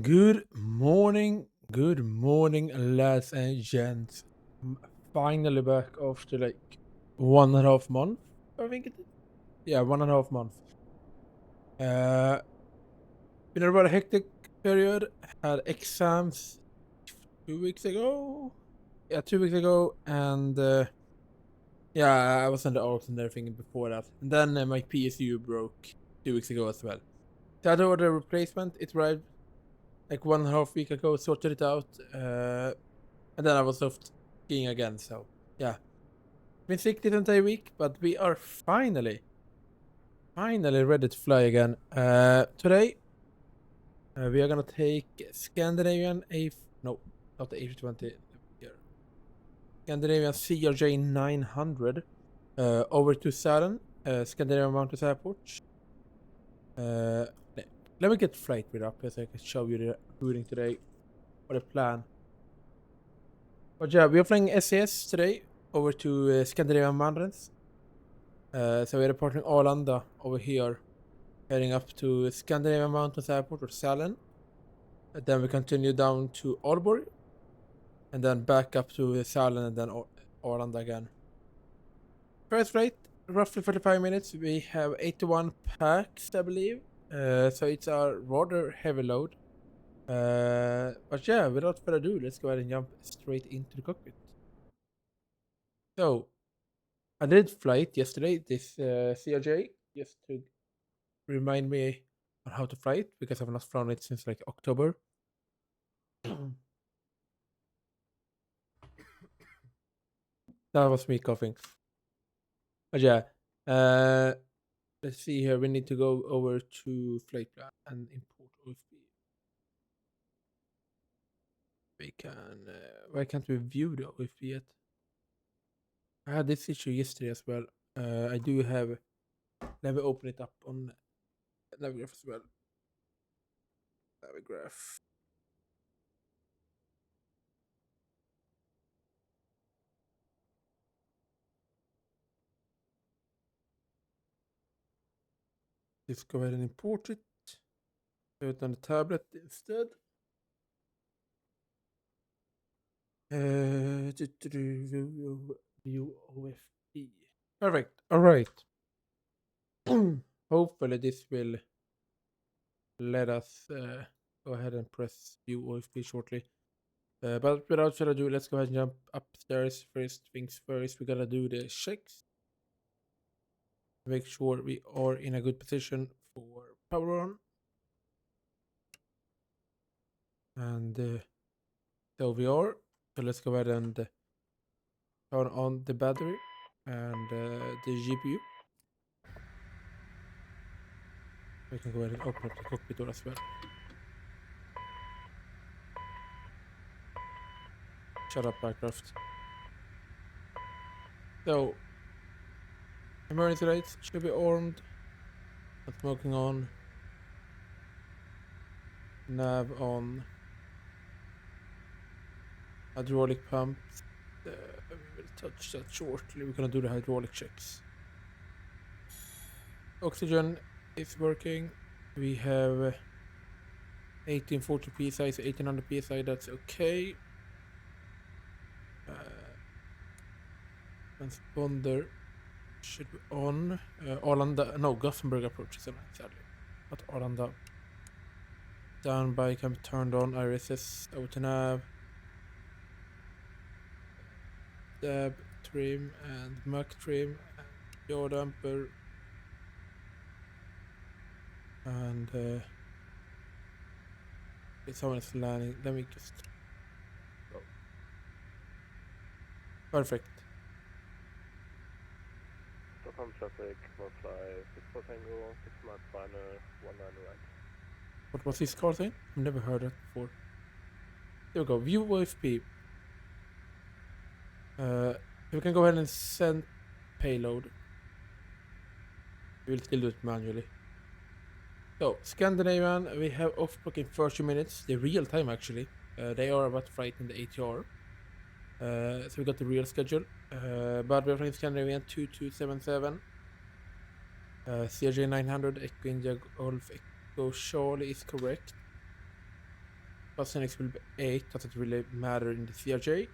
Good morning, lads and gents. I'm finally back after like 1.5 months. I think it is. Yeah, 1.5 months. Uh, been a rather hectic period. Had exams 2 weeks ago. Yeah, 2 weeks ago, and yeah, I was on the arts and everything before that. And then my PSU broke 2 weeks ago as well. So I had to order a replacement. It arrived like 1.5 week ago. Sorted it out. And then I was off skiing again. So yeah, been sick this entire week, but we are finally ready to fly again. Today we are gonna take Scandinavian A. No, not the A320. Scandinavian CRJ-900 over to Salon, Scandinavian Mountains Airport. Uh, let me get flight read up so I can show you the routing today or the plan. But yeah, we are flying SAS today over to Scandinavian Mountains. So we're reporting Arlanda over here, heading up to Scandinavian Mountains Airport or Sälen. And then we continue down to Aalborg, and then back up to Sälen and then Arlanda again. First flight, roughly 45 minutes. We have 81 packs, I believe. So it's a rather heavy load. But yeah, without further ado, let's go ahead and jump straight into the cockpit. So, I did fly it yesterday, this CRJ, just to remind me on how to fly it, because I've not flown it since like October. That was me coughing. But yeah, let's see here. We need to go over to flight plan and import OFB. We can. Why can't we view the OFB yet? I had this issue yesterday as well. I do have. Let me open it up on Navigraph as well. Navigraph. Let's go ahead and import it. Do it on the tablet instead. View OFB. Perfect. All right. Hopefully this will let us go ahead and press view OFB shortly. But without further ado, let's go ahead and jump upstairs. First things first, we gotta do the checks. Make sure we are in a good position for power on. And so we are. So let's go ahead and turn on the battery and the GPU. We can go ahead and open up the cockpit door as well. Shut up, aircraft. So, emergency lights should be armed. Not smoking on. Nav on. Hydraulic pumps. We will touch that shortly. We're gonna do the hydraulic checks. Oxygen is working. We have 1840 psi, so 1800 psi. That's okay. Transponder should be on. Arlanda, no, Gothenburg approach is on, sadly. But Arlanda. Down by can be turned on. IRSS over to nav. Dab, trim, and Mach trim, and yaw damper. And someone is landing. Let me just go. Perfect. Stockholm traffic, 1 fly, 6 Tango, 6 Mark final, 19 right. What was this car saying? I've never heard that before. There we go. View OFP. We can go ahead and send payload. We will still do it manually. So, Scandinavian, we have off block in 30 minutes. The real time actually. They are about to flight in the ATR. So we got the real schedule. But we're flying Scandinavian 2277. CRJ-900 Echo India Golf Echo Charlie is correct. plus NX will be 8. Doesn't really matter in the CRJ.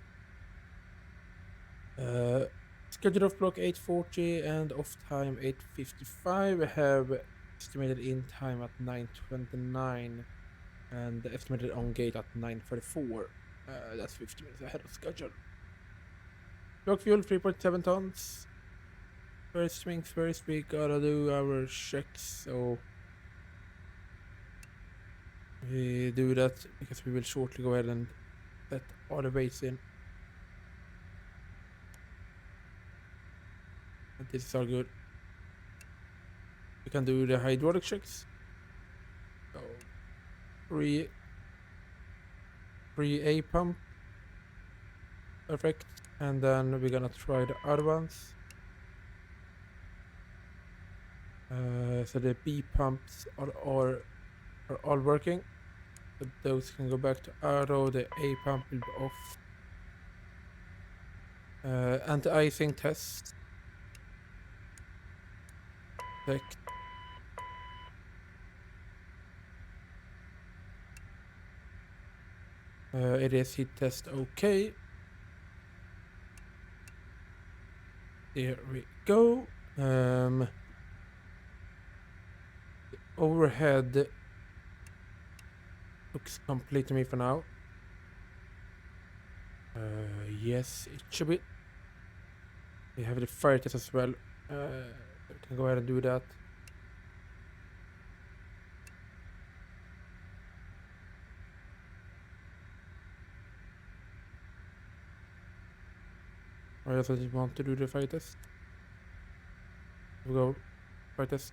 Schedule of block 8:40 and off time 8:55. We have estimated in time at 9:29 and estimated on gate at 9:34. That's 50 minutes ahead of schedule. Block fuel 3.7 tons. First things first, we gotta do our checks, so we do that because we will shortly go ahead and set all the weights in. And this is all good. We can do the hydraulic checks. So free A pump. Perfect. And then we're gonna try the other ones. So the B pumps are all working. So those can go back to auto. The A pump will be off. Anti-icing test. Check. It is heat test okay. There we go. Overhead looks complete to me for now. Yes, it should be. We have the fire test as well. We can go ahead and do that. I also just want to do the fire test. We go fire test.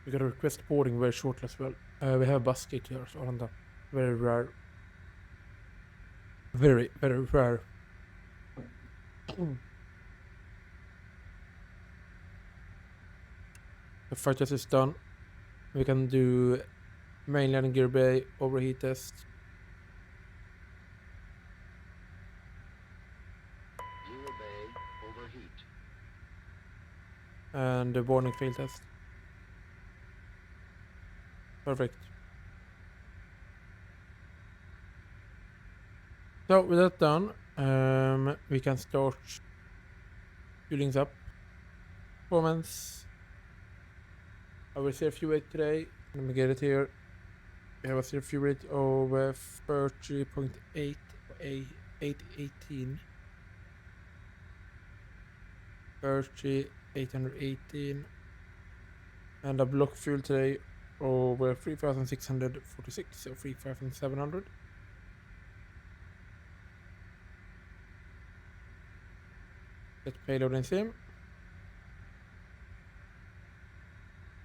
We got a request boarding very shortly as well. We have a bus gate here, so on the very rare. Very, very rare. The fire test is done. We can do main landing gear bay overheat test. Gear bay overheat. And the warning fail test. Perfect. So with that done, we can start fueling up. Performance. I will say a few rate today. Let me get it here. We have a fuel rate of 30.8 818. 818. And a block fuel today over 3,646, so 3,700. Get payload in sim.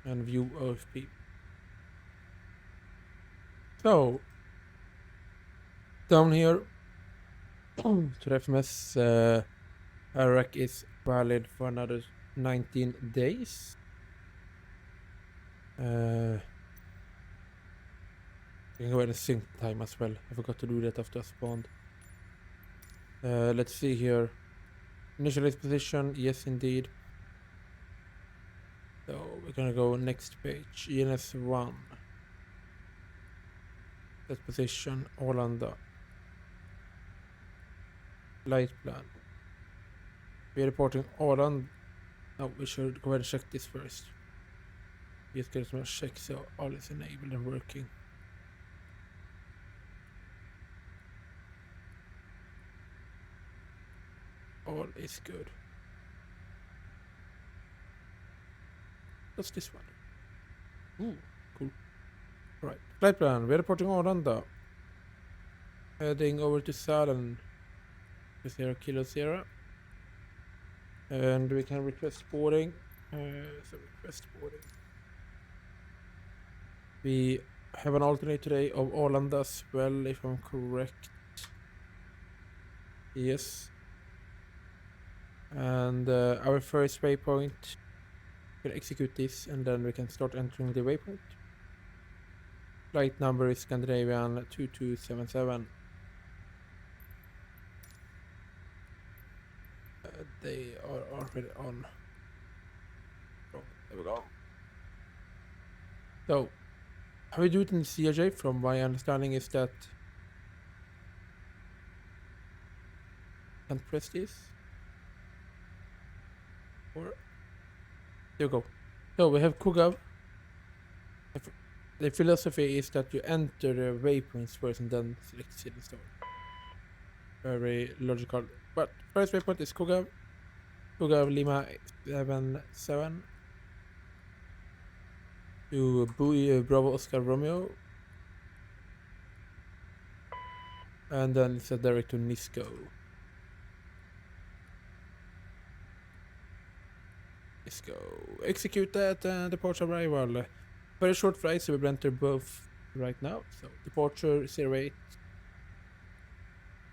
And view OFP. So, down here to the FMS, RAC is valid for another 19 days. We can go ahead and sync time as well. I forgot to do that after I spawned. Let's see here. Initialize position, yes indeed. So we're gonna go next page, ENS1. That position, Arlanda. Light plan. We're reporting Arlanda. No, we should go ahead and check this first. Just get some check so all is enabled and working. All is good. What's this one? Ooh, cool. Right. Flight plan. We're reporting Arlanda. Heading over to Salon. 0 Kilo 0. And we can request boarding. So request boarding. We have an alternate today of Arlanda as well, if I'm correct. Yes. And our first waypoint, we'll execute this and then we can start entering the waypoint. Flight number is Scandinavian 2277. They are already on. Oh, there we go. So, how we do it in CRJ, from my understanding, is that can't press this. Or there you go. So we have Kugav. The philosophy is that you enter the waypoints first and then select City Stone. Very logical. But first waypoint is Kugav. Kugav Lima 77 to Bravo Oscar Romeo. And then it's a direct to Nisco. Nisco. Execute that and departure arrival. Very short flight, so we will enter both right now. So departure 08.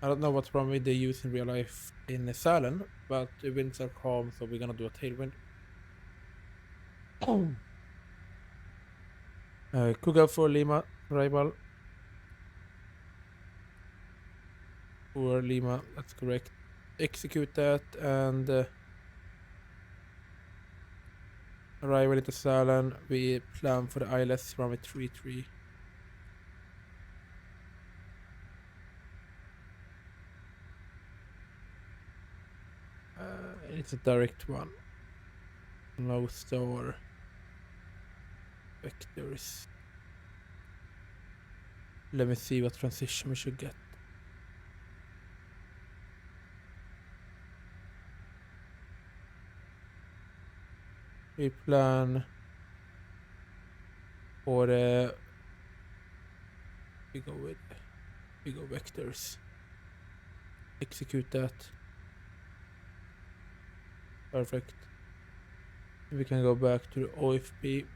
I don't know what's wrong with the use in real life in Salem, but the winds are calm, so we're gonna do a tailwind. Kuga for Lima, arrival. For Lima, that's correct. Execute that and arrival into Salem. We plan for the ILS runway 33. It's a direct one. No store vectors. Let me see what transition we should get. We plan for we go vectors. Execute that. Perfect. We can go back to the OFP.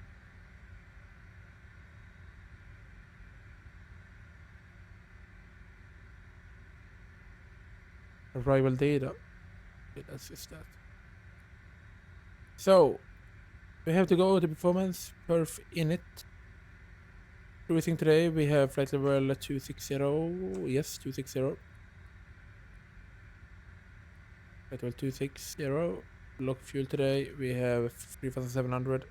Arrival data. Okay, that's just that. So we have to go to performance perf init. Cruising today we have flight level 260. Yes, 260. Flight level 260. Lock fuel today we have 3700.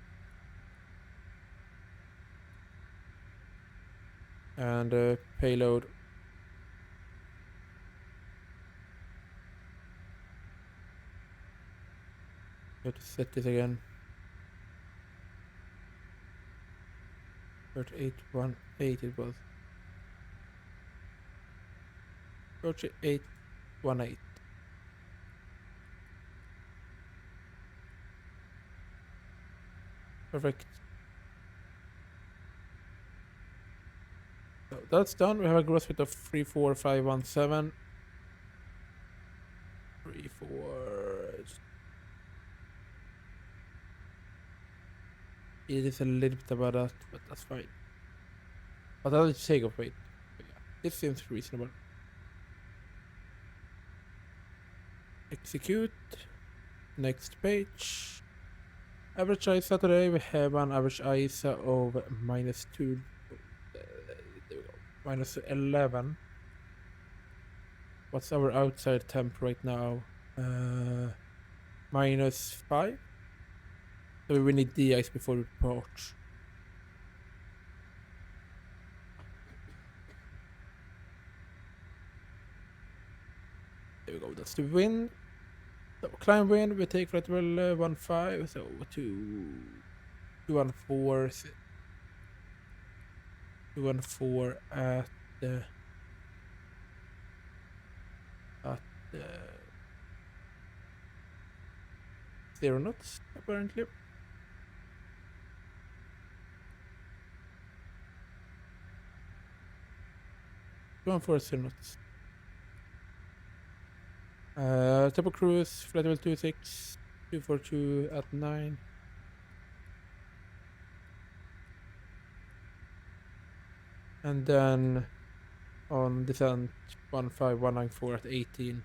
And payload. Have to set this again. 3818 it was. 3818. Perfect. So that's done. We have a gross width of 34517. 34. It is a little bit about that, but that's fine. But I'll just take off weight. But yeah, this seems reasonable. Execute. Next page. Average ISA today, we have an average ISA of -2. There we go. -11. What's our outside temp right now? -5. So we need de-ice before we depart. There we go, that's the wind. So climb wind, we take flight level 15, so 214. 214 at the 0 knots apparently. 214 knots. Tempo cruise, flight level 26, 242 at 9. And then on descent 15194 at 18.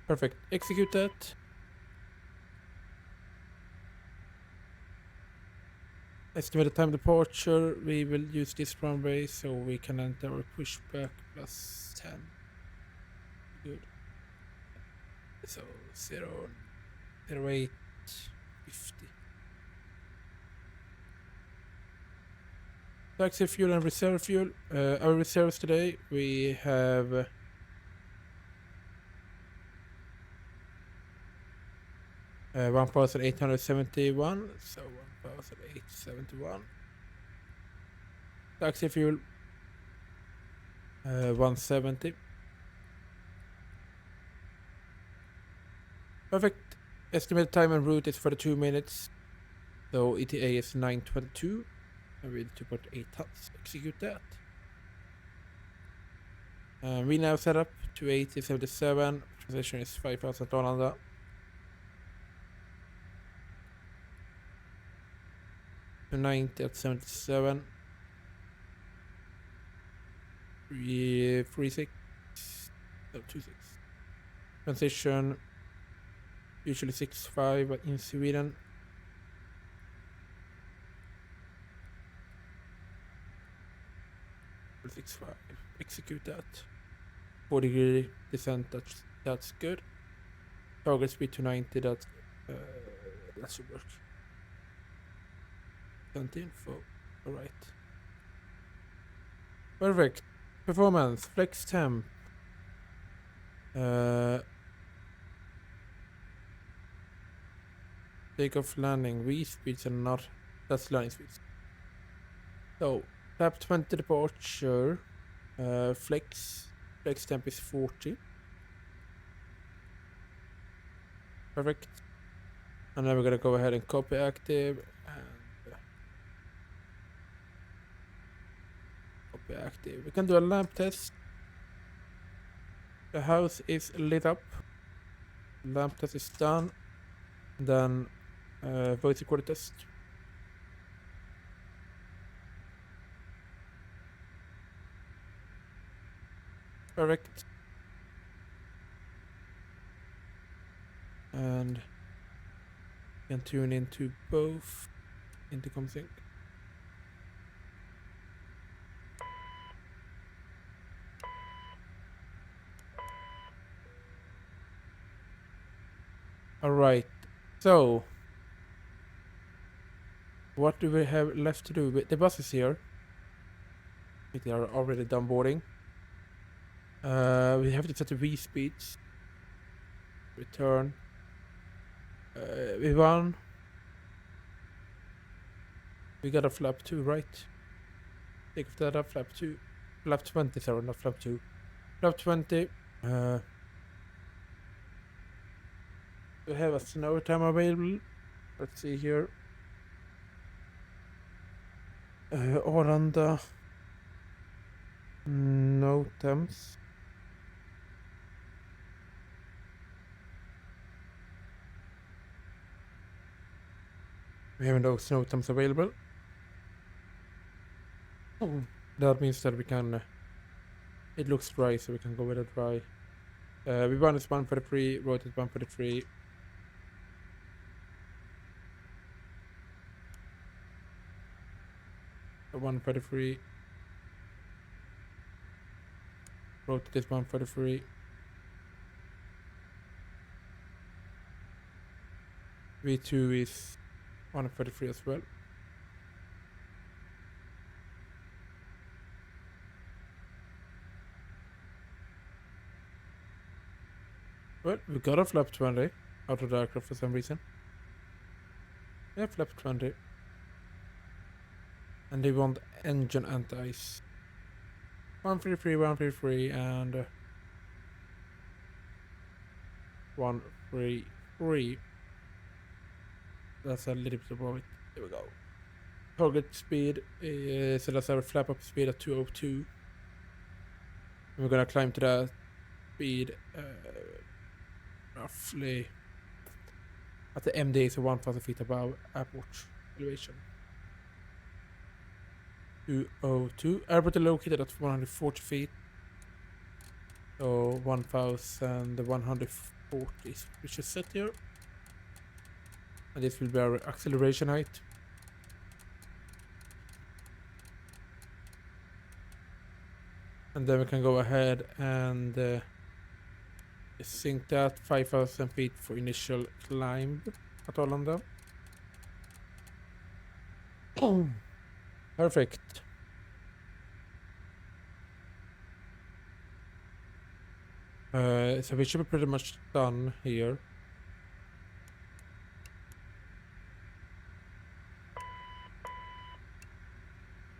Perfect. Execute that. Estimated time departure, we will use this runway so we can enter our pushback +10. Good. So 0 0850. Taxi fuel and reserve fuel. Our reserves today, we have 1,871, so 1,871. Taxi fuel 170. Perfect. Estimated time en route is 42 minutes. So ETA is 9:22. And with 2.8 knots. Execute that. We now set up to 8077. Position is 5,000. To 90 at 77. 36. No, 26. Transition usually 6.5 but in Sweden. Execute that. 4-degree descent, that's good. Target speed to 90, that should work. 17 for alright. Perfect. Performance, flex temp. Takeoff landing, V speeds are not, that's landing speeds. So flap 20 departure, flex temp is 40. Perfect. And now we're gonna go ahead and copy active and copy active. We can do a lamp test. The house is lit up. Lamp test is done. Then voice recorder test. Perfect. And you can tune into both intercom sync. Alright, so what do we have left to do? The bus is here. They are already done boarding. We have to set the V speeds. Return. V1. We got a flap 2, right? Take that up, flap 2. Flap 20, sorry, not flap 2. Flap 20. We have a snow time available. Let's see here. Arlanda. No temps. We have no snow temps available. Oh, that means that we can. It looks dry, so we can go with a dry. V1 is 143, road is 143. So 143. Road is 143. V2 is 143 as well. Well, we got a flap 20 out of the aircraft for some reason. Yeah, flap 20. And they want engine anti-ice. 133, 133, and 133. That's a little bit above it. There we go. Target speed is, so that's our flap up speed at 202. And we're gonna climb to that speed roughly at the MD, so 1,000 feet above airport elevation. 202. Airport is located at 140 feet. So 1,140 we should set here. And this will be our acceleration height. And then we can go ahead and sync that 5,000 feet for initial climb at Arlanda. Perfect. So we should be pretty much done here.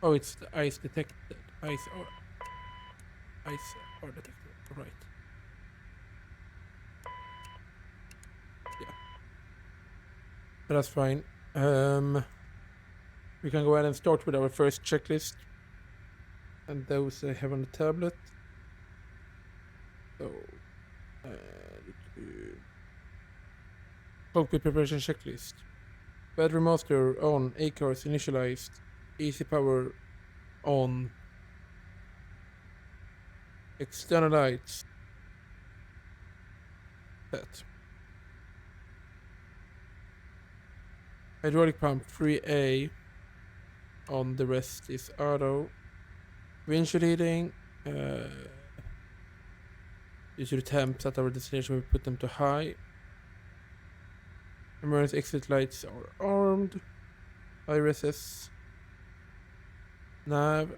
Oh, it's the ice detected. Ice or detected. Right. Yeah. That's fine. We can go ahead and start with our first checklist. And those I have on the tablet. So, cockpit preparation checklist. Battery master on, ACARS initialized, easy power on, external lights set. Hydraulic pump 3A on, the rest is auto. Windshield heating, due to the temps at our destination we put them to high. Emergency exit lights are armed. IRSS. Nav.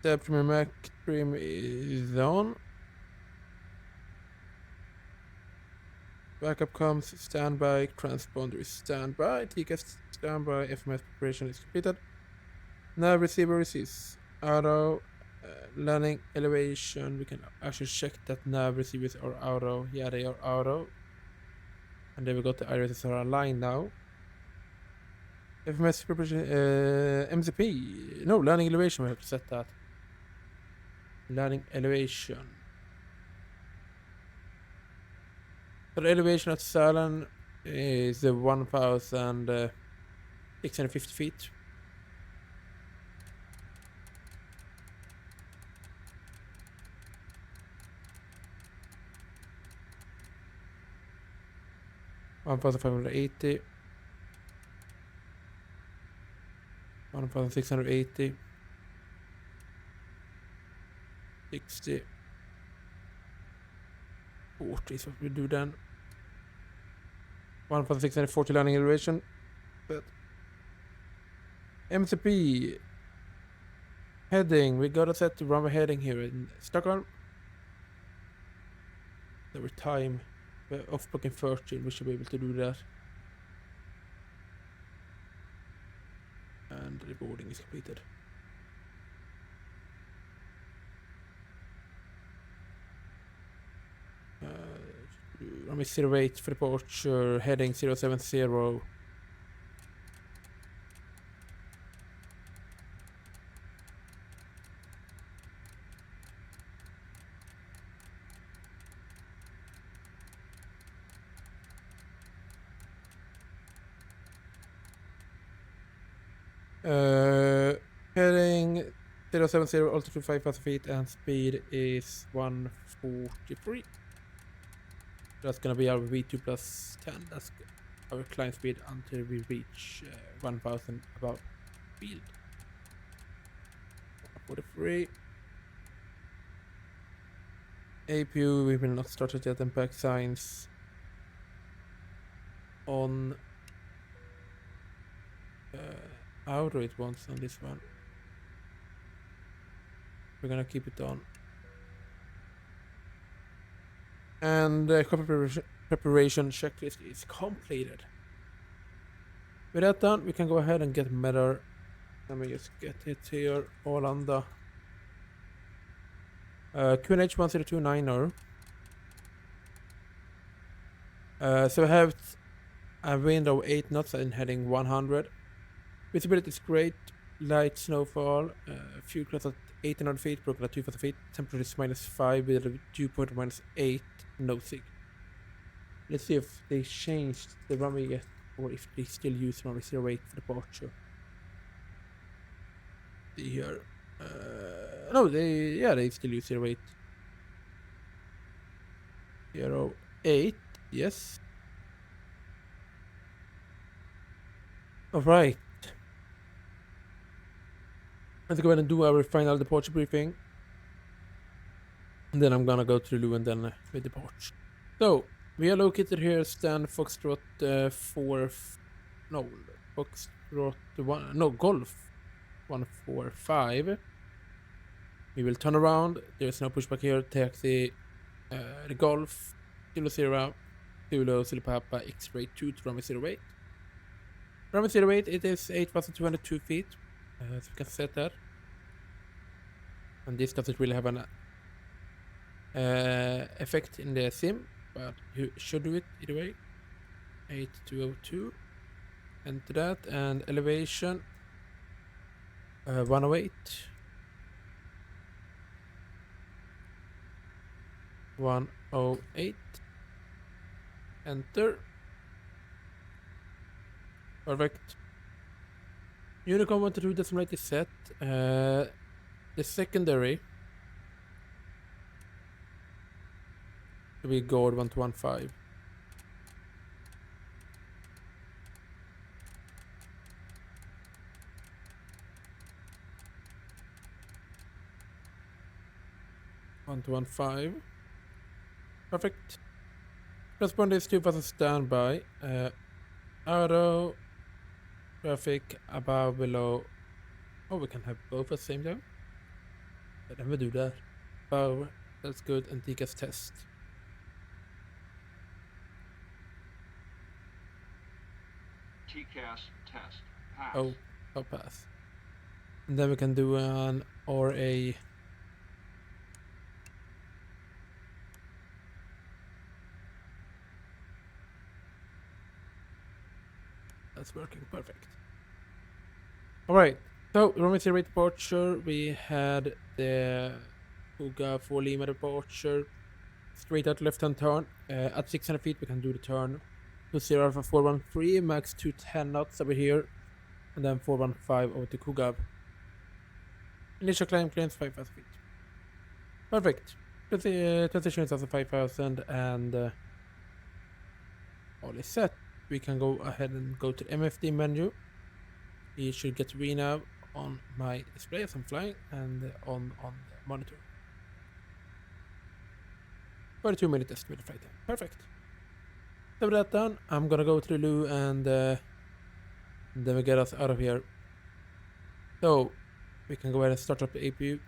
Tab trim Mac trim is on. Backup comms standby. Transponder is standby. TCAS standby. FMS preparation is completed. Nav receiver receives auto. Landing elevation. We can actually check that nav receivers are auto. Yeah, they are auto. And then we got the IRSS are aligned now. FMS preparation. MCP. No, landing elevation. We have to set that. Landing elevation. So the elevation at Salon is 1,650 feet. One thousand 580. 1,680. 60. 40 is what we do then. 1,640 landing elevation. But MCP heading, we gotta set the runway heading here in Stockholm. There were time. We're off booking 13, we should be able to do that. And the boarding is completed. Runway 08 for departure, heading 070. Heading 070, altitude 5,000 feet, and speed is 143. That's gonna be our V2 plus 10. That's our climb speed until we reach 1,000 above field. 143. APU, we will not start it yet. Impact signs on outer it once on this one. We're gonna keep it on. And the preparation checklist is completed. With that done, we can go ahead and get better. Let me just get it here. Arlanda. QNH 1029er. So we have a wind of 8 knots and heading 100. Visibility is great. Light snowfall. Fuel clouds at 1,800 feet, broken at 2,000 feet. Temperature is -5 with a dew point of -8. No sig. Let's see if they changed the runway yet, or if they still use runway 08 for departure. See here. No, they still use 08. 08, yes. Alright. Let's go ahead and do our final departure briefing. And then I'm gonna go to Lou and then we depart. So, we are located here, stand Foxtrot Foxtrot 1, no, Golf 145. We will turn around, there's no pushback here, taxi the Golf, Kilo 0, Kilo Silipapa, X-ray 2 to runway 08. Runway 08, it is 8,202 feet, so we can set that. And this doesn't really have an effect in the sim, but you should do it either way. 8202, enter that, and elevation 108, 108, enter. Perfect. Unicorn 122 decimal rate is set. The secondary will be Gord 1215. Perfect. Transponder is 2000 standby. Auto traffic above, below. Oh, we can have both at the same time. I never do that. Oh, that's good. And TCAS test. TCAS test. Pass. Oh, I'll pass. And then we can do an RA. That's working perfect. Alright, so runway 08 departure, we had the Kuga 4 Lima departure, straight out left hand turn. At 600 feet, we can do the turn to 0 Alpha 413, max 210 knots over here, and then 415 over to Kuga. Initial climb clearance 5,000 feet. Perfect. Transition is also 5,000, and all is set. We can go ahead and go to the MFD menu. You should get read now on my display as I'm flying and on the monitor. 42-minute estimated flight time. Perfect. So with that done, I'm gonna go to the loo and then we get us out of here. So we can go ahead and start up the APU.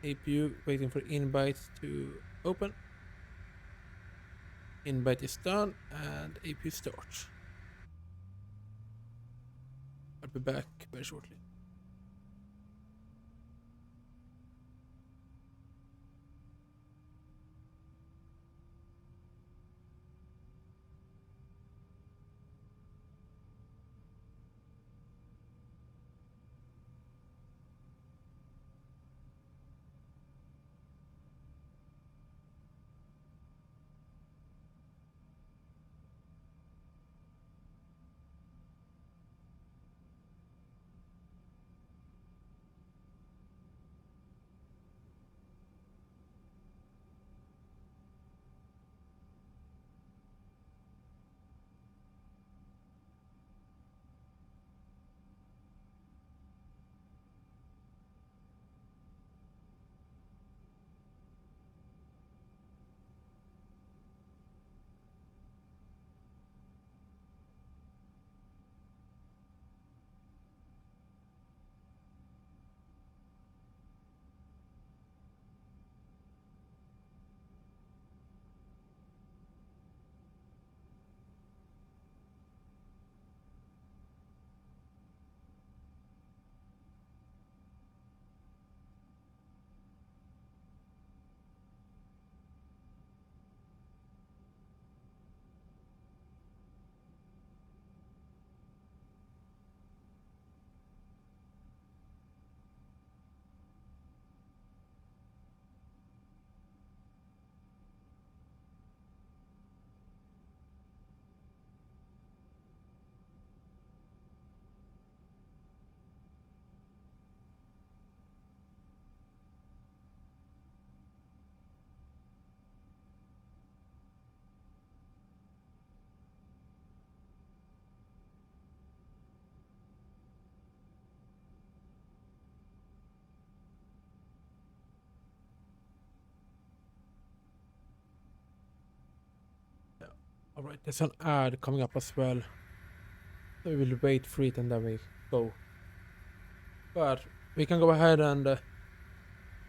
APU waiting for invite to open. Invite is done and APU starts. I'll be back very shortly. Alright, there's an ad coming up as well. So we will wait for it and then we go. But we can go ahead and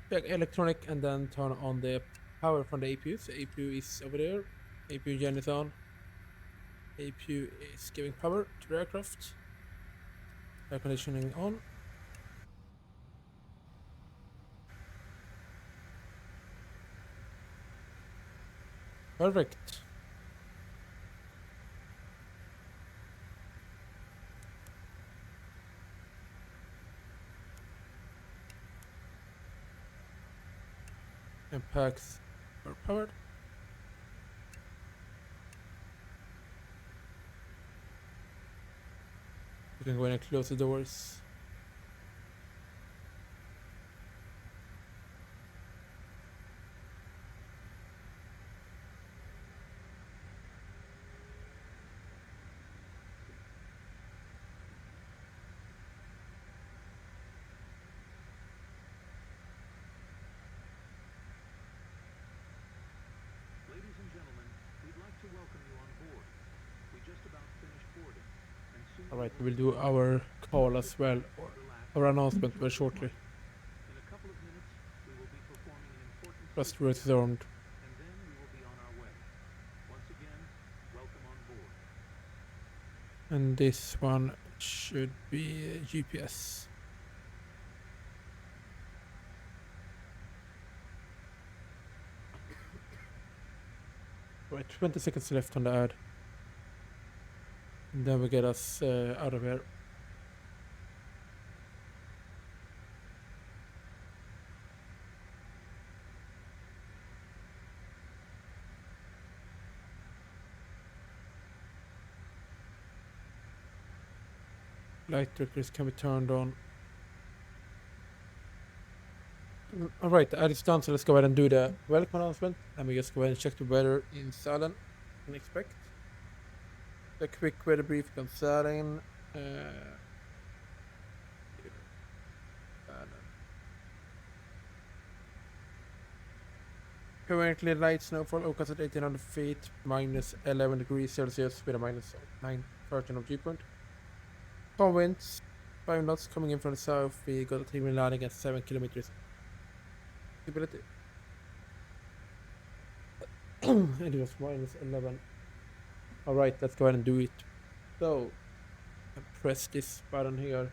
check electronic and then turn on the power from the APU. So APU is over there. APU gen is on. APU is giving power to the aircraft. Air conditioning on. Perfect. Impacts are powered. You can go in and close the doors. Ladies and gentlemen, we'd like to welcome you on board. We just about finished boarding, and soon Alright, we will do our call as well, or our announcement very shortly. in a couple of minutes, we will be performing an important Trust safety check, returned. and then we will be on our way. Once again, welcome on board. And this one should be GPS. Right, 20 seconds left on the ad. And then we get us out of here. Light detectors can be turned on. Alright, the ad is done, so let's go ahead and do the welcome announcement. And we just go ahead and check the weather in Salem and expect. A quick weather briefing on Salem. Currently light snowfall occurs at 1800 feet, minus 11 degrees Celsius with a minus 9 of dew point. Calm winds, 5 knots coming in from the south. We got a team landing at 7 kilometers. Visibility. It was minus 11. Alright, let's go ahead and do it. So, I press this button here.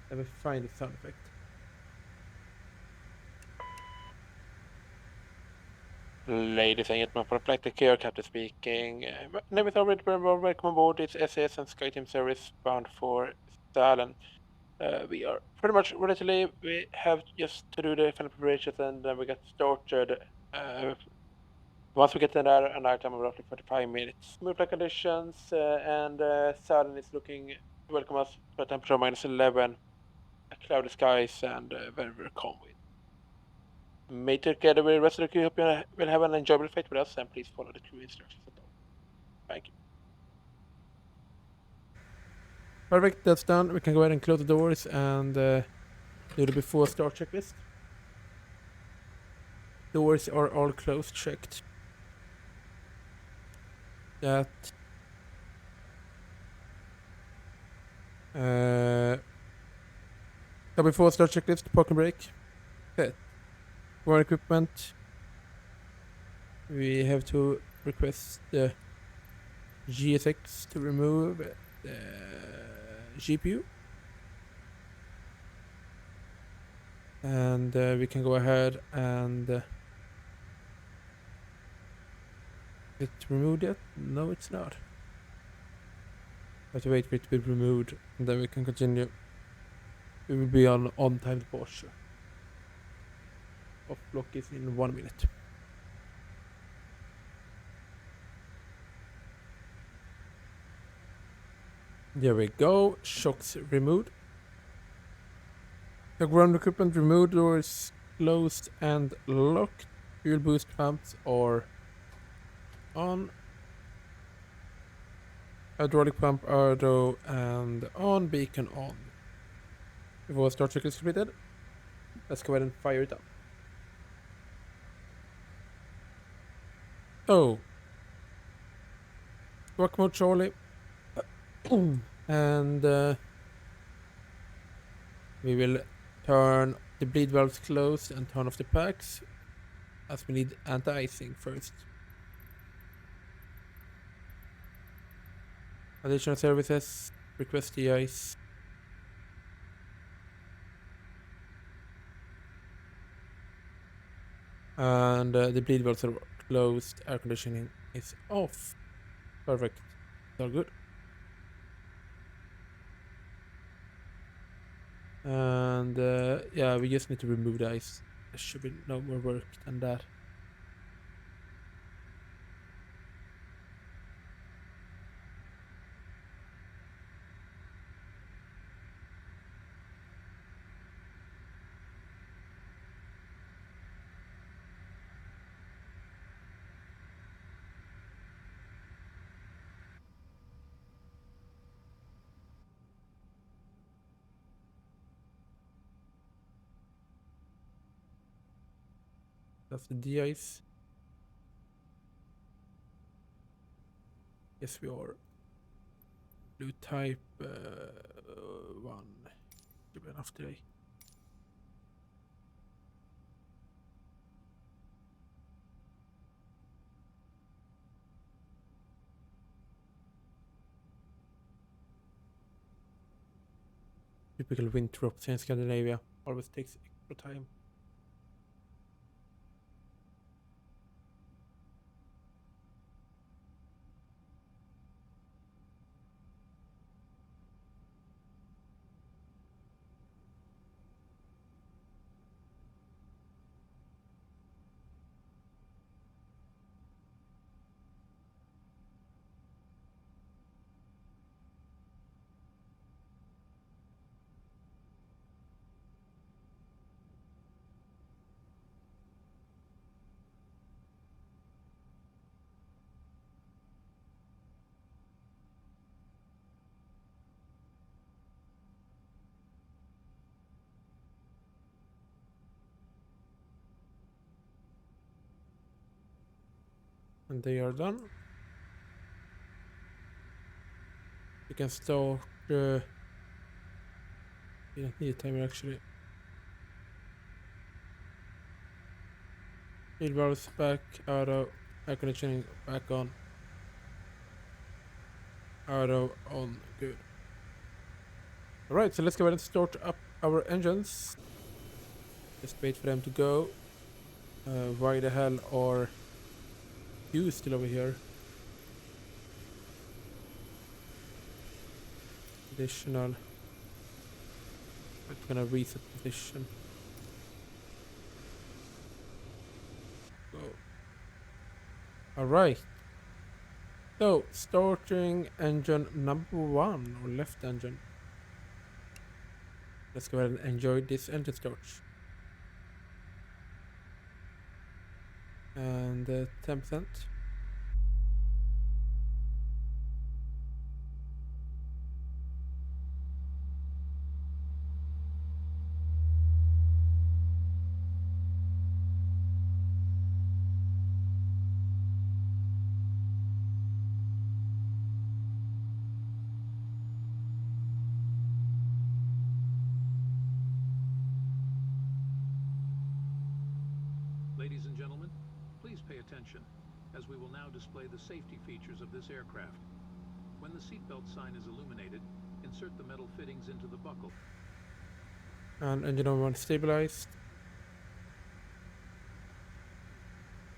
Let me find the sound effect. Ladies and gentlemen, for flight care captain speaking. Name is already welcome aboard. It's SAS and SkyTeam service bound for Salem. We are pretty much ready to leave. We have just to do the final preparations and then we get started. Once we get there, a night time of roughly 45 minutes. Smooth flight conditions and Salem is looking to welcome us for a temperature of minus 11. Cloudy skies and very, very calm wind. May together with the rest of the crew, hope you will have an enjoyable flight with us and please follow the crew instructions at all. Thank you. Perfect, that's done. We can go ahead and close the doors and do the before start checklist. Doors are all closed, checked. That. So before start checklist, park and brake. Okay. For equipment, we have to request the GSX to remove the GPU. And we can go ahead and is it removed yet? No, it's not. Have to wait for it to be removed and then we can continue. We will be on time departure. Off block is in 1 minute. There we go. Shocks removed. The ground equipment removed, doors closed and locked. Fuel boost pumps are on. Hydraulic pump auto and on. Beacon on. Before start check is completed, let's go ahead and fire it up. Oh. Work mode Charlie. And we will turn the bleed valves closed and turn off the packs, as we need anti-icing first. Additional services, request the ice. And the bleed valves are closed, air conditioning is off. Perfect. It's all good. And yeah, we just need to remove the ice. There should be no more work than that. That's the de-ice. Yes, we are. Blue type 1. Should be enough today. Typical wind drops in Scandinavia. Always takes extra time. And they are done. You can start. You don't need a timer actually. Field valves back, auto, air conditioning back on. Auto on, good. Alright, so let's go ahead and start up our engines. Just wait for them to go. Why the hell are you still over here? Additional. I'm gonna reset position. Go. Alright. So, starting engine number 1, or left engine. Let's go ahead and enjoy this engine start. And 10%. Ladies and gentlemen, please pay attention, as we will now display the safety features of this aircraft. When the seatbelt sign is illuminated, insert the metal fittings into the buckle. And engine number 1 stabilized.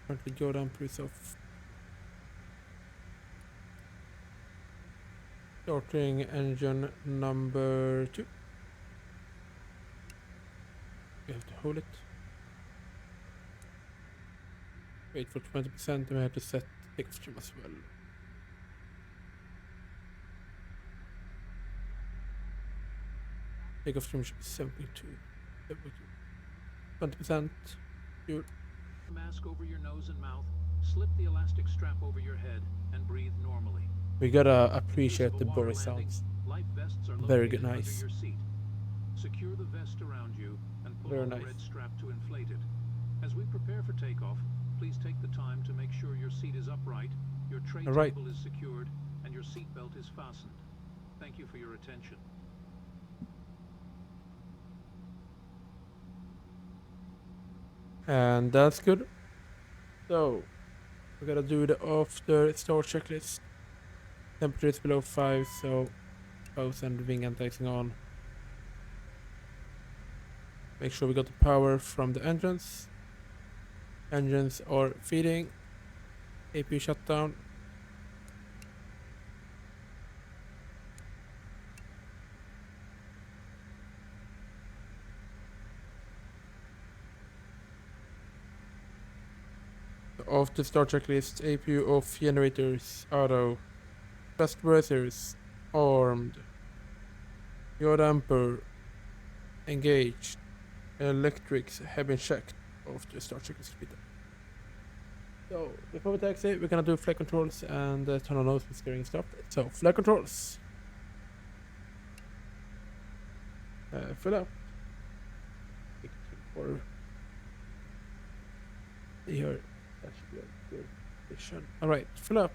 Currently go down pretty off. Starting engine number 2. We have to hold it. Wait for 20% and we have to set takeoff trim as well. Takeoff trim should be 7.2. 20%. Good. Mask over your nose and mouth, slip the elastic strap over your head, and breathe normally. We gotta appreciate the Water Boris landing, sounds. life vests are Very good, located nice. under your seat. Secure the vest around you and pull Very on the nice. red strap to inflate it. As we prepare for takeoff, please take the time to make sure your seat is upright, your tray Alright. table is secured, and your seatbelt is fastened. Thank you for your attention. And that's good. So, we gotta do the after start checklist. Temperature is below 5, so both and wing anti-icing on. Make sure we got the power from the engines. Engines are feeding. APU shutdown. After start checklist, APU off, generators auto, thrust breathers armed, yaw damper engaged, electrics have been checked after start checklist completed. So before we taxi, we're gonna do flight controls and turn on nose with steering and stuff. So flight controls. Fill up. Or here. That should be a good vision. Alright, fill up,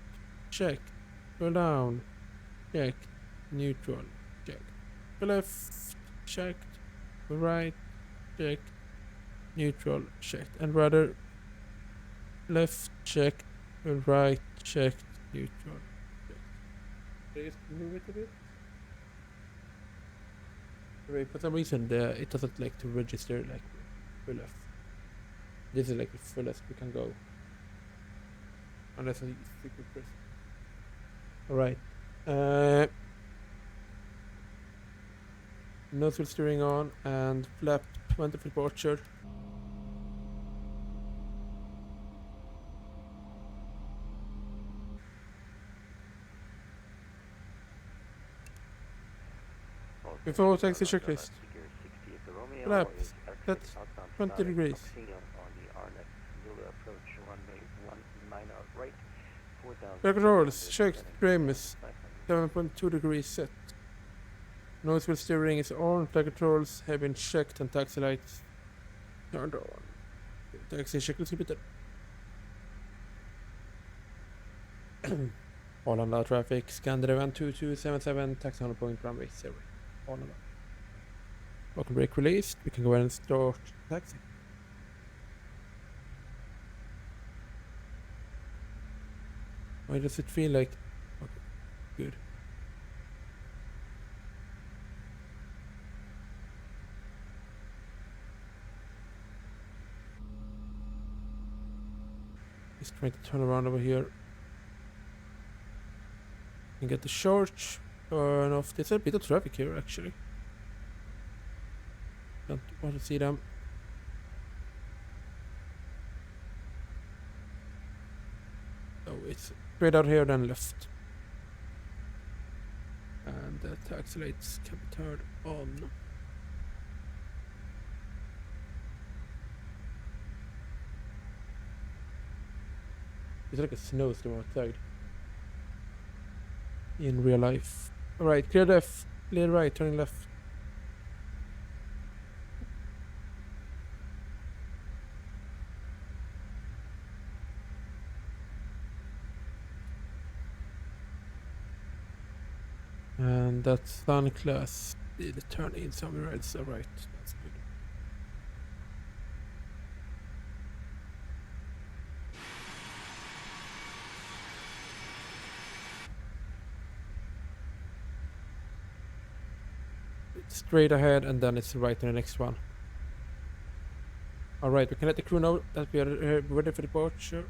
check, fill down, check, neutral, check, fill left, checked, fill right, check, neutral, checked, and rather left, check, fill right, checked, neutral, checked. Can I just move it a bit? Right, for some reason it doesn't like to register like full left. This is like the fullest we can go. Unless I stick with press. Alright. Nose wheel steering on and flap 20 for departure. Before taxi checklist. Flaps at 20 degrees. Flight controls checked. Grimace 7.2 degrees set. Nose wheel steering is on. Flight controls have been checked and taxi lights turned on. Taxi checklist completed. Arlanda traffic. Scandinavian 2277. Taxi on point runway 0. Arlanda. Welcome brake released. We can go ahead and start taxi. Why does it feel like... Okay, good. Just trying to turn around over here. And get the charge. Turn off. There's a bit of traffic here actually. Don't want to see them. Oh, it's straight out here, then left. And the taxi lights can be turned on. It's like a snowstorm outside. In real life. Alright, clear left, clear right, turning left. And that's sun class. Did it turn in somewhere else? Alright, that's good. It's straight ahead and then it's right in the next one. Alright, we can let the crew know that we are ready for departure.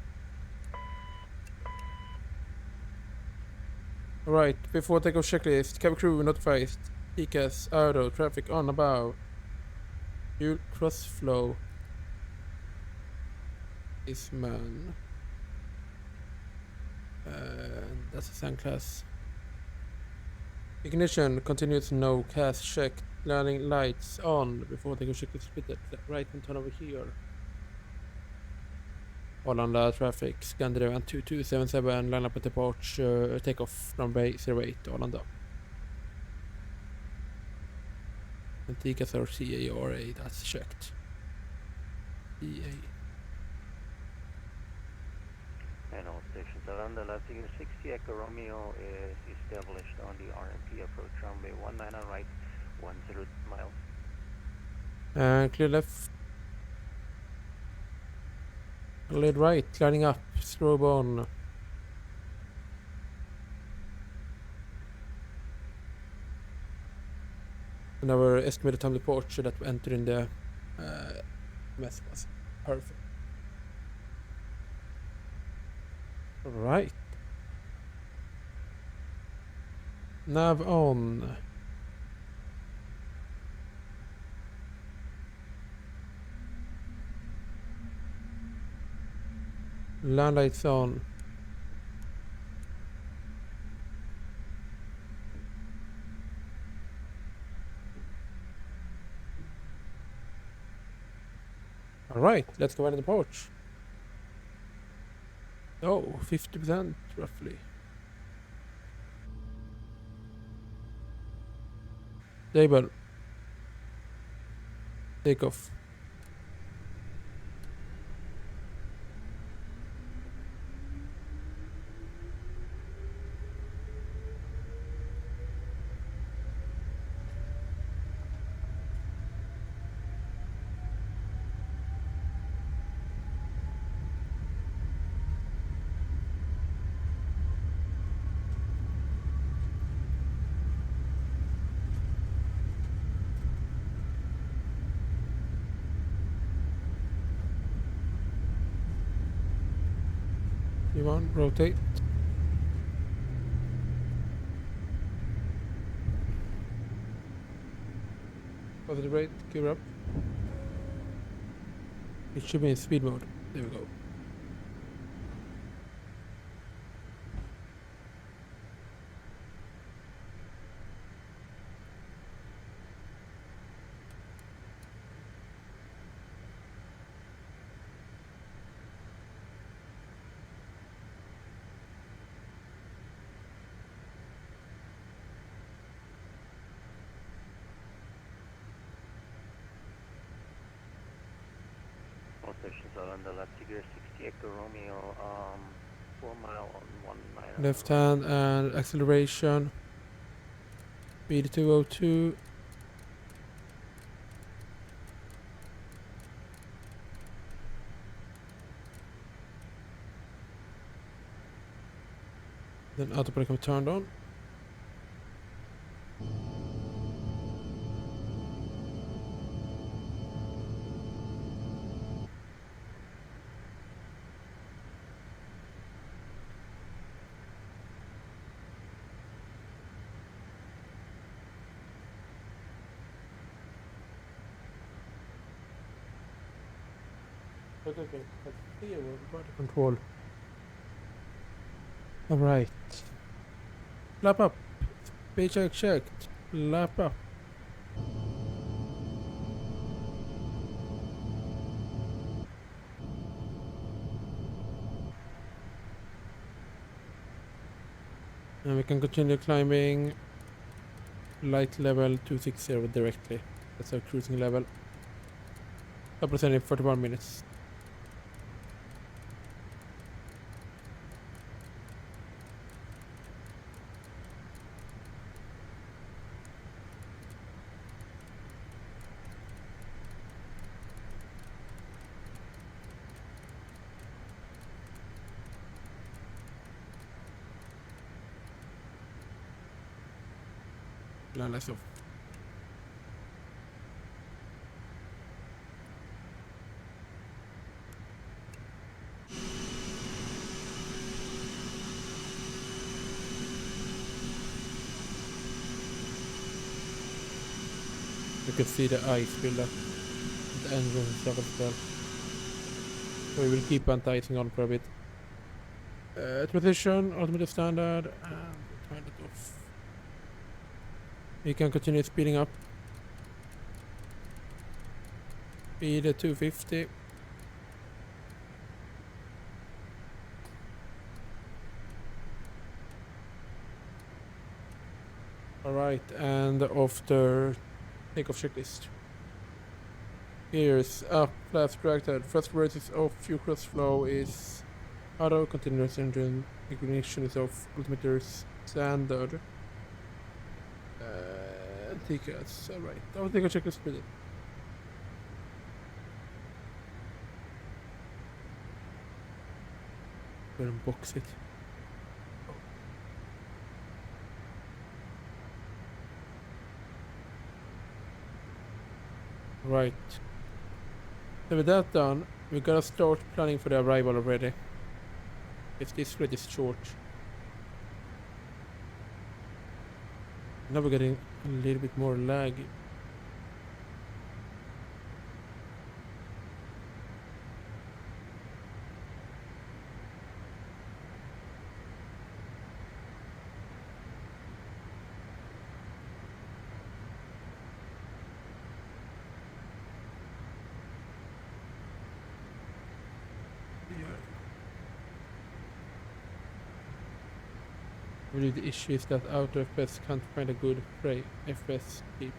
Alright, before takeoff checklist, cabin crew notified. EKYT, auto, traffic on about. Fuel cross flow. Is man. That's a sun class. Ignition continues no, cast checked. Landing lights on before takeoff checklist completed. Right and turn over here. Arlanda traffic, Scandinavian 2277, line up at departure, takeoff runway 08, Arlanda. Antikas or CARA, that's checked. EA. And all stations Surrender, left figure 60, Echo Romeo is established on the RMP approach runway 19 on right, 10 miles. Clear left. Lead right, lining up, strobe on. And our estimated time departure that we enter in the mess was perfect. Alright. Nav on. Land lights on. Alright, let's go into the porch. Oh, 50% roughly. Stable. Take off. You want rotate. Positive rate, gear up. It should be in speed mode. There we go. All stations are on the left figure 60, Echo Romeo, 4 mile on 19. Left hand and acceleration. Speed 202. Then autopilot can be turned on. Okay, clear body control. Alright. Lap up. Speed check checked. Lap up. And we can continue climbing light level 260 directly. That's our cruising level. Up in 41 minutes. Land off. You can see the ice build up. The engine and stuff as well. So we will keep anti-icing on for a bit. Position, automatic standard, and turn it off. We can continue speeding up. Speed at 250. Alright, and after takeoff checklist. Gears up, flaps directed, first rate is off, fuel cross flow is Auto continuous engine ignition is off. Altimeter is standard. Tickets. Alright. I'll take a check the speed. Go and box it. Right. So with that done, we gotta start planning for the arrival already. If this flight is short. Now we're getting a little bit more lag. Really the issue is that outer FPS can't find a good FPS keep.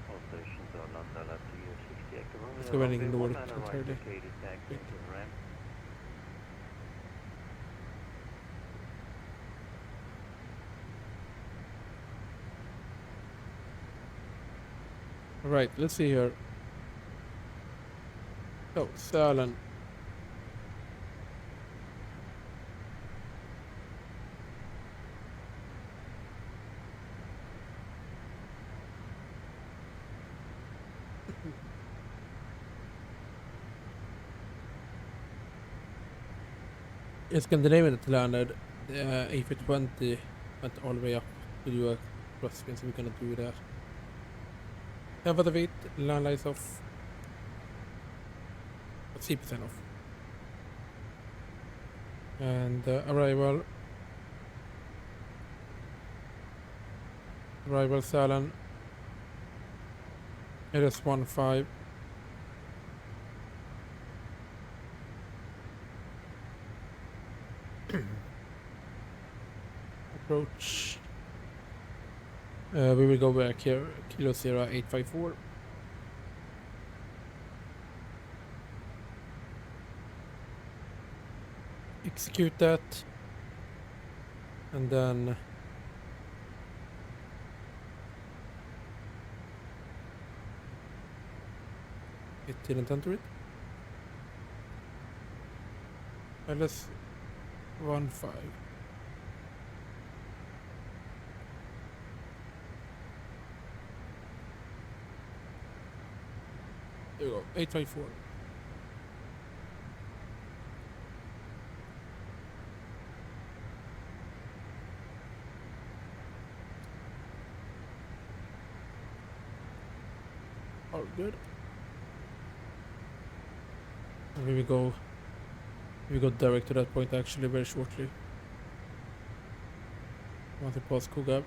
All stations are London left to you, 60 Echo Romeo. Let's go and ignore One it man right, entirely. located taxi into the ramp. Alright, let's see here. So, Sälen. In Scandinavian it landed, A320 went all the way up to do a crosswind, so we're gonna do that. Cover the weight, land lights off. 3% off. And arrival. Arrival Sälen. It is 1-5. Approach. We will go back here, Kilo Sierra 854. Execute that. And then it didn't enter it. LS 1-5. There we go, 854. All good. And we go direct to that point actually very shortly. Once we pass Kugab.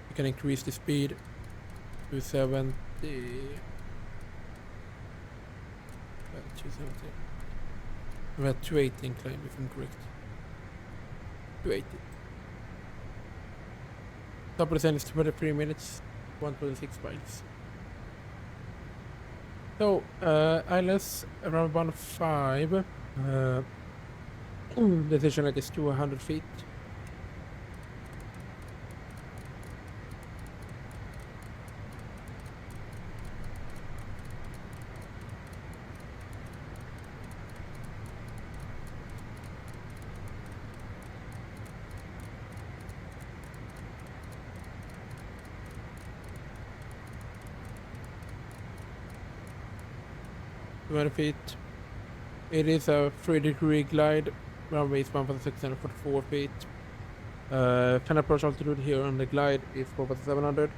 We can increase the speed to 70. 270. We're at 280 incline if I'm correct. 280. Top of the is 23 minutes, 126 miles. So, ILS around 1.5. Decision height is 200 feet. Feet. It is a 3-degree glide. Runway is 1,644 feet. Fan approach altitude here on the glide is 4,700.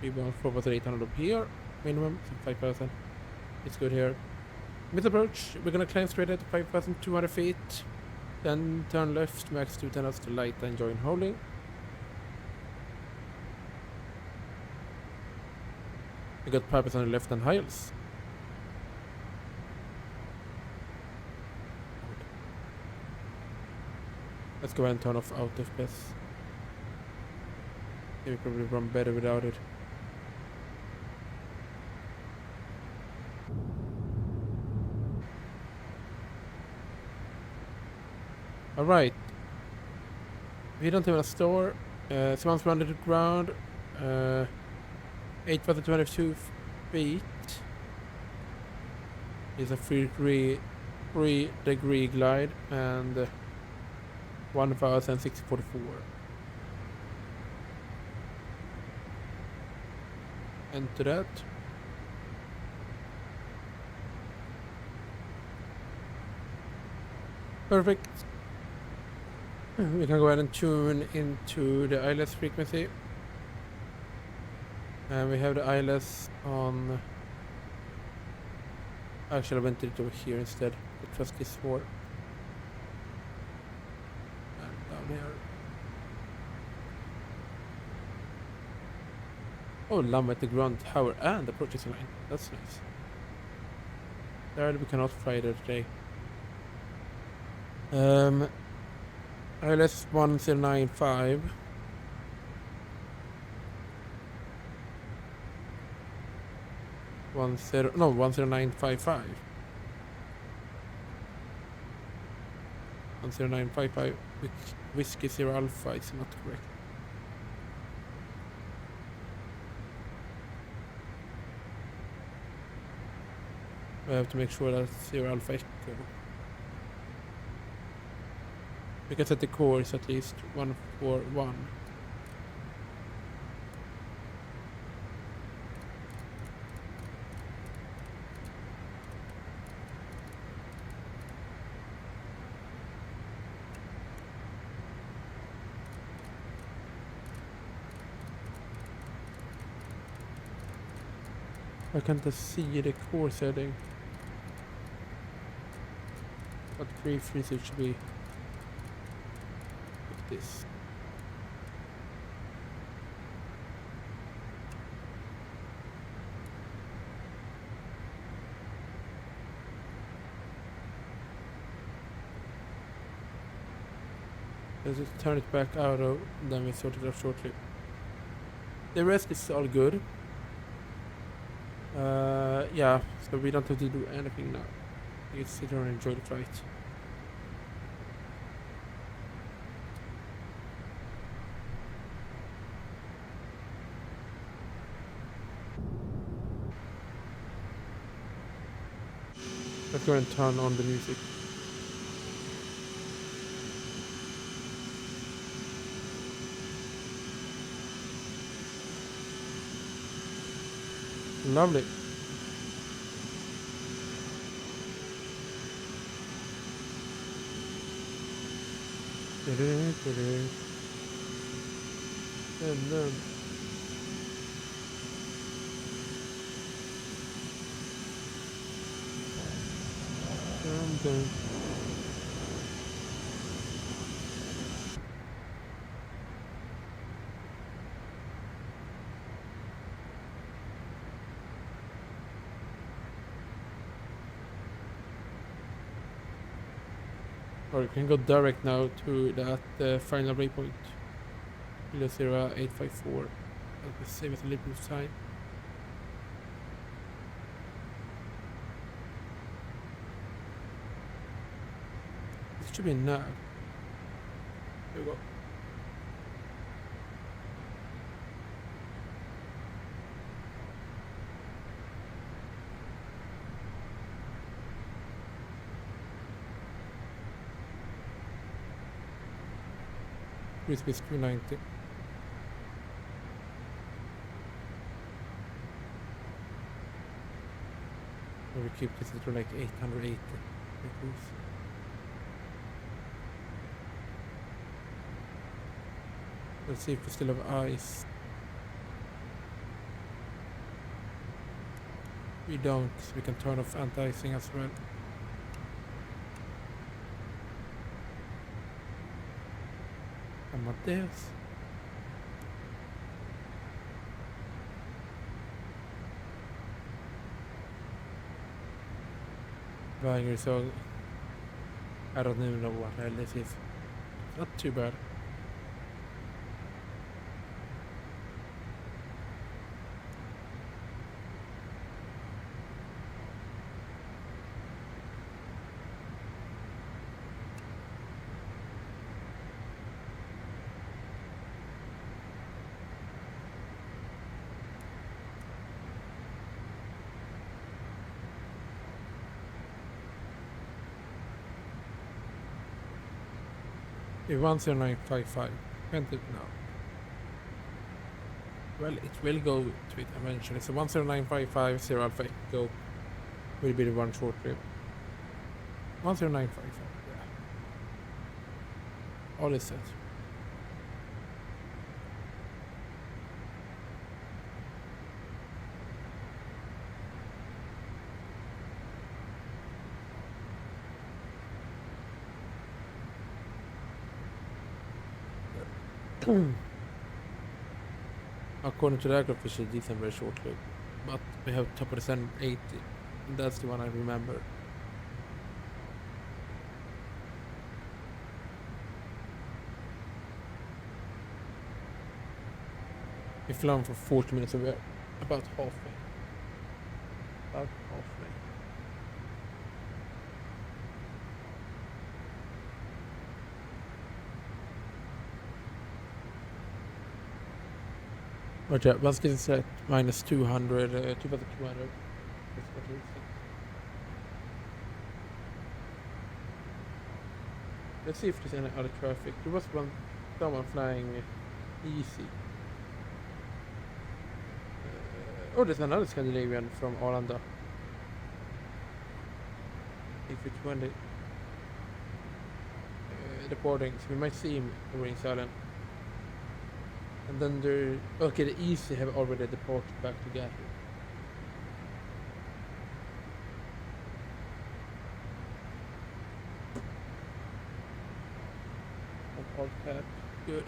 We want 4,800 up here. Minimum, so 5,000. It's good here. Mid approach, we're gonna climb straight at 5,200 feet. Then turn left, max 210 knots to light and join holding. We got purpose on the left and highs. Let's go ahead and turn off out FPS. We probably run better without it. Alright. We don't have a store. Someone's running to the ground. 8,022 feet. Is a 3 degree glide and 1,644. Enter that. Perfect. We can go ahead and tune into the ILS frequency. And we have the ILS on... Actually, I went it over here instead. It was this war. And down here. Oh, land at the ground tower and the purchasing line. That's nice. There we cannot fly there today. ILS 1095. No, 10955. 10955 Whiskey Zero Alpha is not correct. I have to make sure that Zero Alpha Echo. Because at the core is at least 141. I can't see the core setting. But briefly it should be like this. Let's just turn it back out of, then we sort it out shortly. The rest is all good. Yeah, so we don't have to do anything now. We can sit here and enjoy the flight. Let's go and turn on the music. Lovely. And then or you can go direct now to that final waypoint. 0854. That will save us a little bit of time. This should be nav. Here we go. Cruise with 290. We keep this to like 880. Let's see if we still have ice. We don't, so we can turn off anti-icing as well. Amadeus. Banger song. I don't even know what hell this is. Not too bad. 10955. Can't do it now. Well, it will go to it eventually. So 10955 0 Alpha Echo will be the one short trip. 10955. Yeah. All is set. According to the aircraft, we should descend very shortly, but we have top of the sun 80. And that's the one I remember. We've flown for 40 minutes and we're about halfway. About halfway. But yeah, let's get set minus 200, 2,200. That's what it is. Let's see if there's any other traffic. There was someone flying easy. Oh, there's another Scandinavian from Arlanda. A320. Departing, so we might see him over in Salem. And then okay, the Easy have already departed back to Gatwick. All cap, good.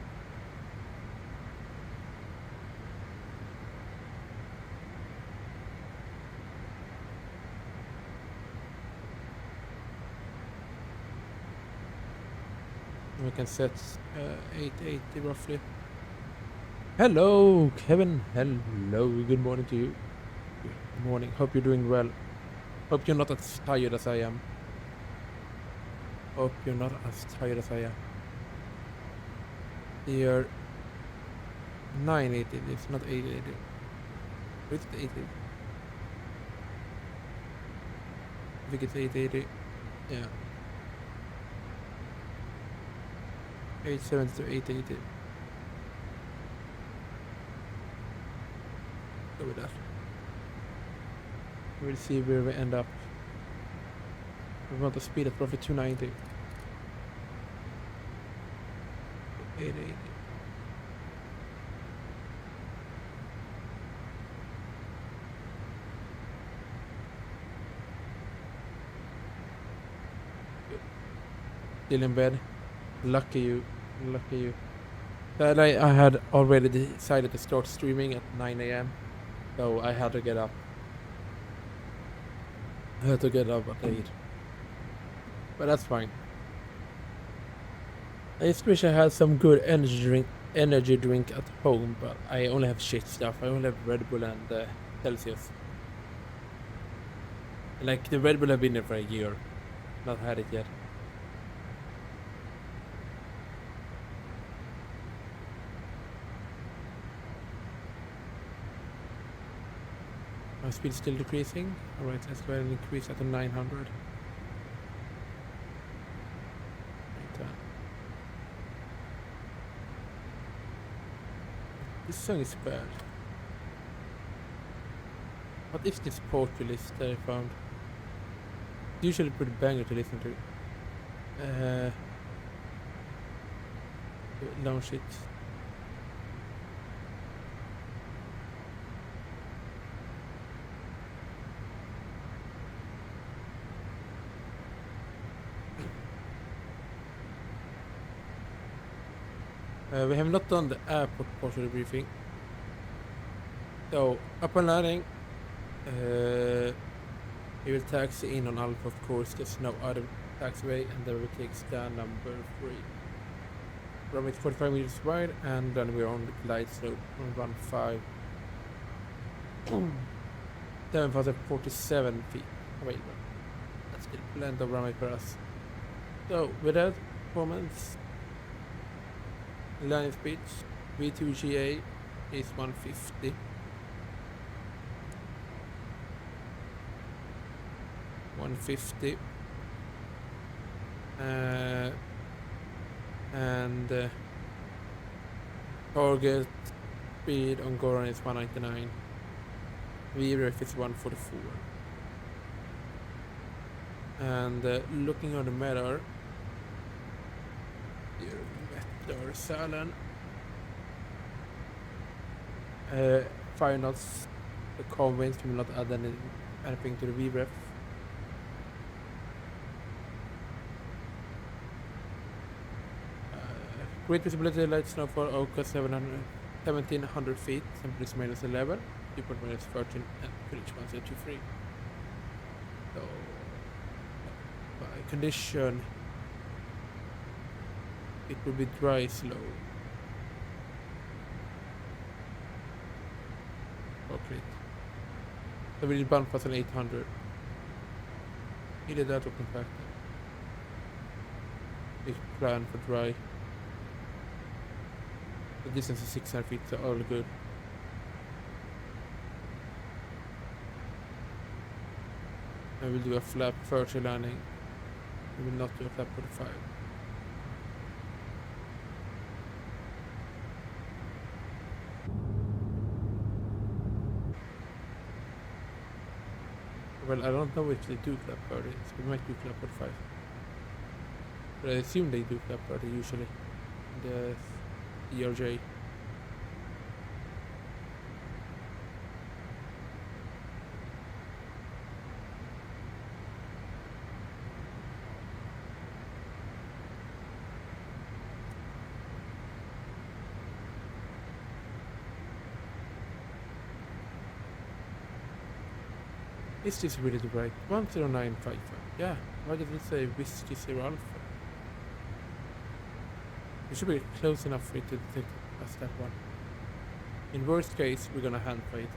We can set 880 roughly. Hello, Kevin. Hello. Good morning to you. Good morning. Hope you're doing well. Hope you're not as tired as I am. Hope you're not as tired as I am. Here, 980. It's not 880. It's 880. I think it's 880. Yeah. 870 to 880. Go with that. We'll see where we end up. We want to speed at roughly 290. 880. Still in bed. Lucky you. Lucky you. But I had already decided to start streaming at 9 a.m. So I had to get up. I had to get up at 8. But that's fine. I just wish I had some good energy drink at home, but I only have shit stuff. I only have Red Bull and Celsius. Like the Red Bull have been there for a year. Not had it yet. My speed is still decreasing. Alright, let's go ahead and increase that to 900. Right there. This song is bad. What is this poetry list that I found? It's usually pretty banger to listen to. Launch it. We have not done the airport part of the briefing. So, upon landing, we will taxi in on Alpha, of course, there's no other taxiway, and then we take stand number 3. Runway 45 meters wide, and then we're on the glide slope on run 5. 7,047 feet available. That's the blend of runway for us. So, with that performance, landing speed V2GA is 150. 150. And target speed on Goran is 199. VREF is 144. And looking on the mirror, Sälen, 5 knots, the calm winds will not add anything to the VREF. Great visibility, light snowfall, Oka 1700 feet, temperature is -11, viewport -13, and pitch 1023. So, by condition, it will be dry slow. Okay. So we did 1800. Either that or compacted. It's planned for dry. The distance is 600 feet, so all good. I will do a flap 30 landing. I will not do a flap 45. Well, I don't know if they do flap 30, so we might do flap 45. But I assume they do flap 30 usually. The CRJ. Is this really the right? 10955. Yeah, why did it say Whiskey Zero Alpha? We should be close enough for it to detect us that one. In worst case, we're gonna hand fight.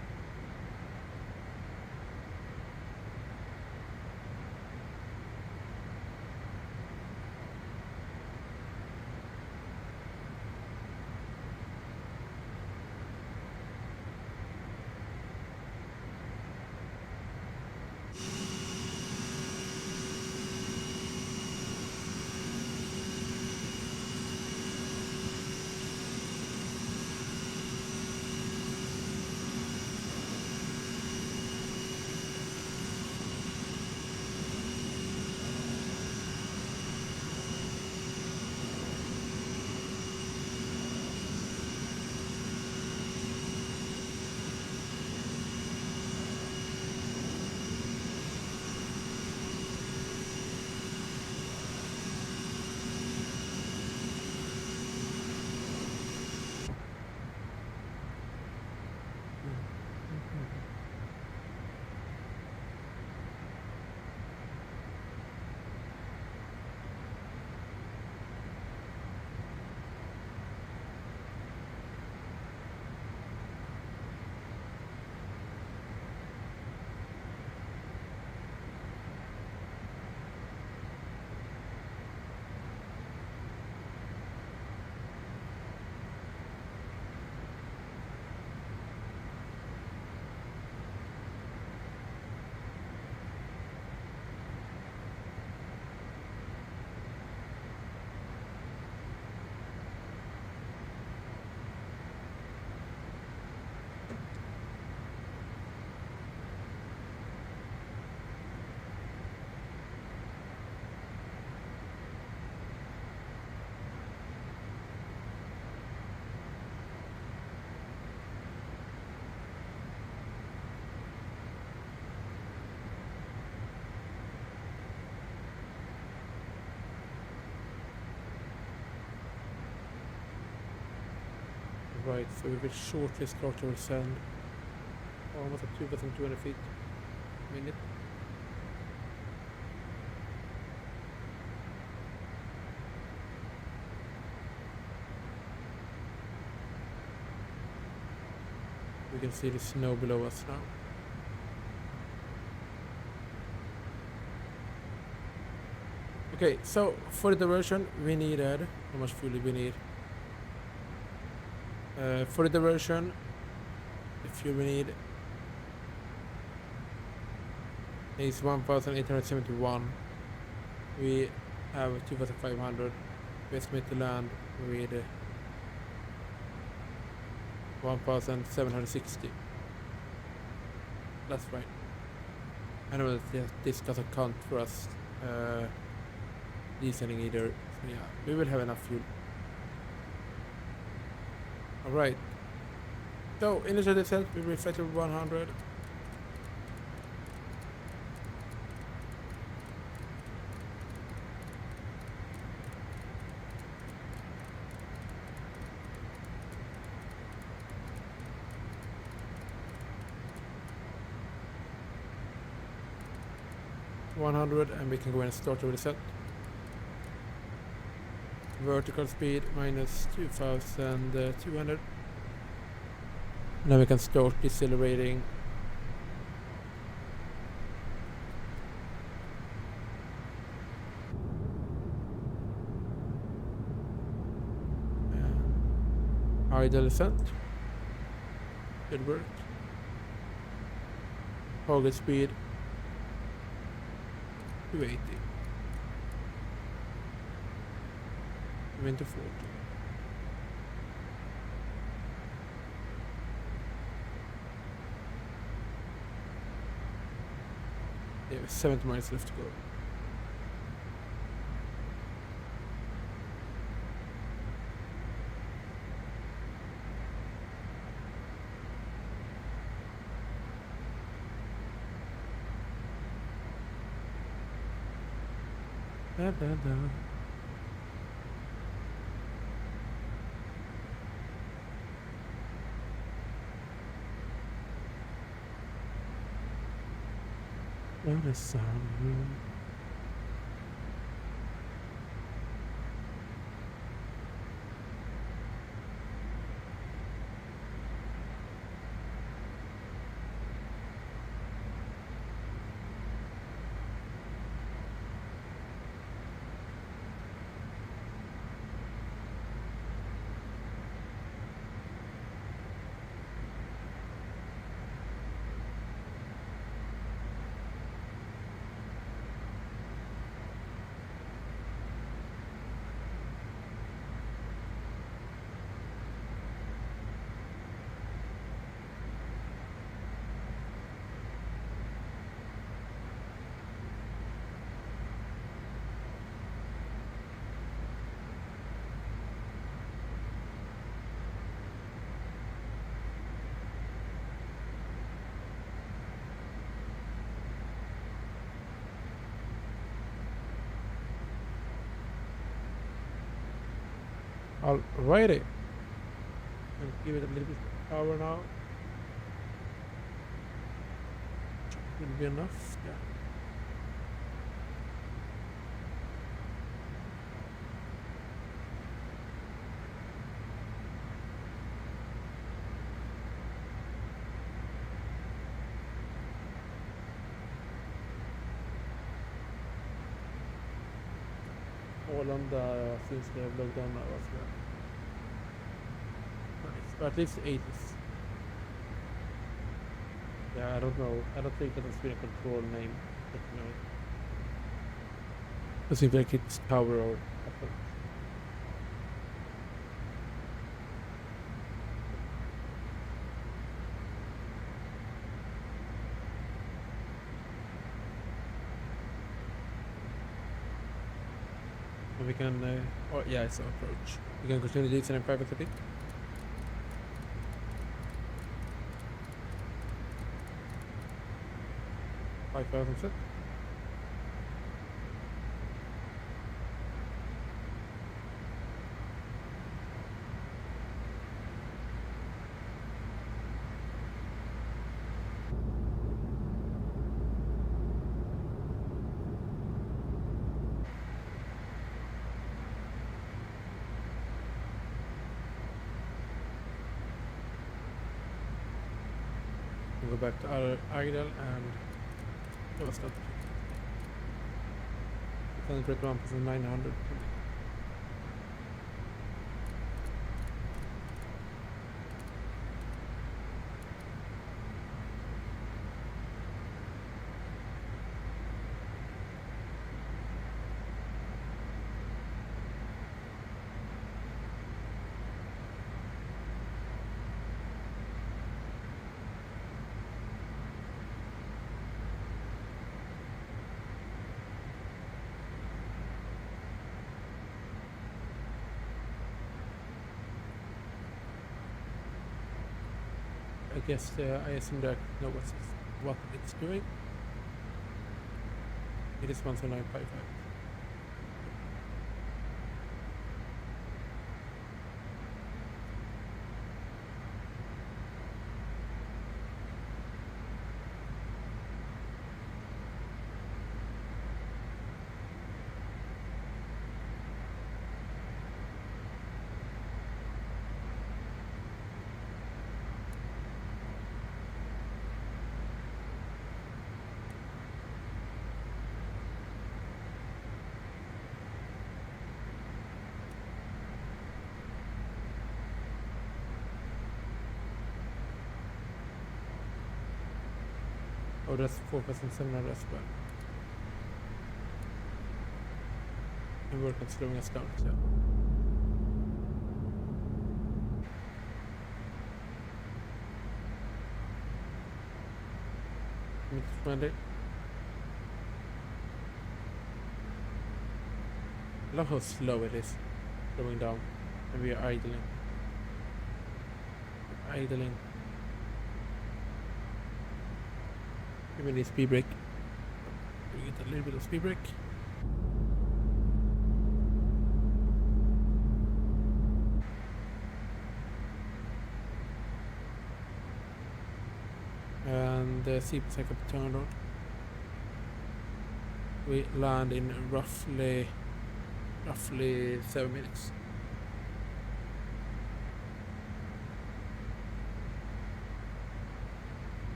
Right, so we will shortly start to ascend. Almost at 2,200 feet a minute. We can see the snow below us now. Okay, so for the diversion we needed, how much fuel do we need? For the diversion, the fuel we need is 1,871. We have 2,500. We estimate to land with 1,760. That's fine. I know that this doesn't count for us descending either. So yeah, we will have enough fuel. Alright. So initial descent will be flight level 100. And we can go and start over the set. Vertical speed minus 2,200. Now we can start decelerating. Idle descent. Good work. Target speed 280. Wind to 40. Yeah, 70 miles left to go. Da, da, da. What is sound? Alrighty. And give it a little bit of power now. Will be enough. Yeah. Arlanda since they have logged down now as well. Nice. But at least 80s. Yeah, I don't know. I don't think that has been a control name. But no. It seems like it's power or something. We can, oh yeah, it's an approach. We can continue this in private a bit. $5,000 We'll go back to our idle and what's that? 900. guess I assume that know what it's doing. It is 10955. Oh, that's 4,700 as well. And work on slowing us down, so. Mid-20. Look how slow it is slowing down, and we are idling. Idling. Give me the speed brake. We get a little bit of speed brake. And the seat cycle turned on. We land in roughly 7 minutes.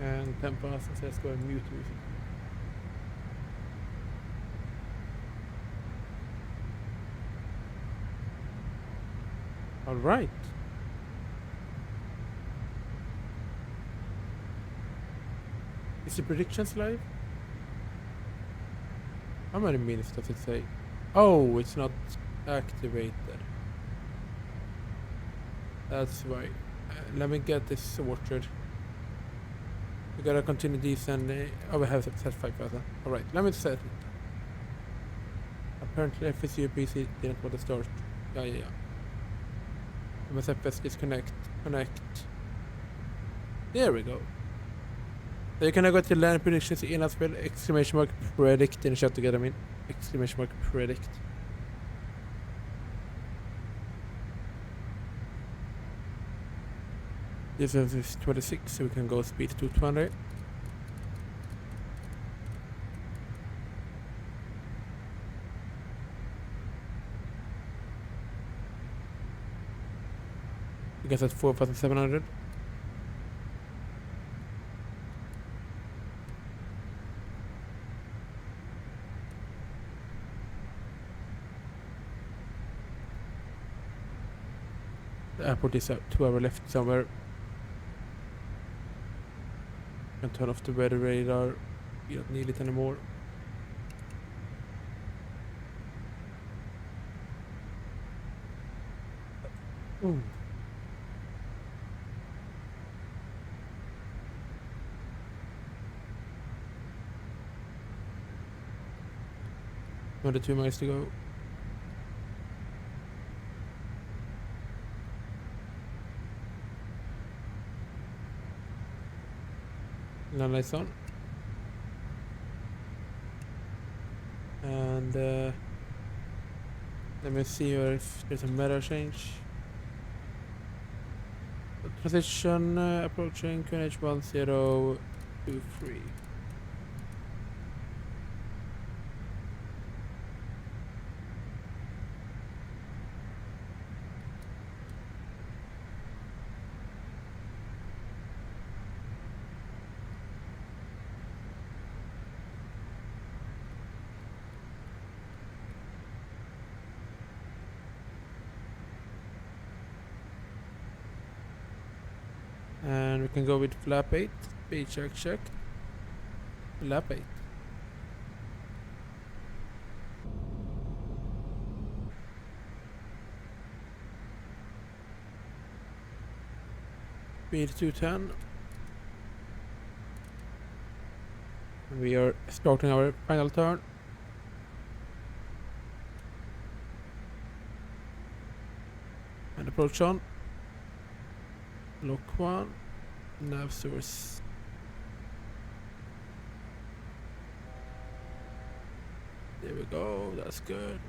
And tempo så jag ska mute music. All right. Is the predictions live? How many minutes does it say? Oh, it's not activated. That's why. Let me get this sorted. We gotta continue these and we have set 5,000. Alright, let me set it. Apparently FSU PC didn't want to start. Yeah. MSFS disconnect. Connect. There we go. So you can now go to land predictions in as well. Exclamation mark predict in the chat together. I mean, exclamation mark predict. This is 26, so we can go speed to 20. I guess that's 4,700. The airport is 2 hours left somewhere. Can turn off the weather radar. We don't need it anymore. Ooh. Another 2 miles to go. Land lights on. And let me see if there's a matter change. Transition approaching QNH 1023. And we can go with flap 8. Speed check. Flap 8. Speed 210. We are starting our final turn. And approach on. Lock 1. Nav source. There we go, that's good.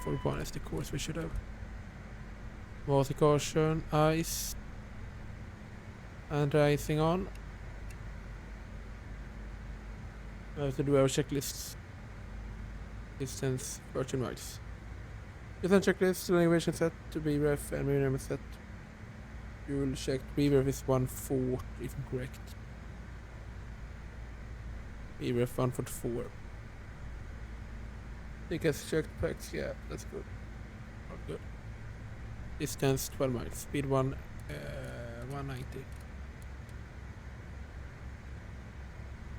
For one is the course we should have. Water caution, ice, and icing on. We have to do our checklists. Distance 13 miles. Distance checklist, elevation set to be ref and minimum set. Fuel checked, BREF is 140 if I'm correct. BREF 144. Tickets checked, packs, yeah, that's good. All good. Distance 12 miles, speed 190.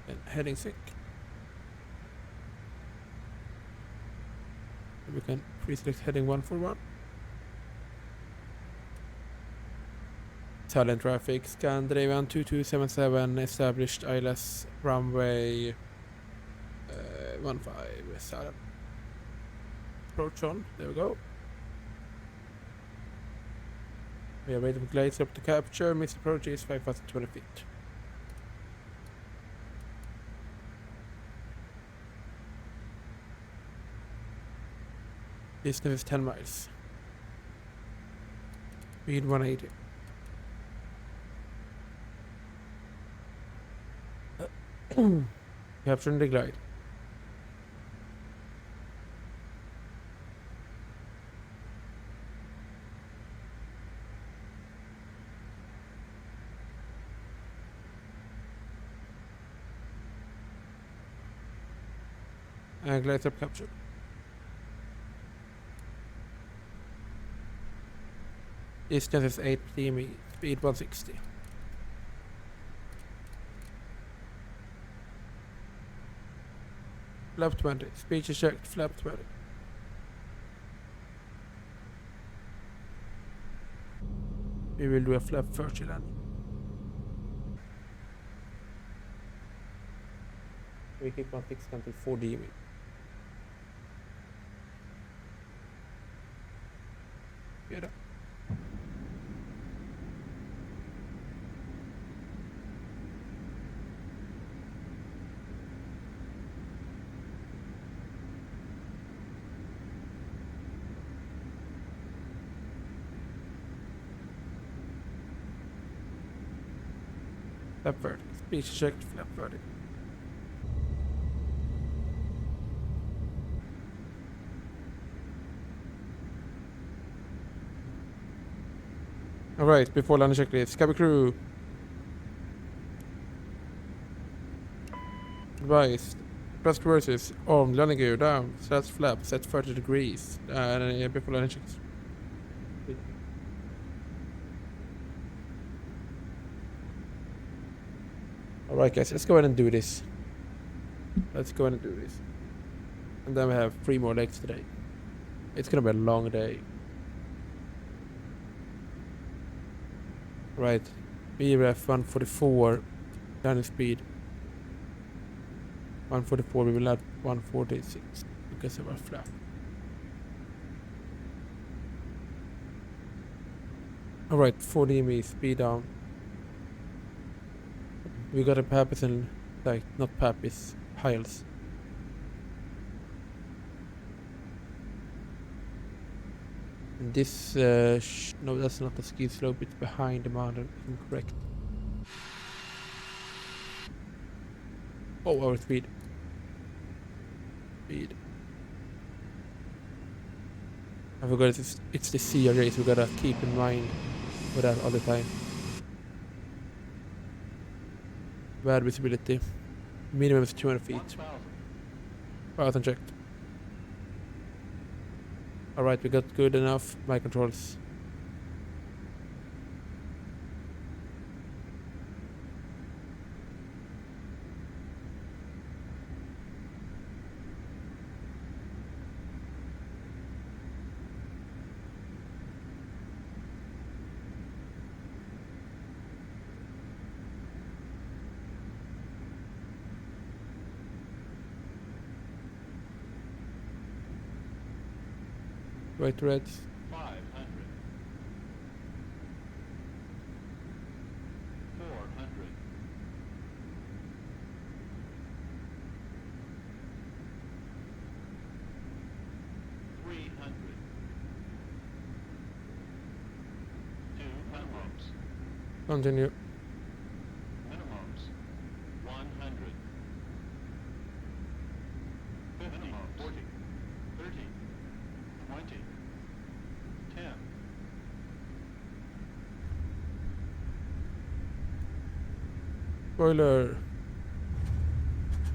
And heading sick. And we can pre-select heading 141. Silent traffic, Scandinavian 2277, established ILS runway 15, silent. Approach on, there we go. We are waiting for glades up to capture, missed approach is 5,020 feet. Distance is 10 miles. Speed 180. Capturing the glide. And glide up capture. Distance is 8 km, speed 160. Flap 20, speed is checked, flap 20. We will do a flap 30 landing. We keep 160 until 4 dB. Yeah. Flap 30. Speed checked, flap 30. Alright, before landing checklist, cabin crew. Advised. Thrust reverses, armed, landing gear down, set flap, set 30 degrees. Before landing checklist. Alright guys, let's go ahead and do this. Let's go ahead and do this. And then we have 3 more legs today. It's gonna be a long day. Right, BRF 144, landing speed 144, we will add 146 because of our flap. Alright, 4 dB, speed down. We got a Papis and, like, not Papis, piles. And this, no, that's not a ski slope, it's behind the mountain, incorrect. Oh, our speed. I forgot it's the CRJ, so we gotta keep in mind with that all the time. Bad visibility. Minimum is 200 feet. 1,000. 1,000 checked. Alright, we got good enough mic controls. Right, red. 500. 400. 300. 2 minimums. Continue. Minimums. 100. 50. Minimums. 40. 30. 20. 10. Spoiler.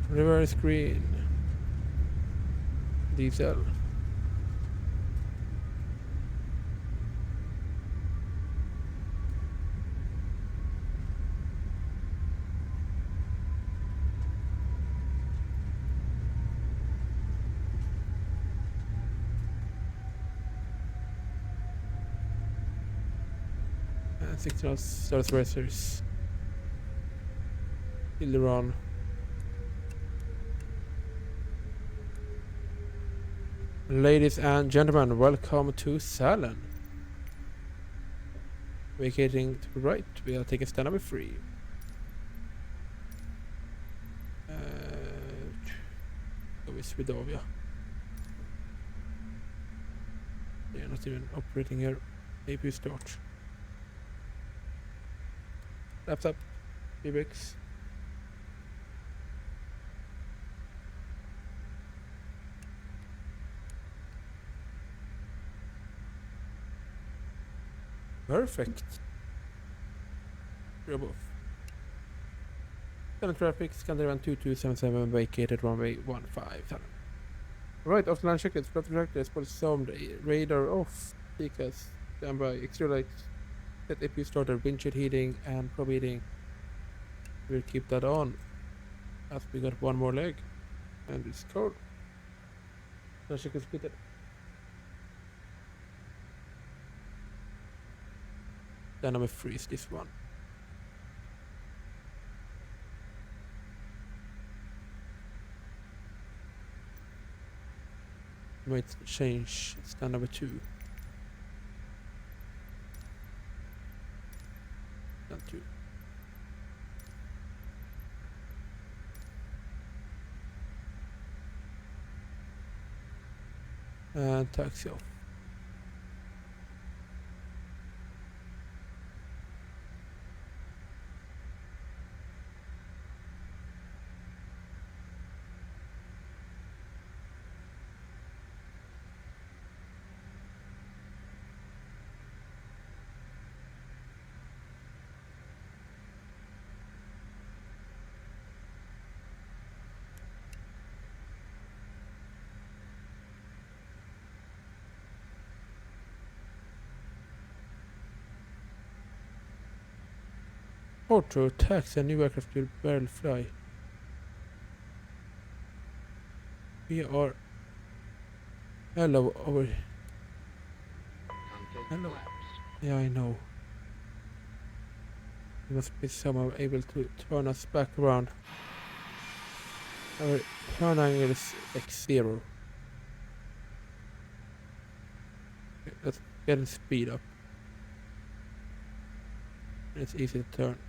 Reverse green. Diesel. And 16 starts racers. Hilderon. Ladies and gentlemen, welcome to Salon. Vacating to the right, we'll take a stand number 3. Go with Swedavia. They're not even operating here. AP start. Laptop. BBX. Perfect. Drop off. Scanner traffic, Scandinavian 2277, vacated runway 15. Right, after land checklist, flight director, spotted sound, radar off, because standby, exterior lights, set AP starter, windshield heating, and probe heating. We'll keep that on, as we got one more leg, and it's cold. Land checklist fitted. Then number 3 is this one. Might change stand number 2. Stand 2. And taxi off. Auto taxi, a new aircraft will barely fly. We are hello over. Config Hello. collapse. Yeah, I know. There must be someone able to turn us back around. Our turn angle is like 0. Okay, let's get the speed up. It's easy to turn.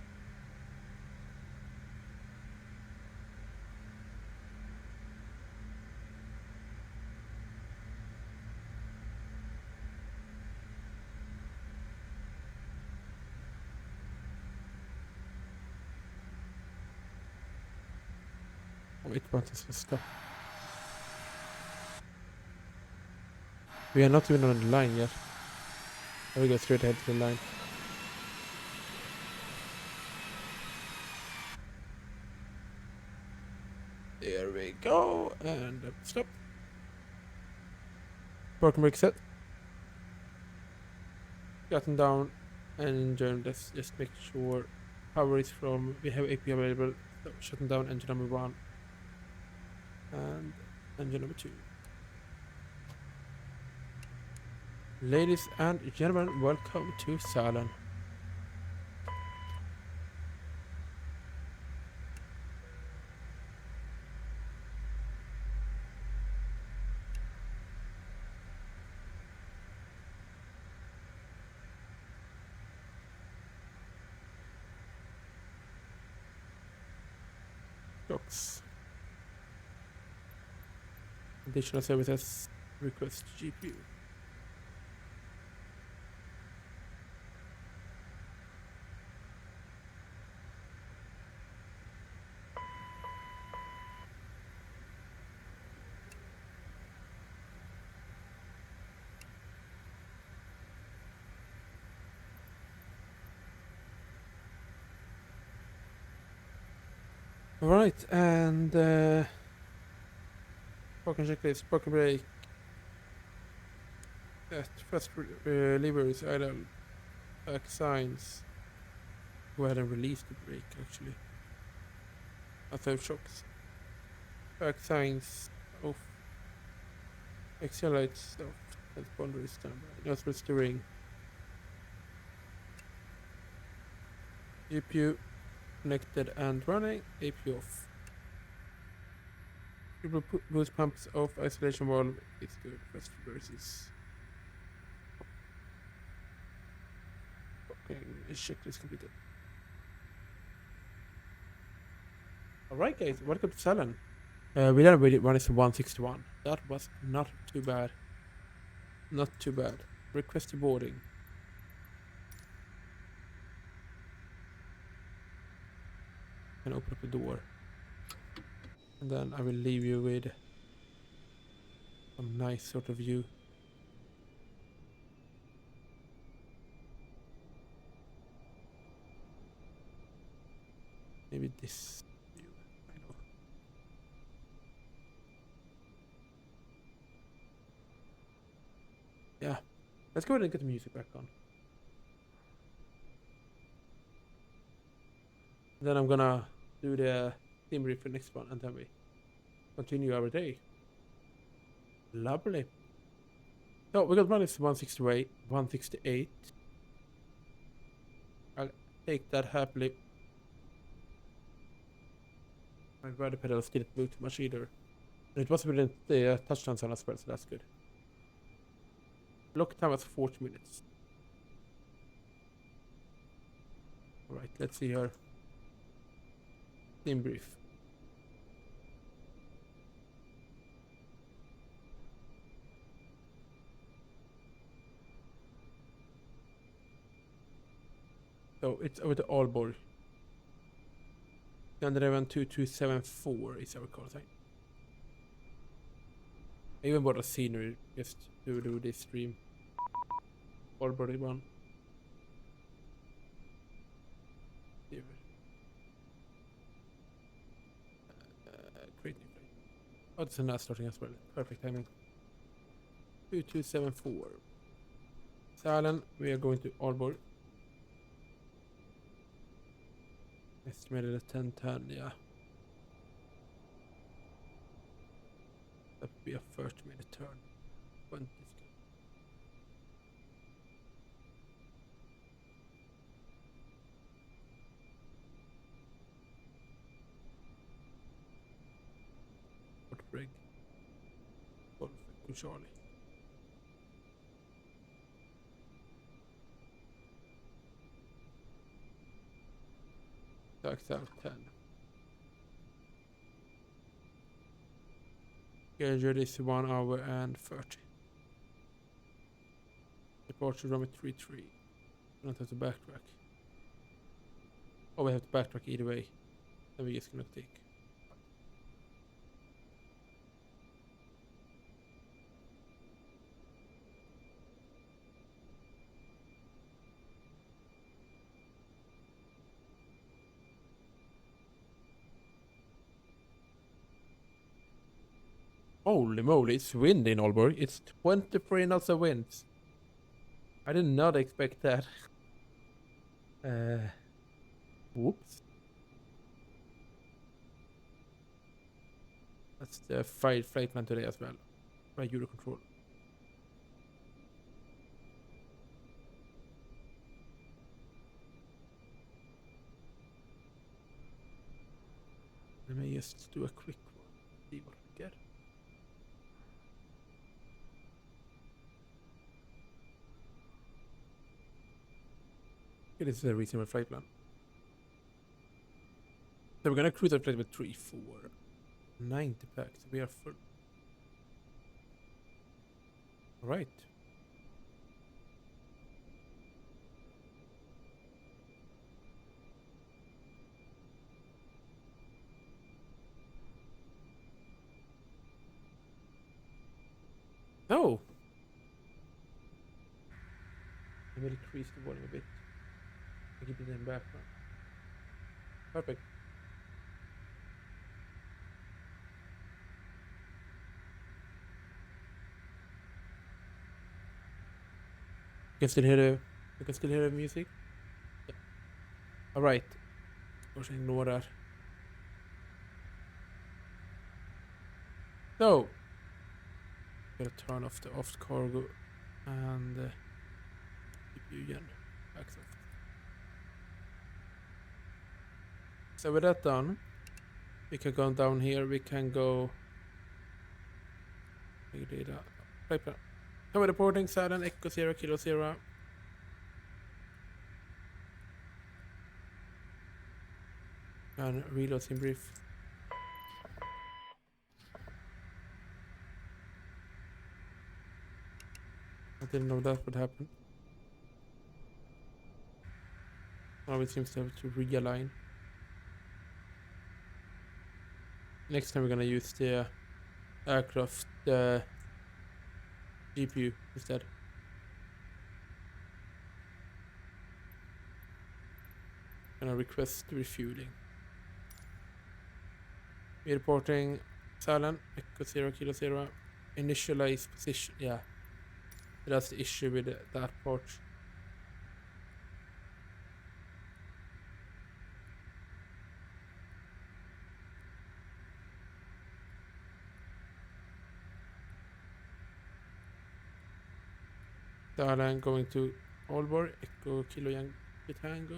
Oh, it wants us to stop. We are not even on the line yet. We go straight ahead to the line. There we go, and stop. Parking brake set. Gotten down and let's just make sure power is from, we have AP available, so shutting down engine number 1 and engine number 2. Ladies and gentlemen, welcome to Salon. Shocks. Additional services, request GPU. Alright, and parking checklist, parking brake. That first lever is idle. Back signs. Go ahead and release the brake actually. After shocks. Back signs off. Extra lights off. Transponder is standby. Noticeable steering. GPU connected and running. AP off. Triple boost pumps off. Isolation valve is good. First reverses. Okay, checklist completed. Alright guys, welcome to Salon. We done with it running to 161. That was not too bad. Not too bad. Request to boarding. And open up the door. And then I will leave you with some nice sort of view. Maybe this view. I know. Yeah. Let's go ahead and get the music back on. Then I'm gonna do the theme brief for the next one and then we continue our day. Lovely. So we got minus 168, 168. I'll take that happily. My rudder pedals didn't move too much either. And it was within the touchdown zone as well, so that's good. Lock time was 40 minutes. Alright, let's see here. Theme brief. So it's over the Aalborg. 2274 is our call sign. I even bought a scenery just to do this stream. Aalborg 1. Great new plane. Oh, it's not starting as well. Perfect timing. 2274. Salon, we are going to Aalborg. Estimated at 1010, yeah. That would be a 30-minute turn. 20 is good. Port Brig. Golf to Charlie. Tax out 10. Schedule is 1 hour and 30. Departure runway 33. We don't have to backtrack. Oh, we have to backtrack either way. Then we just gonna take. Holy moly, it's windy in Aalborg. It's 23 knots of winds. I did not expect that. Whoops. That's the flight plan today as well. By Eurocontrol. Let me just do a quick one. See what we get. Okay, this is a reasonable flight plan. So we're gonna cruise our flight with 3, 4, 90 packs. We are full. Alright. Oh! I will increase the volume a bit. I keep it in background. Perfect. You can still hear the music? Yeah. Alright. I should ignore that. So gotta turn off the off cargo and CPU again. Backs off. So with that done, we can go down here. We can go. Paper. Cover reporting. Southern Echo 0 Kilo 0. And reloads in brief. I didn't know that would happen. Now it seems to have to realign. Next time we're gonna use the aircraft GPU instead. Gonna request refueling. We're reporting silent, Echo 0 Kilo 0. Initialize position, yeah. That's the issue with that part. Thailand going to Aalborg, Echo Kilo Yankee Tango.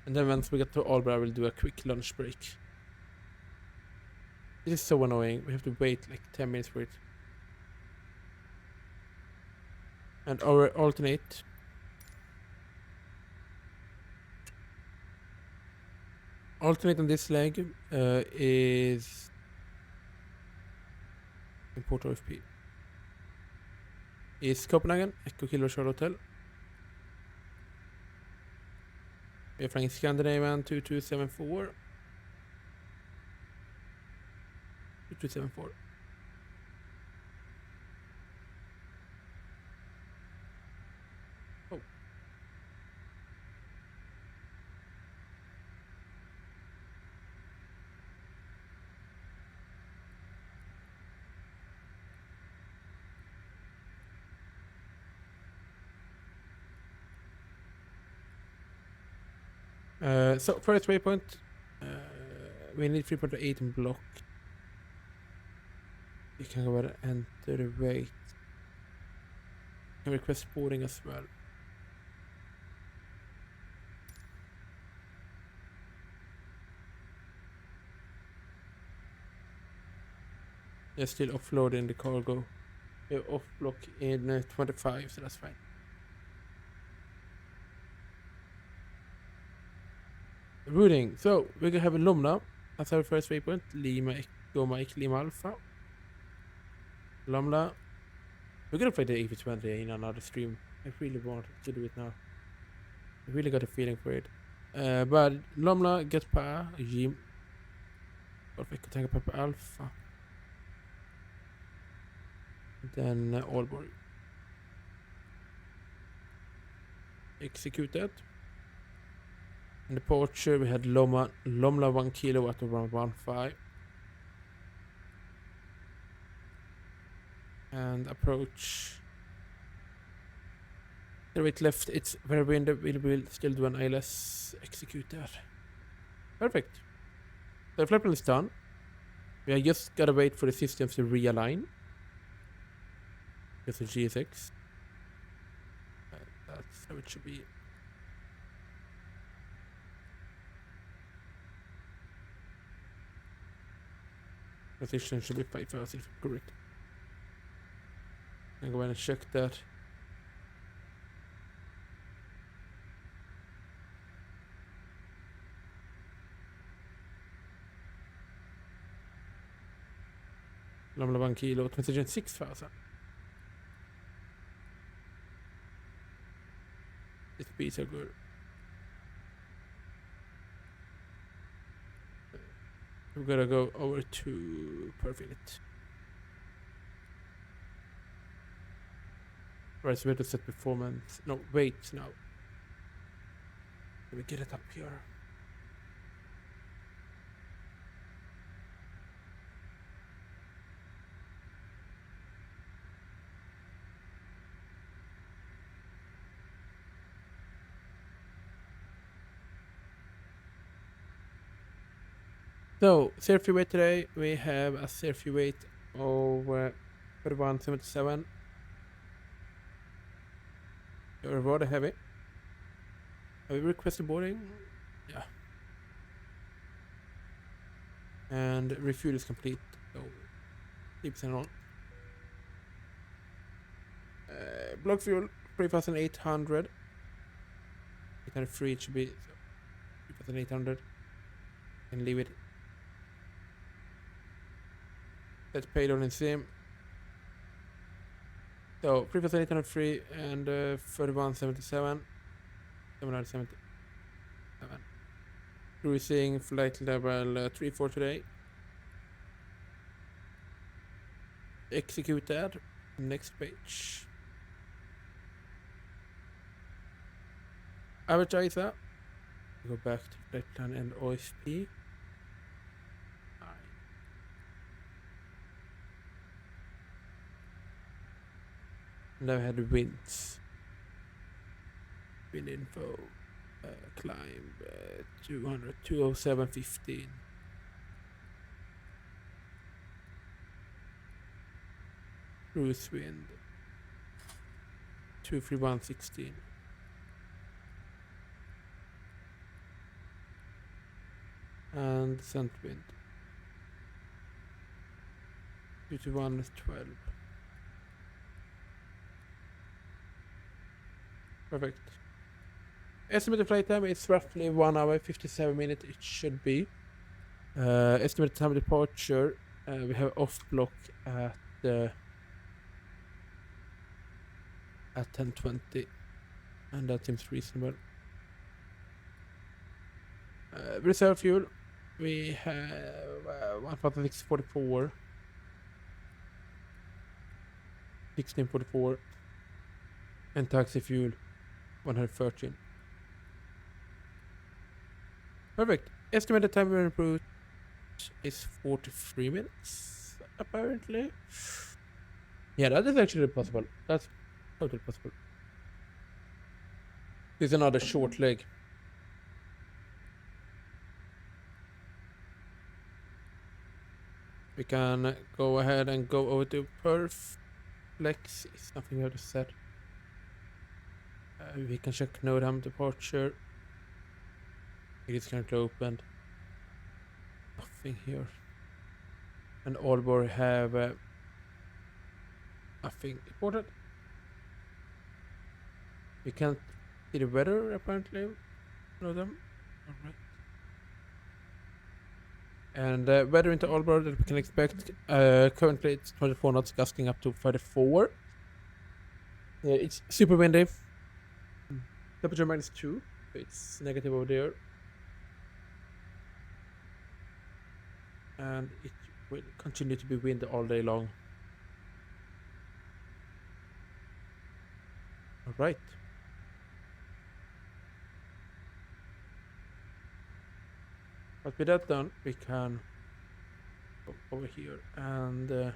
And then once we get to Aalborg, I will do a quick lunch break. This is so annoying. We have to wait like 10 minutes for it. And our alternate. Alternate on this leg is import OFP. Is Copenhagen, Echo Kilo Charlie Hotel. We are flying Scandinavian 2274. 2274. Oh. So first waypoint, we need 3.8 in block. You can go ahead and enter the weight. You can request boarding as well. They're still offloading the cargo. They're off block in 25, so that's fine. Routing. So we're gonna have a Lomna as our first waypoint. Lima Echo Mike Lima Alpha. Lomna. We're gonna play the EKYT in another stream. I really want to do it now. I really got a feeling for it. But Lomna, get Pa, Jim. Echo Tango Papa Alpha. Then Aalborg. Executed. In the departure we had Lomla 1 kilo at around 1.5. and approach. The right left, it's very windy. We will still do an ILS execute there. Perfect. The flight plan is done. We just gotta wait for the systems to realign. Just the GSX. That's how it should be. Position should be 5,000 if I'm correct. I'm going to check that. Number 1 kilo, position 6,000. This speeds are good. We're gonna go over to perfect. Right, so we have to set performance. No, wait now. Let me get it up here. So, surfy weight today, we have a surfy weight of 3177. You're rather heavy. Have we requested boarding? Yeah. And refuel is complete. So, 3% on. Block fuel, 3,800. 803 it should be. So 3,800. And leave it. That's paid on in sim. So 3,803 and 3177. 777. Cruising flight level 34 today. Execute that. Next page. Average ESSA. Go back to flight plan and OSP. Now we had winds. Wind info. Climb 200, 207.15. Cruise wind 231.16. And descent wind 221.12. Perfect. Estimated flight time is roughly 1 hour 57 minutes. It should be. Estimated time of departure. We have off block at 10:20, and that seems reasonable. Reserve fuel. We have 1,644. 1644. And taxi fuel 113. Perfect. Estimated time of approach is 43 minutes, apparently. Yeah, that is actually possible. That's totally possible. This is another short leg. We can go ahead and go over to perf. Flex is something we have to set. We can check NOTAM departure. It is currently opened. Nothing here. And Aalborg have nothing reported. We can't see the weather apparently. NOTAM. Alright. And weather into Aalborg that we can expect. Currently it's 24 knots, gusting up to 34. It's super windy. Temperature -2. It's negative over there. And it will continue to be windy all day long. Alright. But with that done, we can go over here and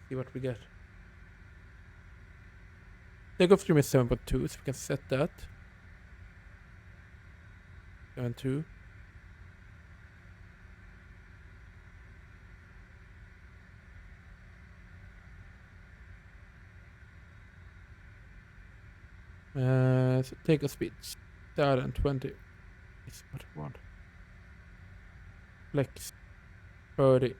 See what we get. Takeoff stream is 7.2, so we can set that. 7.2. So takeoff speed 20 is what I want. Flex 30.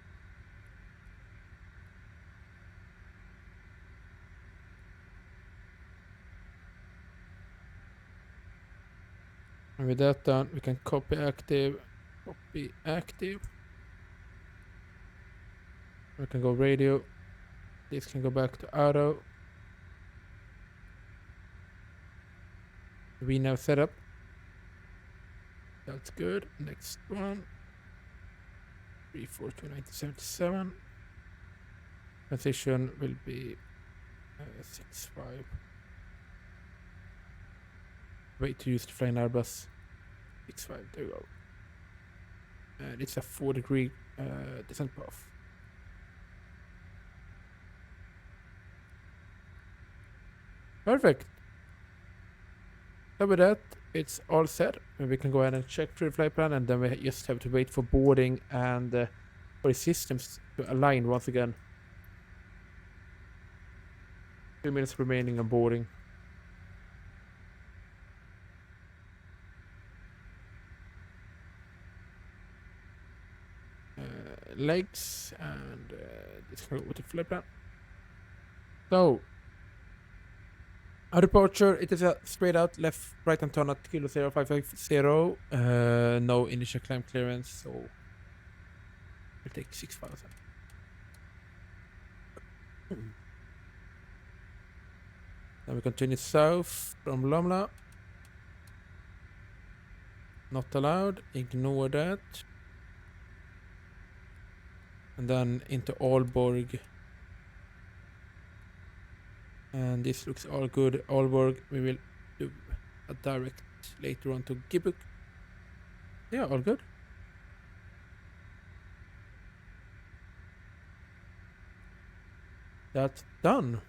And with that done, we can copy active. We can go radio. This can go back to auto. We now set up. That's good. Next one. 3429077. Transition will be 6.5. Wait to use the flying Airbus. 6.5. There we go. And it's a 4-degree descent path. Perfect. So with that, it's all set. And we can go ahead and check through the flight plan, and then we just have to wait for boarding and for the systems to align once again. 2 minutes remaining on boarding. Legs and this can go with the flight plan. So our departure, it is a straight out left right hand turn at kilo 0550. No initial climb clearance, so we'll take 6,000. Then we continue south from Lomla. Not allowed, ignore that. And then into Aalborg. And this looks all good. Aalborg, we will do a direct later on to Gibuk. Yeah, all good. That's done.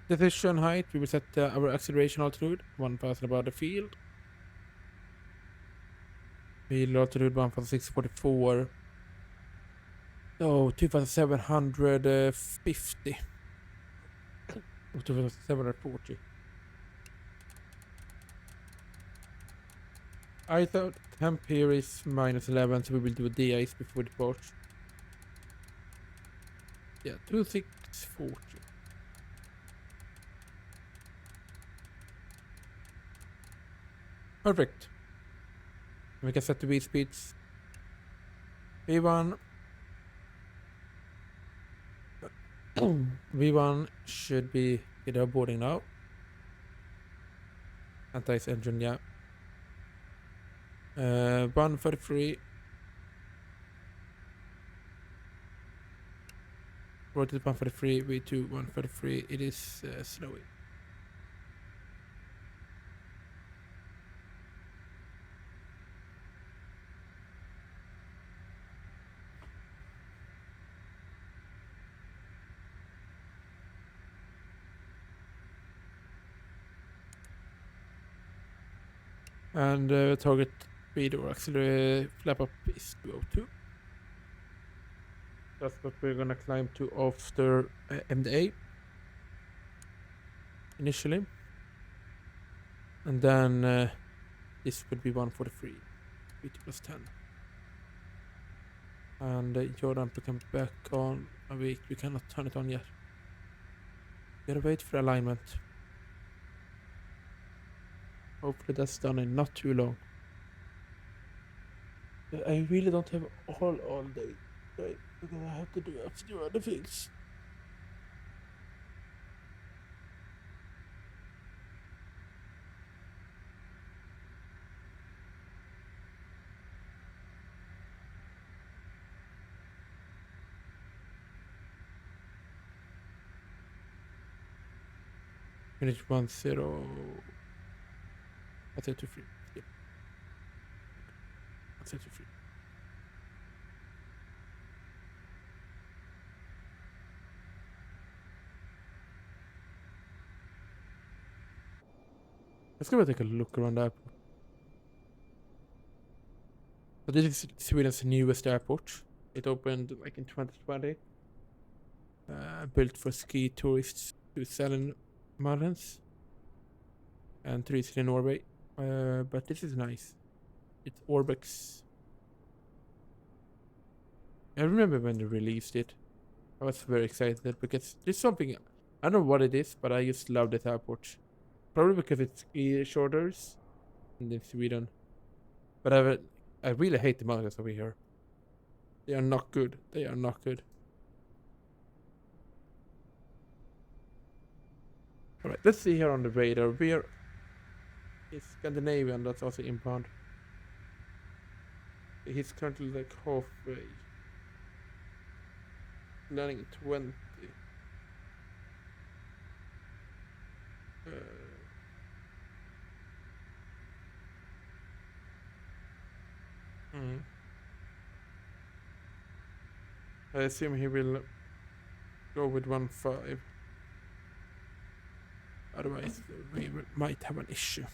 Decision height, we will set our acceleration altitude 1,000 above the field. Field altitude 1,644. So 2,750. 2,740. I thought temp here is -11, so we will do a de-ice before departure. Yeah, 2,640. Perfect. We can set the V speeds. V1. V1 should be either boarding now. Anti-ice engine, yeah. 133. Rotate 133, V2 133. It is snowy. And target speed or accelerate flap up is 202. That's what we're gonna climb to after MDA initially. And then this would be 143, VT plus 10. And your ramp comes back on a week. We cannot turn it on yet. Gotta wait for alignment. Hopefully that's done in not too long. I really don't have all day, right? Because I have to do other things. Finish 1-0. I said 2-3. Yep. I said 2-3. Let's go take a look around the airport. So this is Sweden's newest airport. It opened like in 2020. Built for ski tourists to Salen Mountains and tourism in Norway. But this is nice. It's Orbex. I remember when they released it. I was very excited because there's something, I don't know what it is, but I just love this airport. Probably because it's ski shoulders in Sweden. But I really hate the mountains over here. They are not good. They are not good. Alright, let's see here on the radar. It's Scandinavian, that's also inbound. He's currently like halfway. Landing 20. I assume he will go with 1.5. Otherwise, we might have an issue.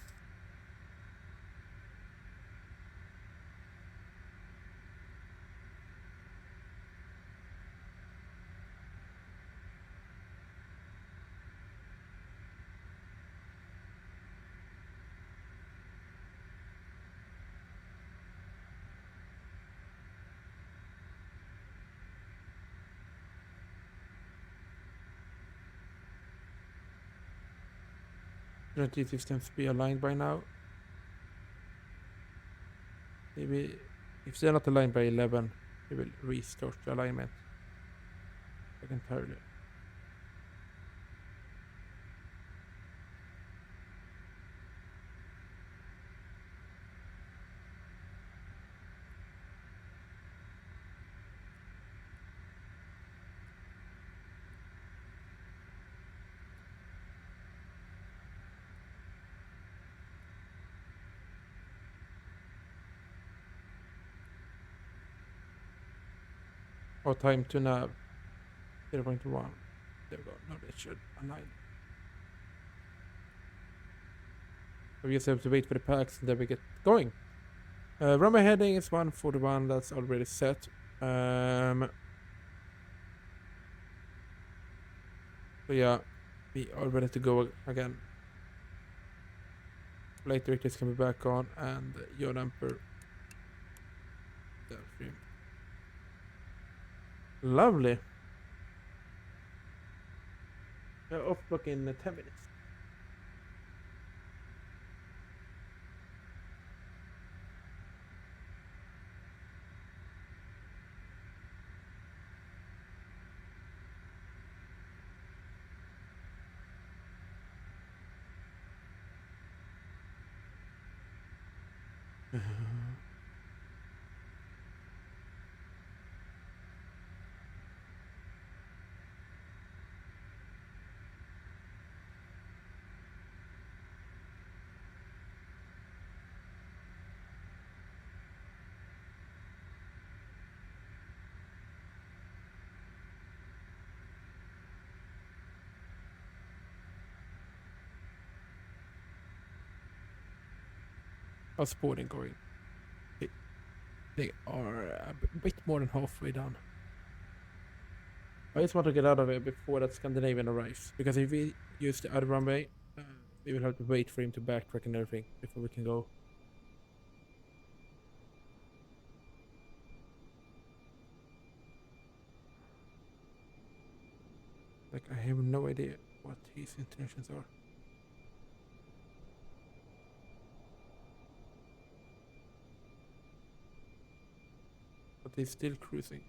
Shouldn't these systems be aligned by now? Maybe if they're not aligned by 11, they will restart the alignment. I can tell you. Oh, time to nav 0.1. There we go. Now that should align. We just have to wait for the packs and then we get going. Runway heading is 141. That's already set. So yeah, we are ready to go again. Flight directors can be back on and yaw damper. Lovely. Off block in 10 minutes. How's sporting going? They are a bit more than halfway done. I just want to get out of it before that Scandinavian arrives. Because if we use the other runway, we will have to wait for him to backtrack and everything before we can go. Like, I have no idea what his intentions are. But he's still cruising.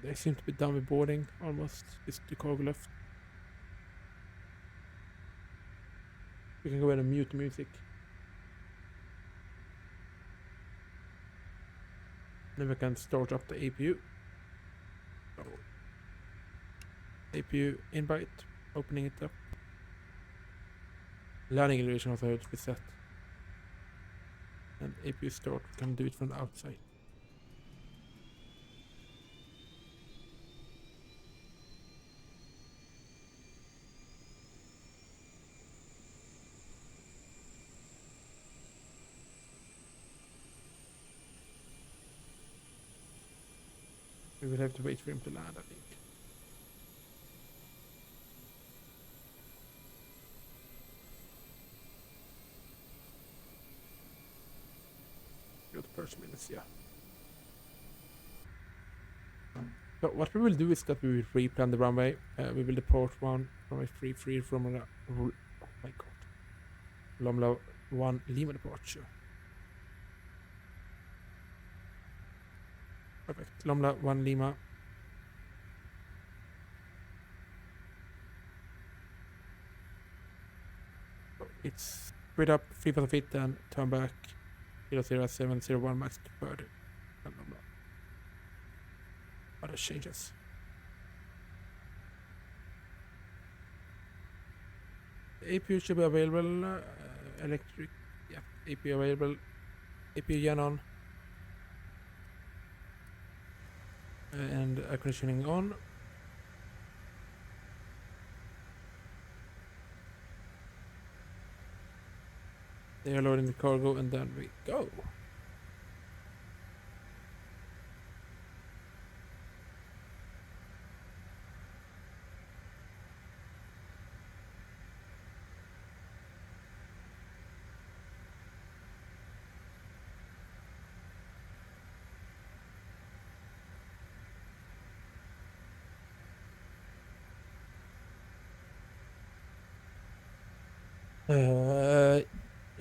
They seem to be done with boarding almost. Just the cargo left. We can go ahead and mute the music. Then we can start up the APU. So, APU invite, opening it up. Landing elevation also has to be set. And APU start, we can do it from the outside. We will have to wait for him to land, I think. Good first minutes, yeah. So what we will do is that we will replan the runway. We will depart runway 33 from oh my god. Lomla 1 Lima departure. Perfect. Lomla 1 Lima. It's straight up 3,000 feet and turn back 00701 max deferred. Other changes. The APU should be available. Electric, yeah, APU available. APU gen on. And air conditioning on. They are loading the cargo and then we go.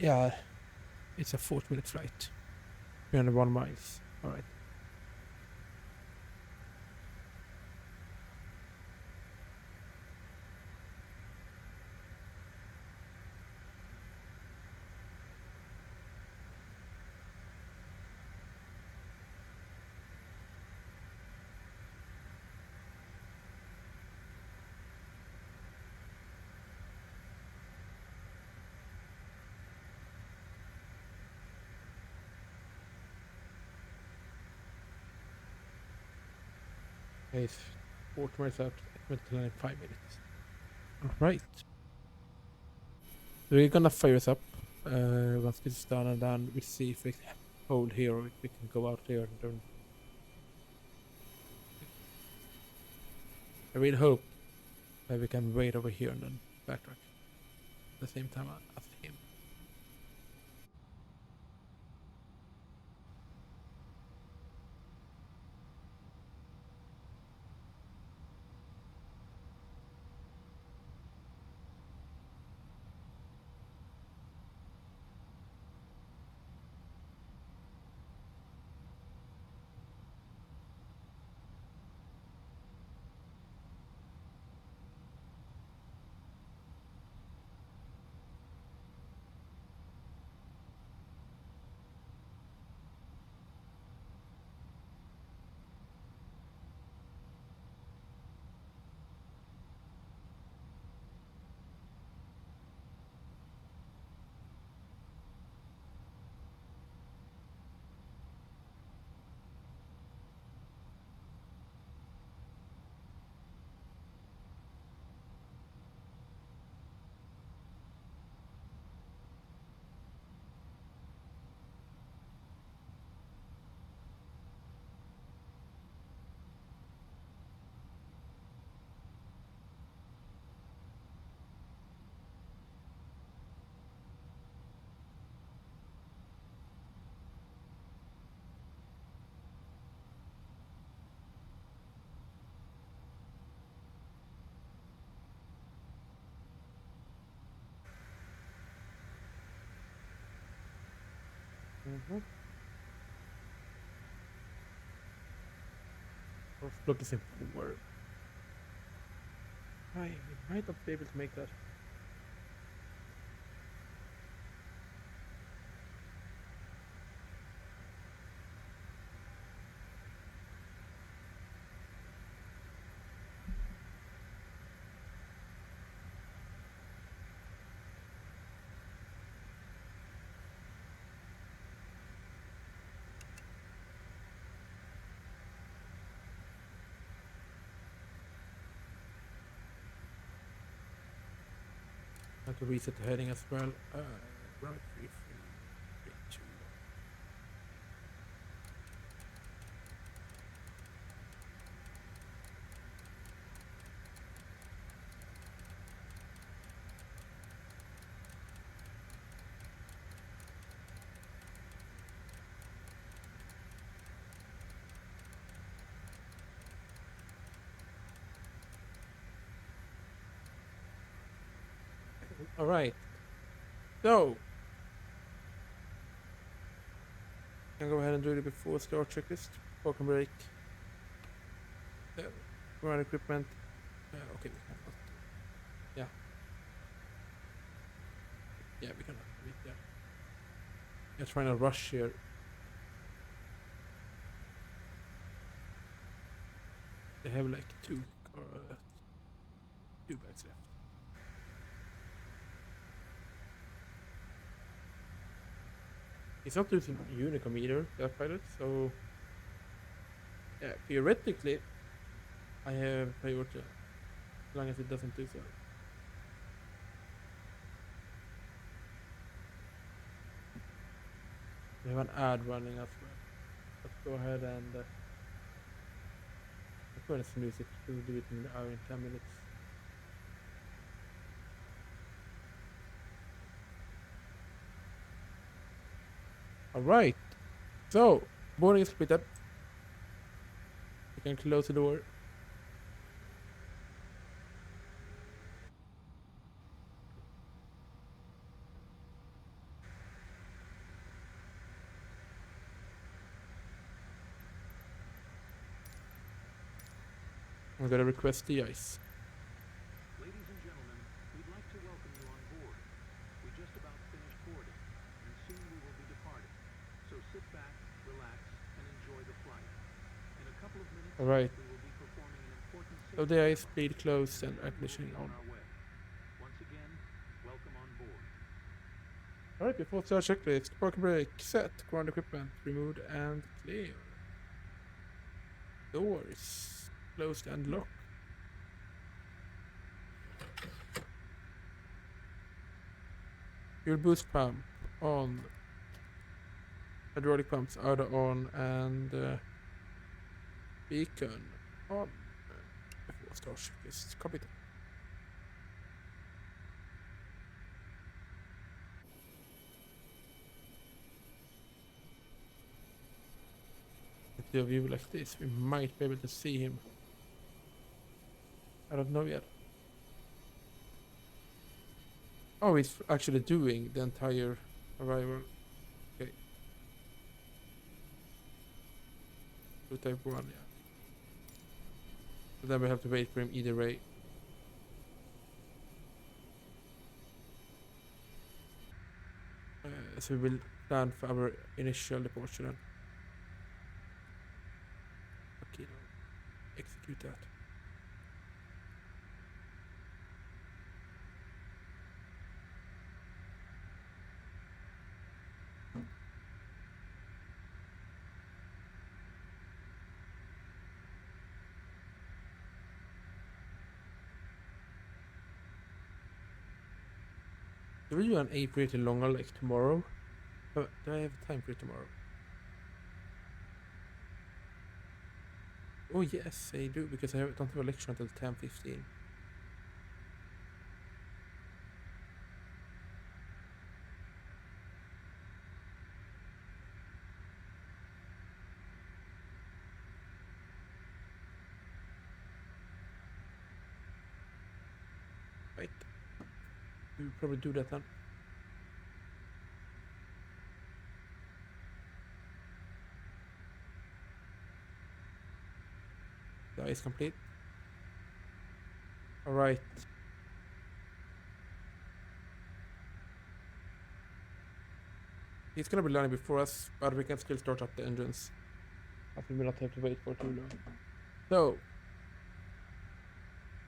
Yeah, it's a 40-minute flight. 301 miles. All right. It's 40 minutes out, 5 minutes. Alright. We're gonna fire this up once this is done, and then we see if we can hold here or if we can go out here. And then I really hope that we can wait over here and then backtrack at the same time as him. of looking for. I might not be able to make that. I have to reset the heading as well. Right, 3, 3, 2. All right. So, can go ahead and do it before start checklist. Welcome break. Ground equipment. Okay, we cannot. Yeah. Yeah, we cannot. Yeah. Just trying to rush here. They have like two bags left. It's not using Unicom either, that pilot, so yeah, theoretically I have priority as long as it doesn't do so. We have an ad running as well. Let's go ahead and let's go ahead and snooze it. We'll do it in an hour and 10 minutes. Alright, so boarding is completed. You can close the door. I'm gonna request the ice. Ladies and gentlemen, we'd like to welcome you on board. We just about finished boarding, and soon we will be departing. So sit back, relax, and enjoy the flight. In a couple of minutes, Alright, we will be performing an important so the ice bleed closed and air conditioning on. our way. Once again, welcome on board. Alright, before start checklist, parking brake, set, ground equipment, removed and clear. Doors closed and locked. Fuel boost pump on. Hydraulic pumps are on and beacon on. Before start checklist, copy that. If you view like this, we might be able to see him. I don't know yet. Oh, he's actually doing the entire arrival. Okay. So type 1, yeah. So then we have to wait for him either way. So we will plan for our initial departure then. Okay, now execute that. Do we do an A pretty longer like tomorrow? Do I have time for it tomorrow? Oh yes, I do, because I don't have a lecture until 10:15. Right. We'll probably do that then. is complete. Alright. He's gonna be landing before us, but we can still start up the engines. I think we'll not have to wait for too long. So,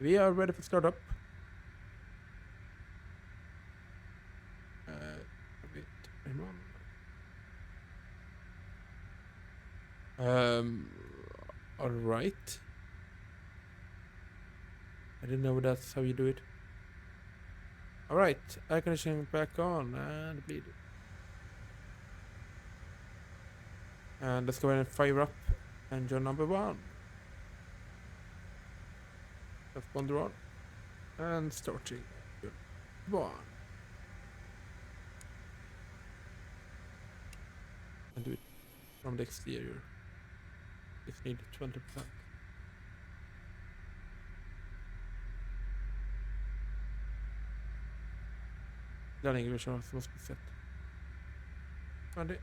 we are ready for startup. Wait, hang on. Alright. I didn't know that's how you do it. Alright, air conditioning back on and bleed. And let's go ahead and fire up engine number 1. Transponder on. And starting engine 1. And do it from the exterior. It's needed 20%. Landing gear must be set. 20.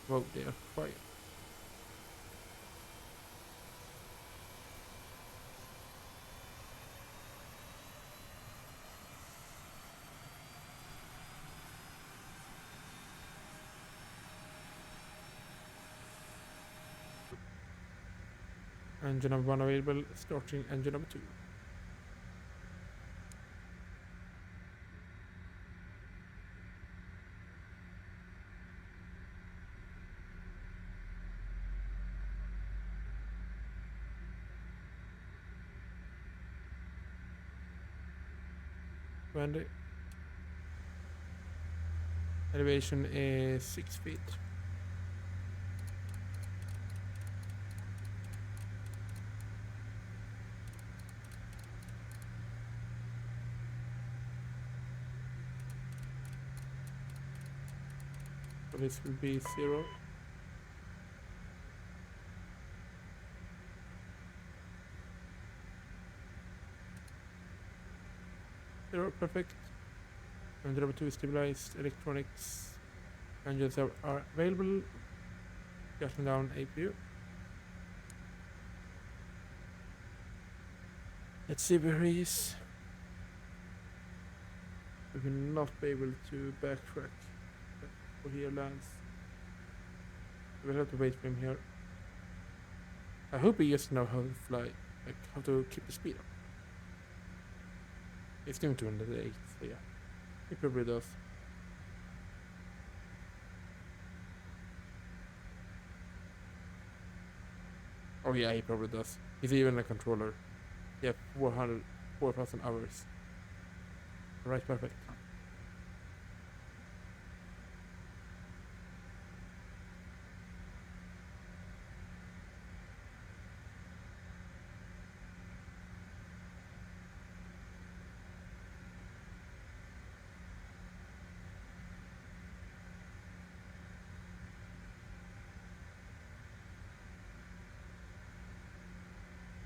Whoa, they are quiet. Engine number 1 available, starting engine number 2. And elevation is 6 feet. So this will be 0. Perfect. Engine number 2 is stabilized. Electronics engines are available. Shutting down APU. Let's see where he is. We will not be able to backtrack before he lands. We'll have to wait for him here. I hope he just knows how to fly, like how to keep the speed up. He's doing 208, so yeah. He probably does. Oh yeah, he probably does. He's even a controller. Yeah, 4,000 hours. Right, perfect.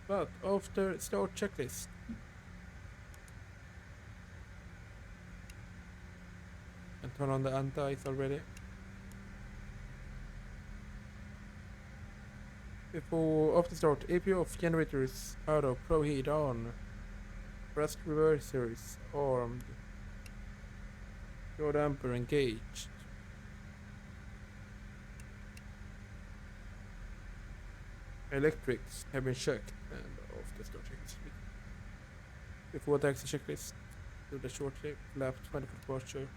But after start checklist. And turn on the anti-ice already. Before after start, APU off, generators auto, pro heat on. Thrust reversers armed. Yaw damper engaged. Electrics have been checked and off the start checklist. Before taxi checklist, do the short lap 20 foot departure.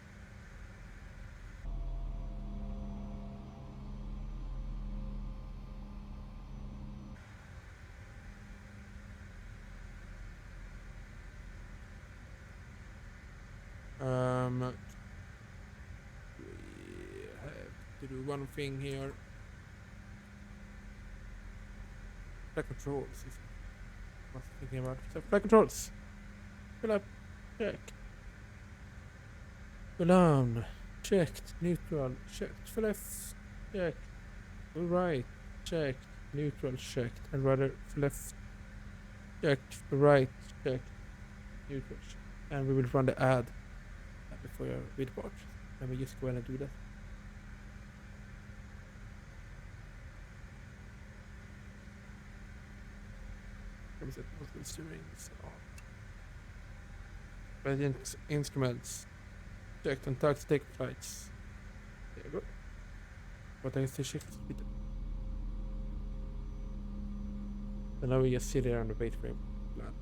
We have to do one thing here. Flight controls. What's thinking about? So flight controls. Fill up. Check. Go down. Checked. Neutral. Checked. For left. Checked. Go right. Checked. Neutral. Checked. And rudder for left. Checked. For right. Checked. New coach. And we will run the ad before your report. Let me just go ahead and do that. Steerings on. Radiant instruments. Checked on taxi take flights. There you go. What is the shift speed? So now we just sit there on the bait frame plan.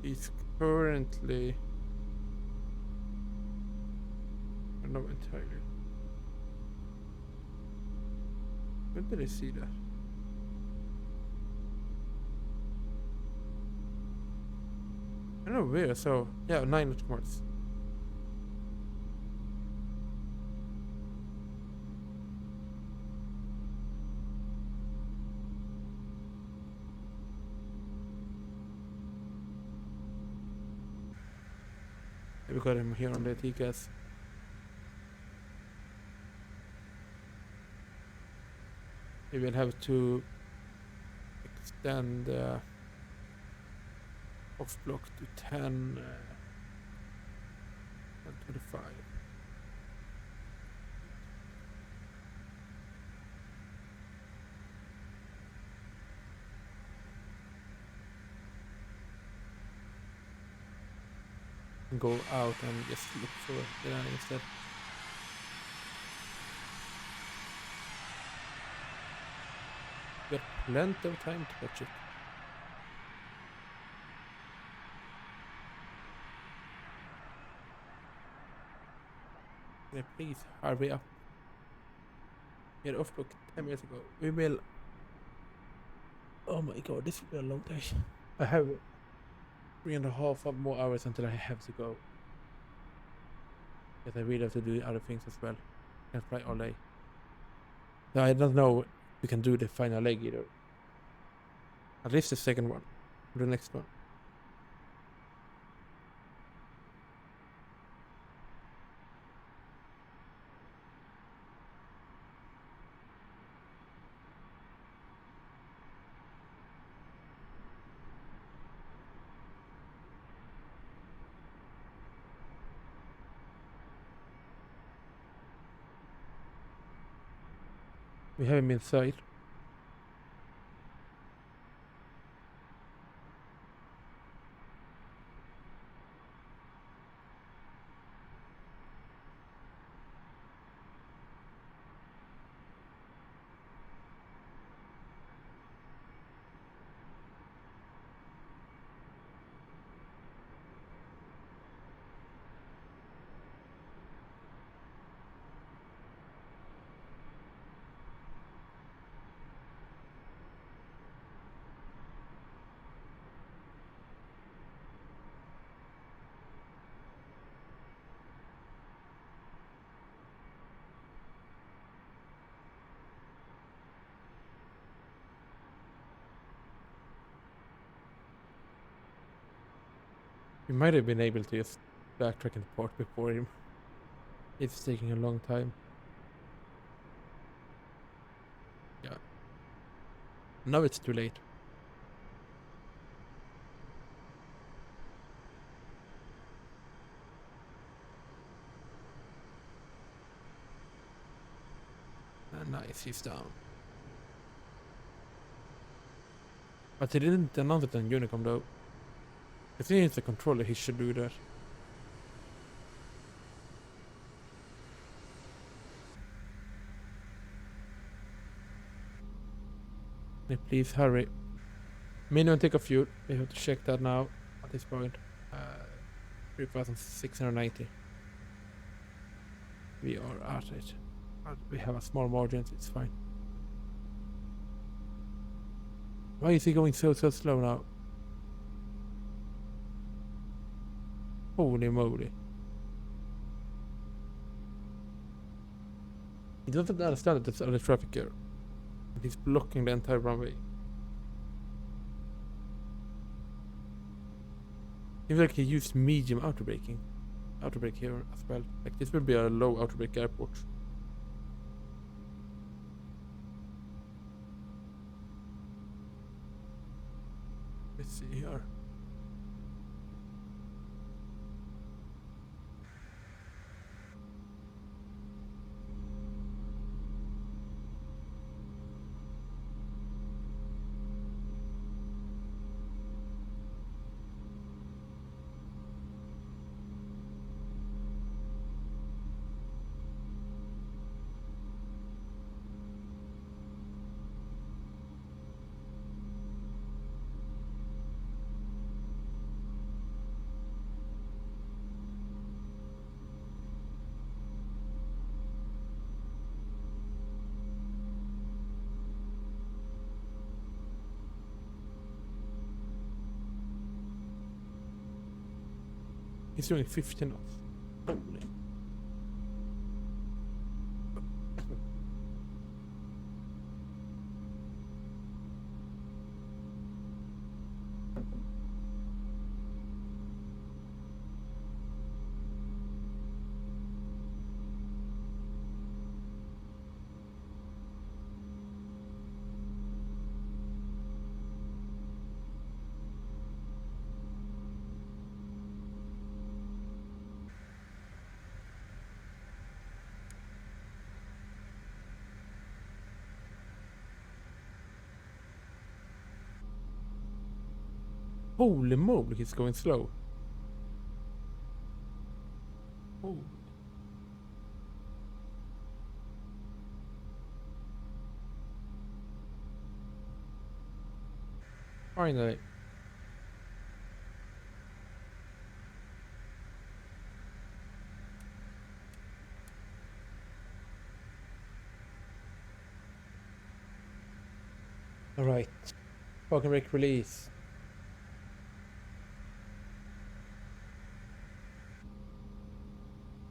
He's currently, I don't know entirely. When did I see that? I don't know where, so yeah, 9 knots. We got him here on the EKYT. We will have to extend off block to 10 and 25. Go out and just look for the landing instead. We have plenty of time to catch it. Can I please hurry up? We had off block 10 minutes ago. We will. Oh my god, this will be a long day. I have 3.5 more hours until I have to go. Because I really have to do other things as well. Can't fly all day. So I don't know if we can do the final leg either. At least the second one. The next one. We have him inside. We might have been able to just backtrack in the port before him. It's taking a long time. Yeah. Now it's too late. Nice, he's down. But he didn't announce it on Unicom though. If he needs a controller, he should do that. Please hurry. Minimum take of fuel. We have to check that now at this point. 3,690. We are at it. We have a small margin, it's fine. Why is he going so slow now? Holy moly. He doesn't understand that there's other traffic here. He's blocking the entire runway. Seems like he used medium outer braking. auto brake here as well. Like this will be a low auto brake airport. Let's see here. He's doing 50 knots. Holy. Holy moly, he's going slow. Oh. Finally. Alright. Parking brake release.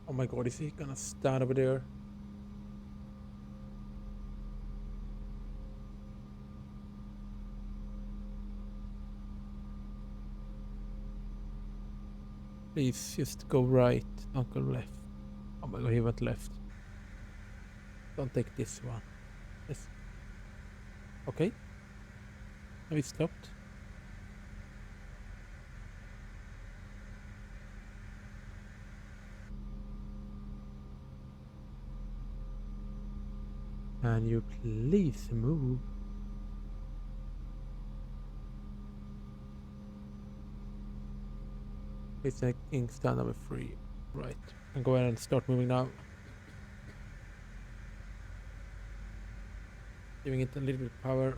Oh my god, is he gonna stand over there? Please just go right, don't go left. Oh my god, he went left. Don't take this one. Yes. Okay. Now he stopped. Can you please move? It's like ink stand number 3. Right. And go ahead and start moving now. Giving it a little bit of power.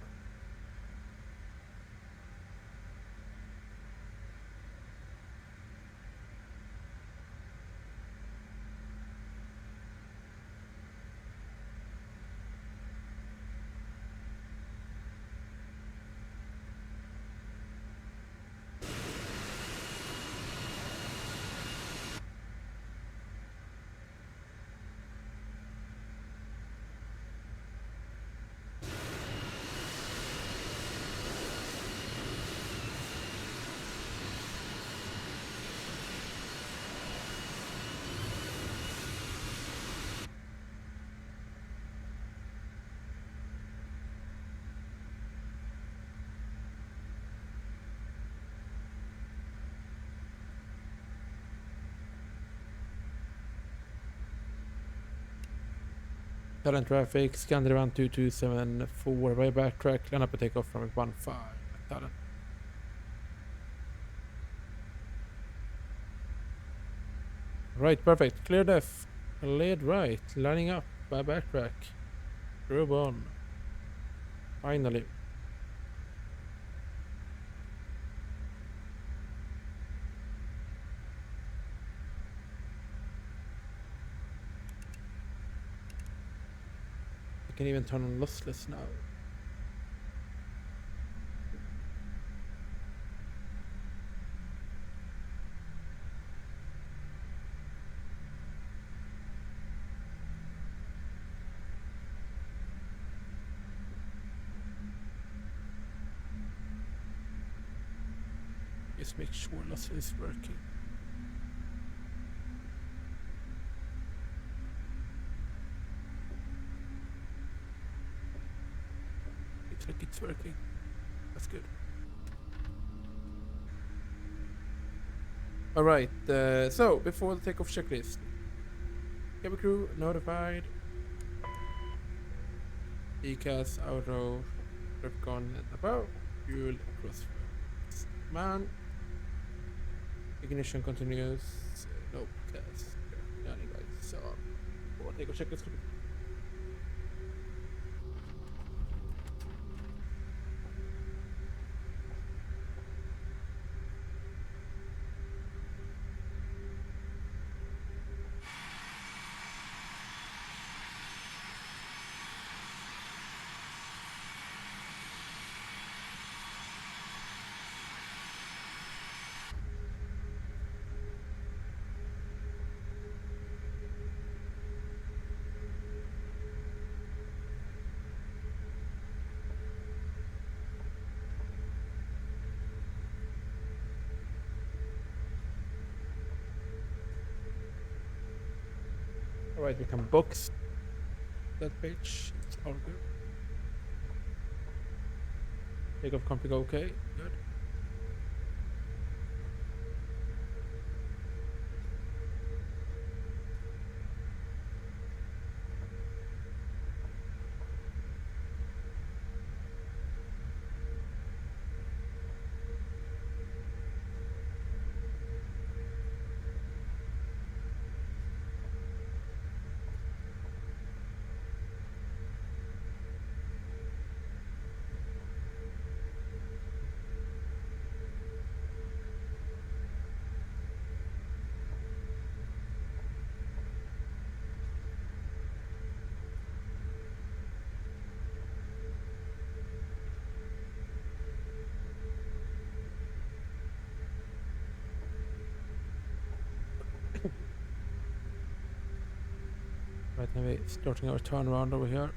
Current traffic, Scandinavian 2274, way backtrack, line up and take off from 15. Talent. Right, perfect. Clear left, cleared right, lining up, by backtrack. Groove on. Finally. I can even turn on lossless now. Just make sure lossless is working. looks like it's working. That's good. All right. So before the takeoff checklist, cabin crew notified. EKYT auto Repcon at above. Fuel cross. Man. Ignition continues. No gas. Yeah, guys. So we'll takeoff checklist. All right, we can box that page. It's all good. Takeoff config okay. Good. Right, now we're starting our turnaround over here.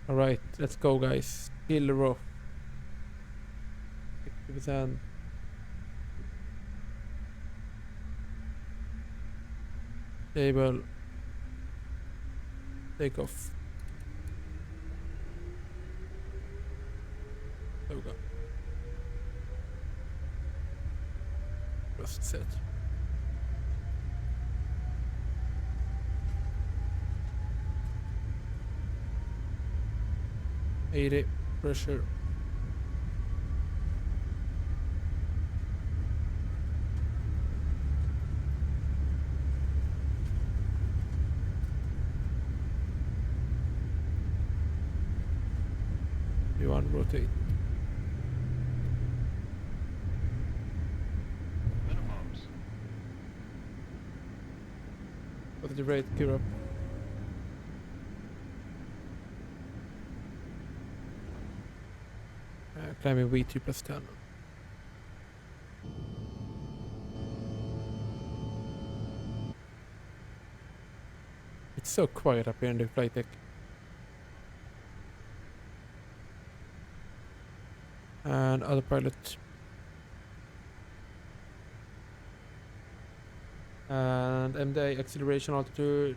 All right, let's go, guys. Kill the rough. 60%. Stable. Take off. There we go. Just set. $80 pressure. You want to rotate. Minimums. What's the rate? Gear up. Climbing V2 plus 10. It's so quiet up here in the flight deck. And other pilot. And MDA acceleration altitude.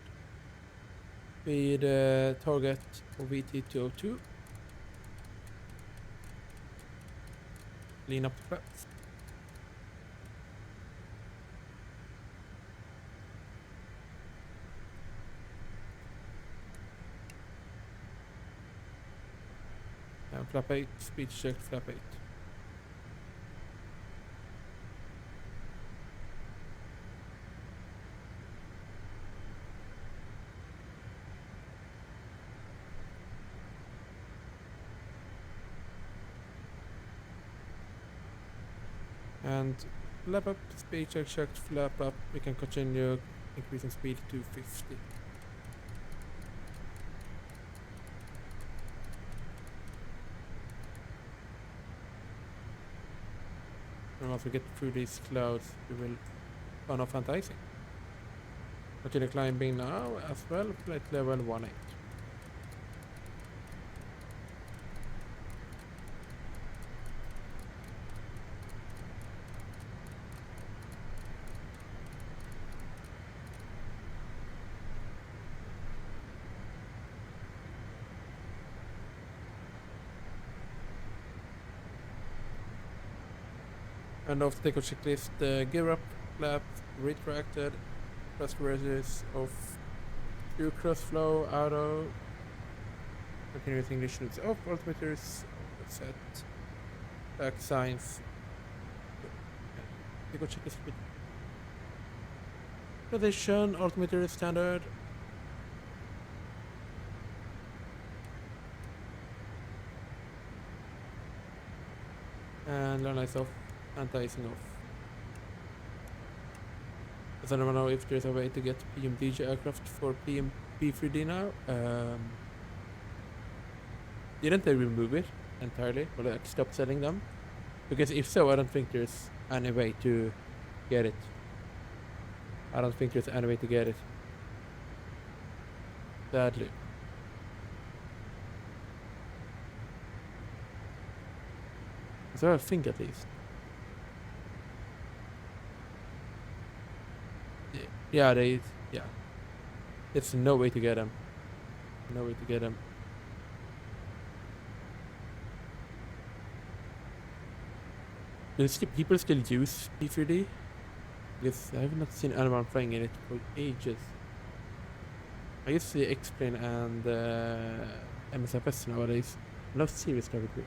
Speed target for VT202. Lean up to flaps. And flap 8, speed check, flap 8. And flap up, speed check checked, flap up. We can continue increasing speed to 50. And once we get through these clouds, we will turn off anti-icing. Continue climbing now as well, flight level 18. And off the takeoff checklist, gear up, flap, retracted, thrust radius of through cross flow, auto, continuous English is off, altimeters set, back signs. Takeoff checklist with position, altimeter is standard. And learn lights off. Anti-icing off. Does anyone know if there's a way to get PMDG aircraft for P3D now? Didn't they remove it entirely, or like stop selling them? Because if so, I don't think there's any way to get it. I don't think there's any way to get it. Sadly. So I think at least. Yeah, yeah. It's no way to get them. No way to get them. Do people still use P3D? Because I have not seen anyone playing in it for ages. I used to see X-Plane and MSFS nowadays. No serious never ago.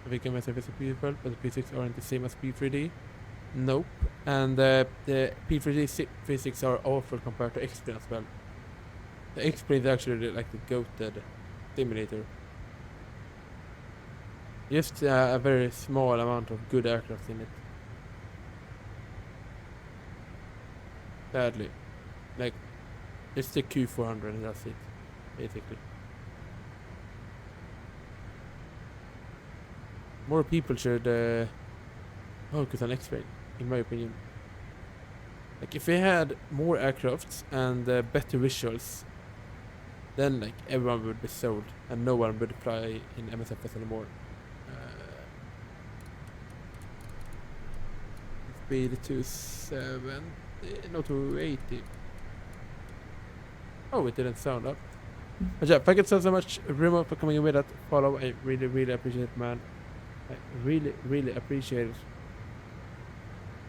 I think MSF is a P12, but the P6 aren't the same as P3D. Nope. And the P3D physics are awful compared to X-Plane as well. The X-Plane is actually like the goated simulator. Just a very small amount of good aircraft in it. Sadly. Like, it's the Q400 and that's it, basically. More people should focus on X-Ray, in my opinion. Like, if we had more aircrafts and better visuals, then like everyone would be sold and no one would fly in MSFS anymore. Speed to 70, no, to 80. Oh, it didn't sound up. But yeah, thank you so much, Remo, for coming in with that follow. I really appreciate it, man. I really appreciate it.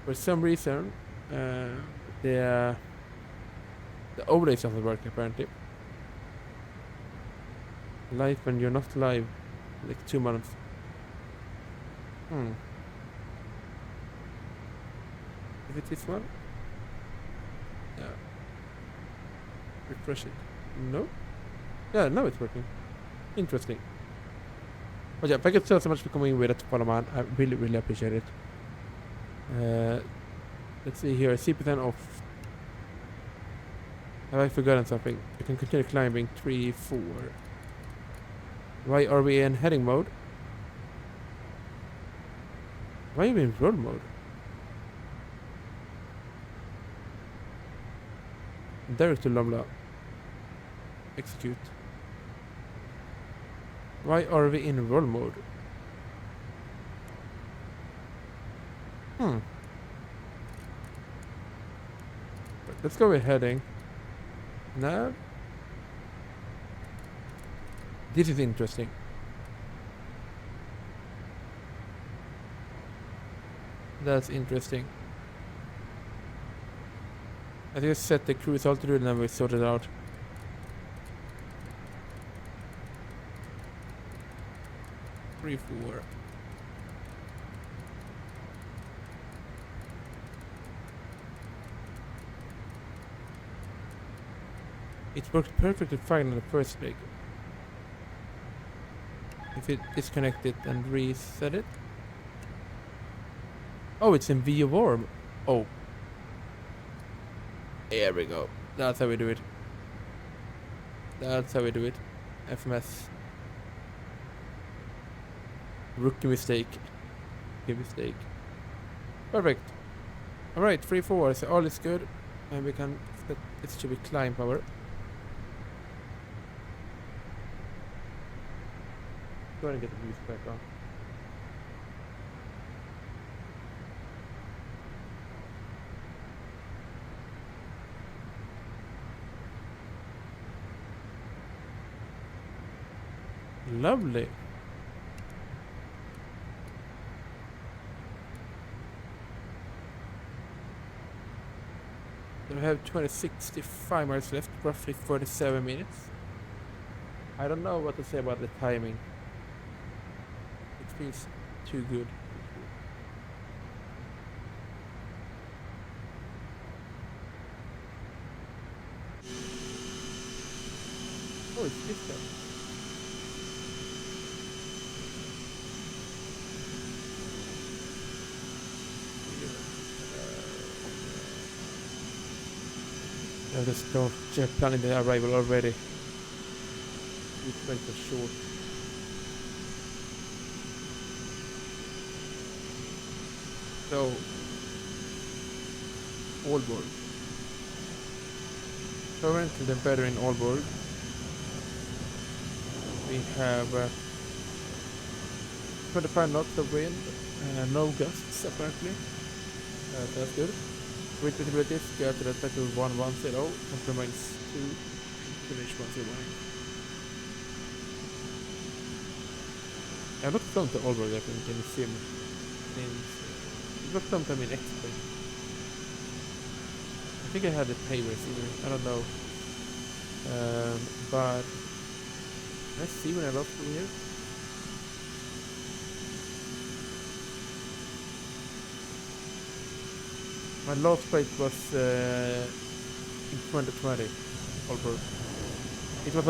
For some reason, the overlays doesn't work apparently. Live when you're not live, like 2 months. Is it this one? Yeah. Refresh it. No? Yeah, now it's working. Interesting. But yeah, thank you so much for coming with it, follow, man. I really appreciate it. Let's see here. CP10 off. Have I forgotten something? We can continue climbing 3, 4. Why are we in heading mode? Why are we in roll mode? Direct to Lomla. Execute. Why are we in roll mode? Let's go with heading. Now. This is interesting. That's interesting. I just set the cruise altitude and then we sort it out. Three, 4. It worked perfectly fine on the first leg. If it disconnect it and reset it. Oh, it's in VATSIM. Oh. There we go. That's how we do it. That's how we do it. FMS. Rookie mistake. Rookie mistake. Perfect. Alright, 3-4. So all is good. And we can set it should be climb power. Go ahead and get the music back on. Lovely. So we have 265 miles left, roughly 47 minutes. I don't know what to say about the timing. It feels too good. Oh, it's this guy. There's no jet planning the arrival already. It's went for short. So, Aalborg. Currently the better in Aalborg. We have 25 knots of wind, no gusts apparently. So that's good. Wind visibility scale to respect to 110, compromise 2, finish 109. I've not flown to Aalborg I think in sim since I've not flown them in X-Plane. I think I had the pay receiver, I don't know. But let's see when I lost from here. My last flight was in 2020, Aalborg. It was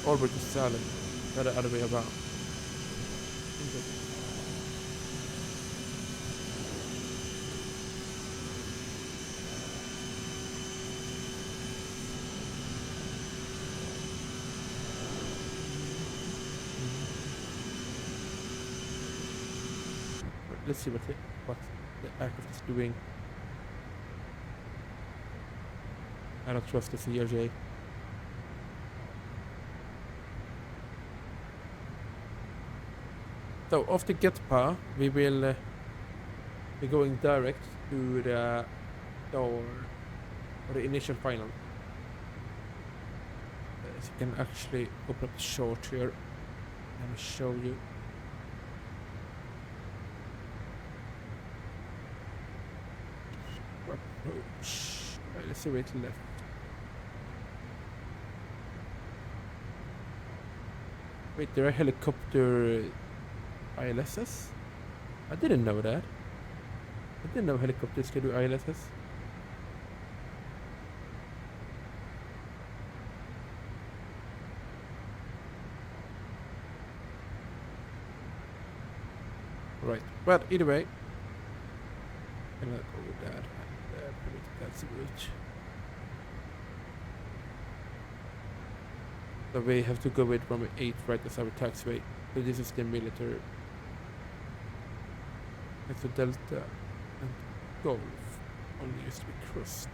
Aalborg to Salem, not the other way around. Interesting. Let's see what the aircraft is doing. I don't trust the CRJ. So after GetPa, we will be going direct to the door or the initial final. So you can actually open up the chart here. Let me show you. Approach. Right, let's see right left. Wait, there are helicopter ILSs? I didn't know that. I didn't know helicopters can do ILSs. Right, but either way, I'm gonna go with that. That's the route. So we have to go with runway 8 right as our taxiway. So this is the military. It's a Delta and Golf only used to be crossed.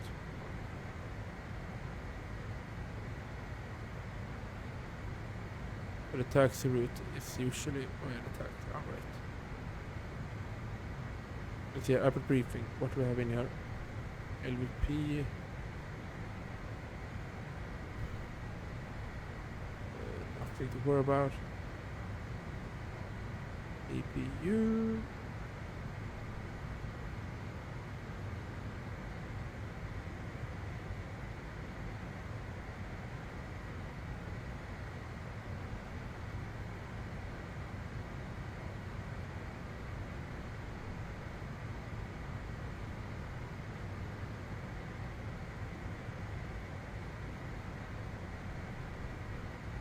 But the taxi route is usually the taxi. Alright. Let's see, airport briefing. What do we have in here? LVP. Nothing to worry about. APU.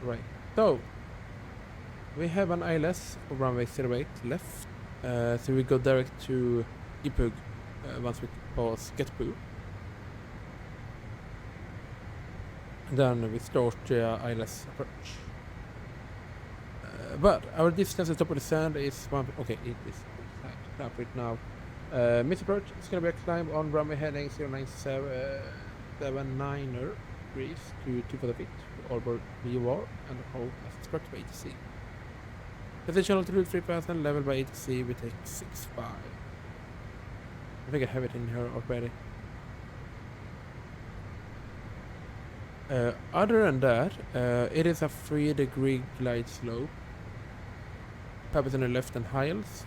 Right. So we have an ILS for runway 08 left. So we go direct to Ipug once we pass Getpoo. Then we start the ILS approach. But our distance at the top of the sand is okay, it is up right now. Mid approach is gonna be a climb on runway heading 09779er degrees to 240 feet to orbit VOR and hold as instructed by ATC. Position altitude 3000, level by ATC, we take 65. I think I have it in here already. Other than that, it is a 3-degree glide slope. Purpose on the left and hills.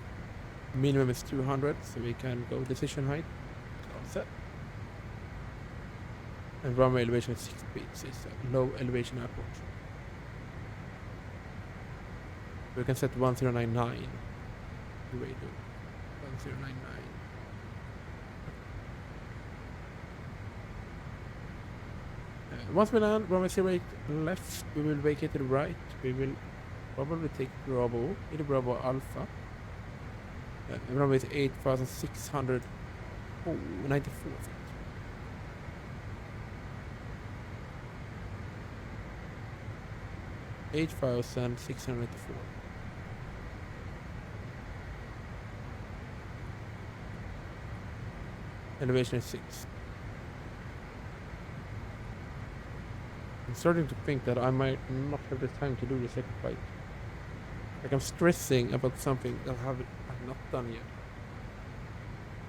Minimum is 200, so we can go decision height. All set. And runway elevation is 6 feet, so it's a low elevation airport. We can set 1099. The radio. 1099. Once we land, runway 08 left, we will vacate to the right. We will probably take Bravo, either Bravo Alpha. Runway is 8,694 feet. $8,694. Elevation is 6. I'm starting to think that I might not have the time to do the second flight. Like I'm stressing about something that I've not done yet.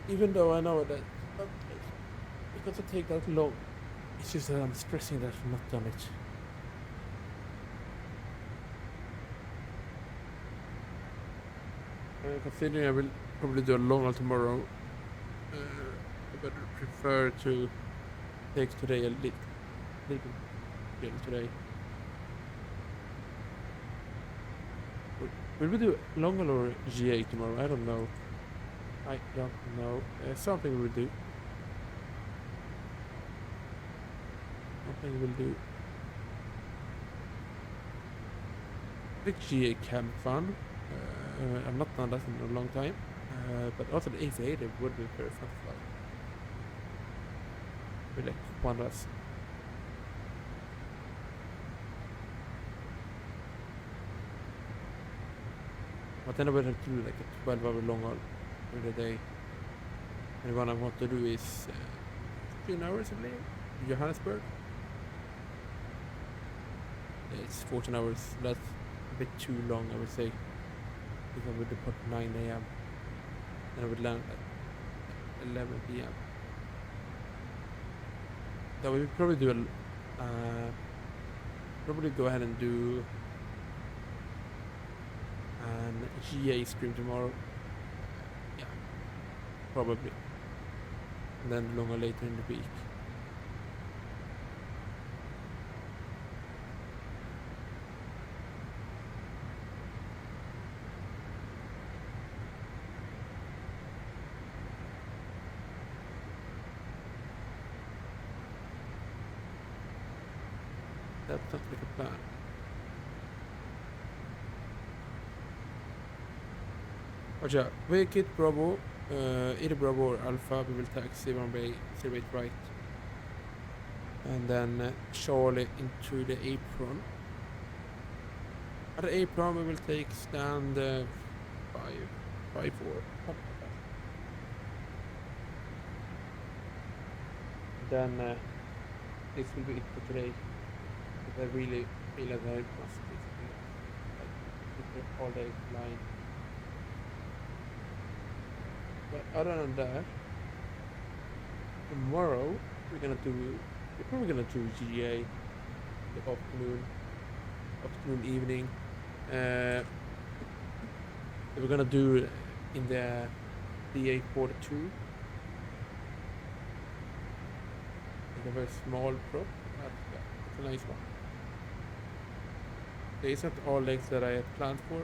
Even though I know that it's going to take that long. It's just that I'm stressing that I've not done it. Considering I will probably do a long haul tomorrow, I better prefer to take today a little today. Will we do long haul or GA tomorrow? I don't know. Something we'll do. Something we'll do. I think GA can be fun. I've not done that in a long time. But also the A380 would be very fun to fly. We like one less. But then I would have to do like a 12-hour long haul every day. And the one I want to do is 15 hours, I believe, to Johannesburg. Yeah, it's 14 hours. That's a bit too long, I would say. Because I would depart at 9 a.m. and I would land at 11 p.m. So we would probably do probably go ahead and do an GA stream tomorrow. Yeah, probably. And then longer later in the week. That sounds like a plan. Roger, vacate Bravo, either Bravo or Alpha, we will taxi runway 08 right. And then Charlie into the apron. At the apron we will take stand 5, 4. Then this will be it for today. I really feel that I must basically like all day flying. But other than that, tomorrow we're probably gonna do GA the afternoon, evening. We're gonna do in the DA42. It's a very small prop, but yeah, it's a nice one. There isn't all legs that I had planned for,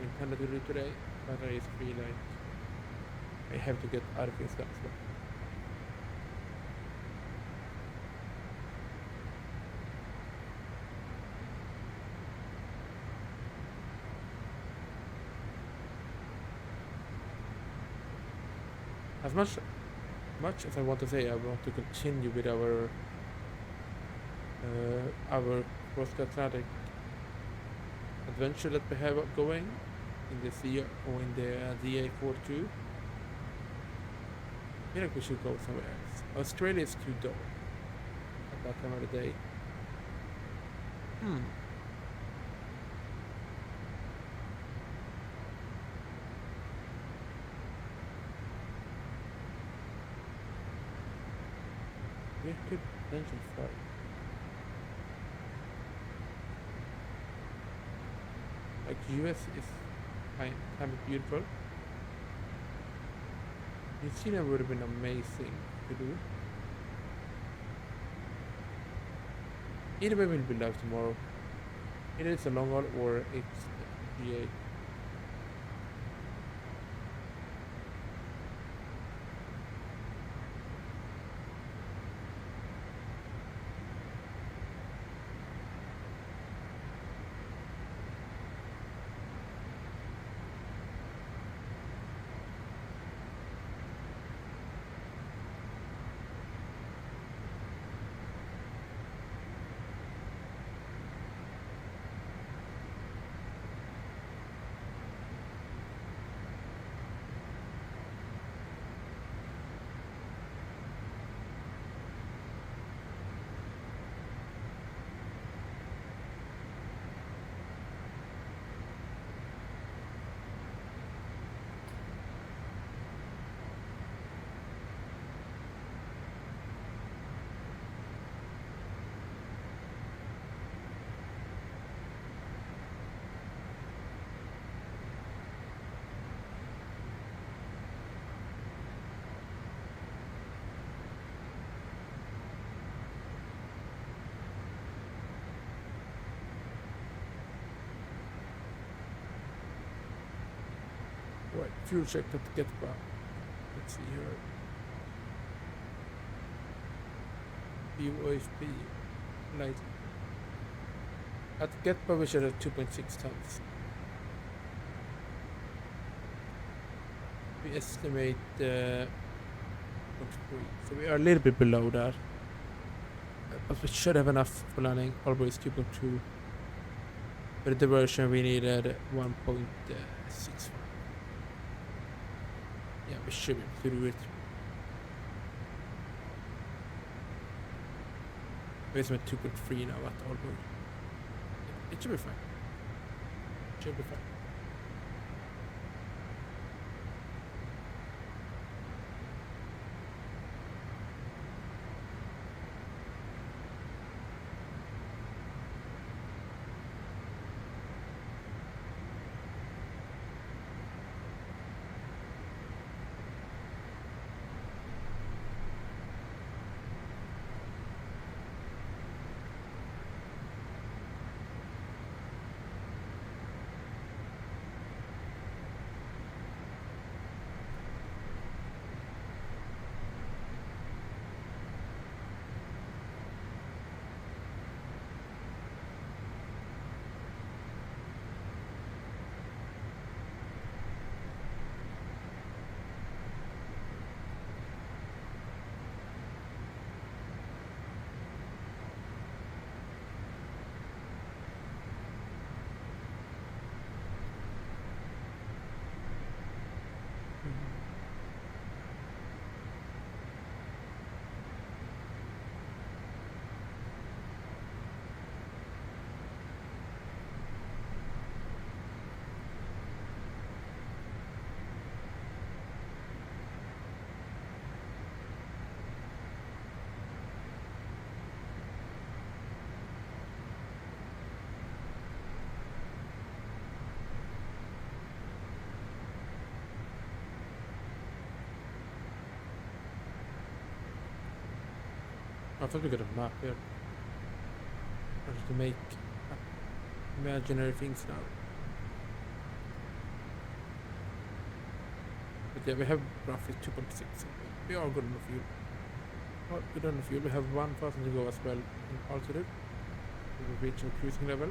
intended to do today, but I just feel like I have to get other things done as well. As much as I want to say I want to continue with our cross the Atlantic adventure that we have going in the sea or in the DA42. I feel like we should go somewhere else. Australia is too dull at that time of the day. We could potentially fly. Like US is kind of beautiful. New Zealand would have been amazing to do. Either way we'll be live tomorrow. Either it's a long haul or it's GA. Right, fuel check at Getba. Let's see here. UOFP light. At Getba we should have 2.6 tons. We estimate 0.3, so we are a little bit below that. But we should have enough for landing. Probably it's 2.2. For the diversion we needed 1.65. Yeah, we should be able to do it. We're at 2.3 now at all point. Yeah, it should be fine. Should be fine. I thought we got a map here. I have to make imaginary things now. But yeah, we have roughly 2.6. We are good enough fuel. Well, good enough fuel. We have 1,000 to go as well in altitude. We will reach our cruising level.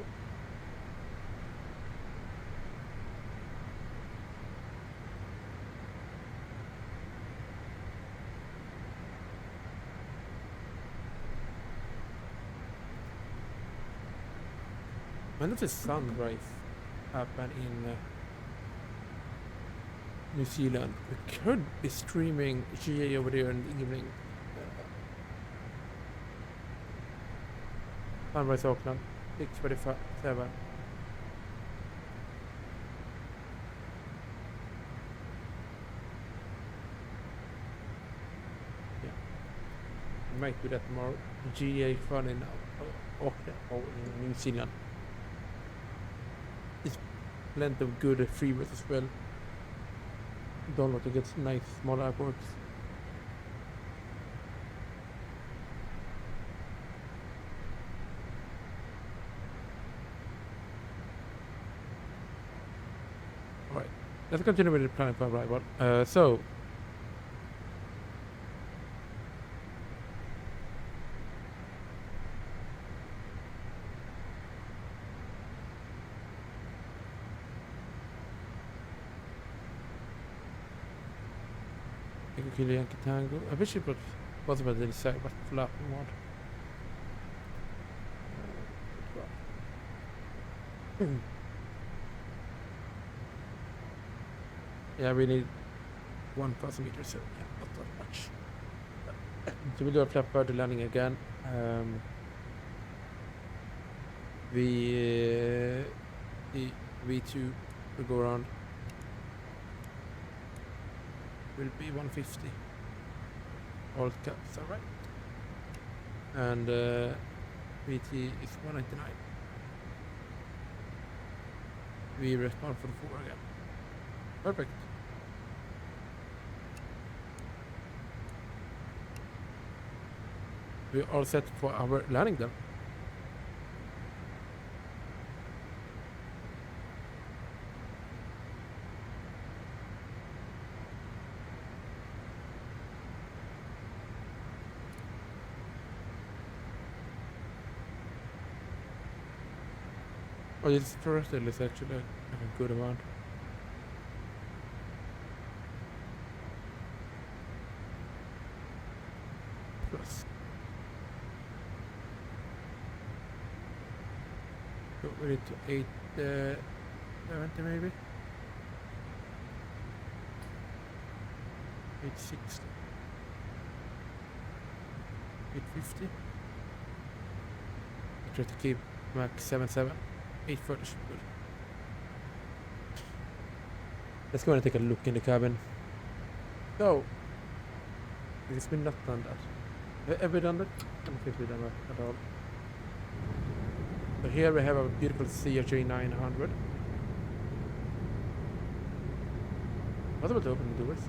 When does the sunrise happen in New Zealand? We could be streaming GA over there in the evening. Sunrise Auckland, 6:47. Yeah, we might do that tomorrow. GA fun in Auckland or in New Zealand. There's plenty of good freeways as well. Download to get nice small airports. Alright, let's continue with the plan for arrival. So Yankee Tango. I wish it was possible to decide what flap we want. Yeah, we need 1,000 meters, so yeah, not that much. So we'll do a flap bird landing again. The V2 will go around. Will be 150. All caps are right. And VT is 199. We respond for the 4 again. Perfect. We are all set for our landing then. Oh, this terrestrial is actually a good amount. Plus. Go with it to 870 maybe? 860. 850. I try to keep max 77. 840 should be good. Let's go and take a look in the cabin. So, it's been not done that. Have we done that? I don't think we've done that at all. So here we have a beautiful CRJ-900. What about to open the doors?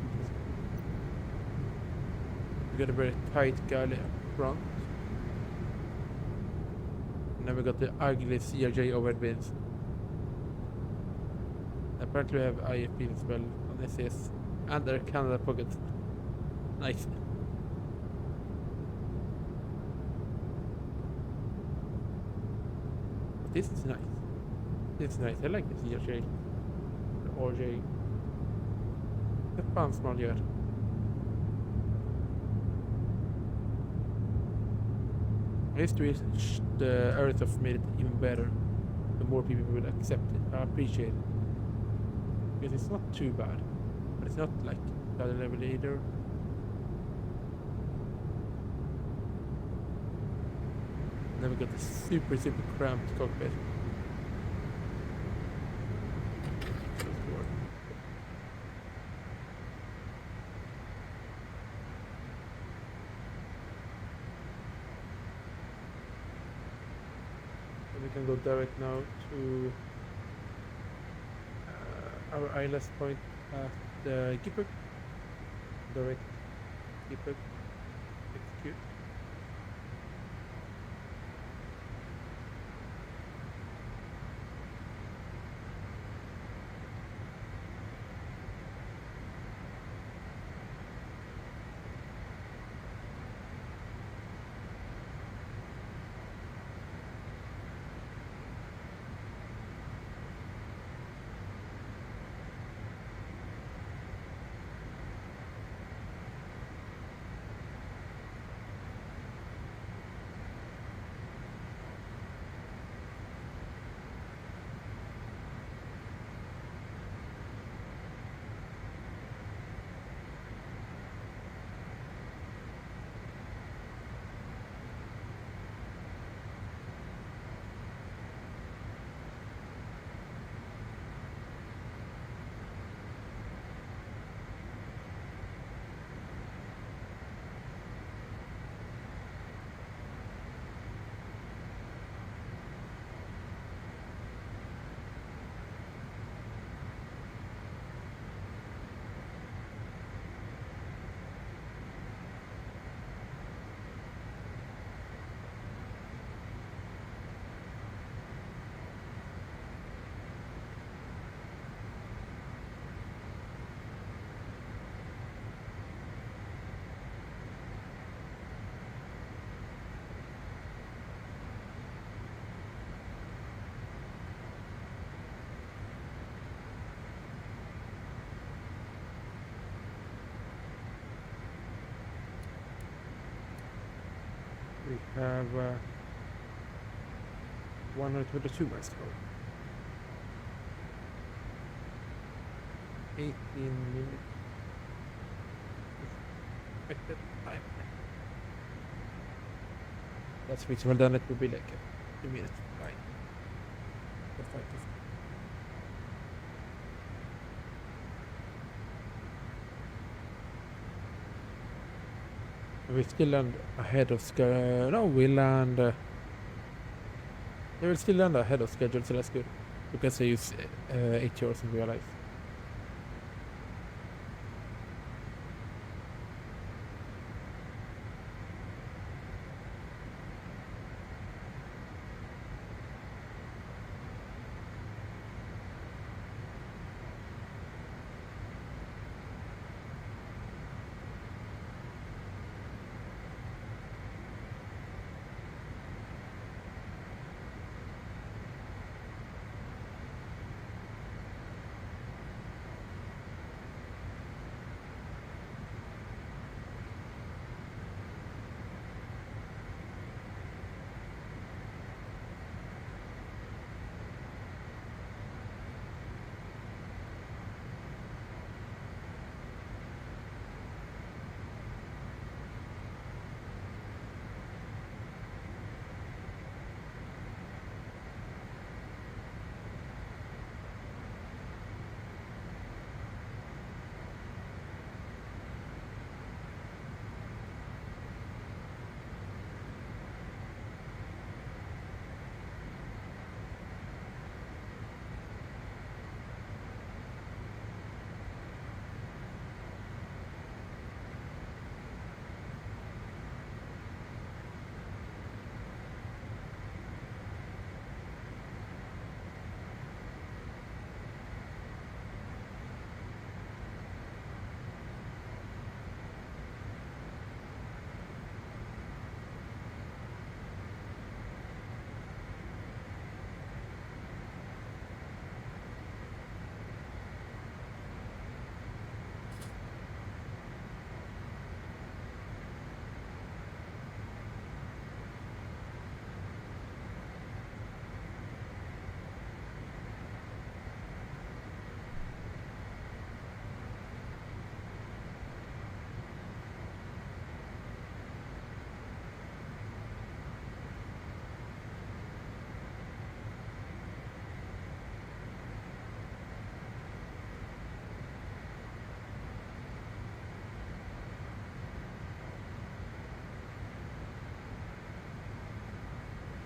We got a very tight galley up front. And then we got the ugly CRJ overhead bins. Apparently we have IFP as well on SAS. And there are Canada pockets. Nice. But this is nice. This is nice. I like the CRJ. The RJ. The fun small yard. I used to wish the Aerosoft made it even better. The more people will accept it. I appreciate it. Because it's not too bad. But it's not like the other level either. And then we got the super cramped cockpit. We can go direct now to our ILS point at the Gipuk. Direct Gipuk. Execute. We have 122 miles to go. 18 minutes. Expected time. That's reasonable. Then it will be like 2 minutes. Fine. But 5:50. We still land ahead of schedule. No, we land. We will still land ahead of schedule, so that's good. Because they use 8 hours in real life.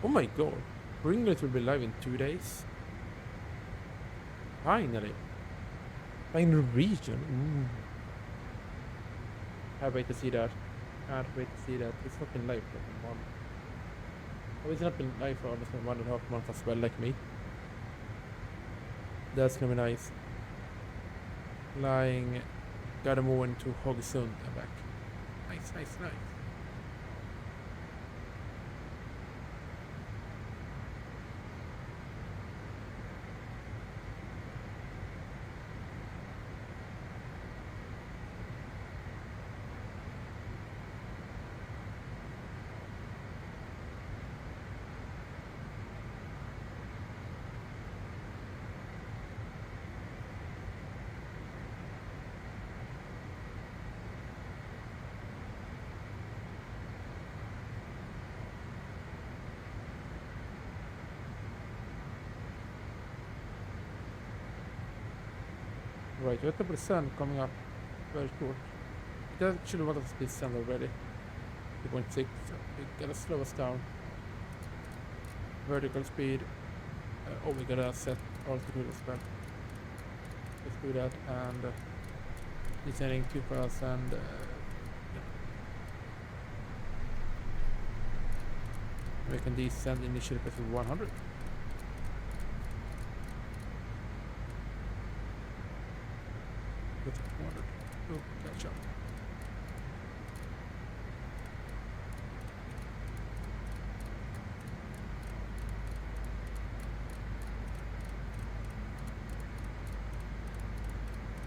Oh my god. Ringlet will be live in 2 days. Finally. By Norwegian. Ooh. Can't wait to see that. Can't wait to see that. It's not been live for a month. Oh, it's not been live for almost 1.5 months as well, like me. That's gonna be nice. Flying Gardermoen to Haugesund and back. Nice, nice, nice. Right, 20% coming up very short. It actually was a speed stand already. 2.6, so we gotta slow us down. Vertical speed. Oh, we gotta set altitude as well. Let's do that, and descending 2000. We can descend initially to 100. With 100. Oh, catch up.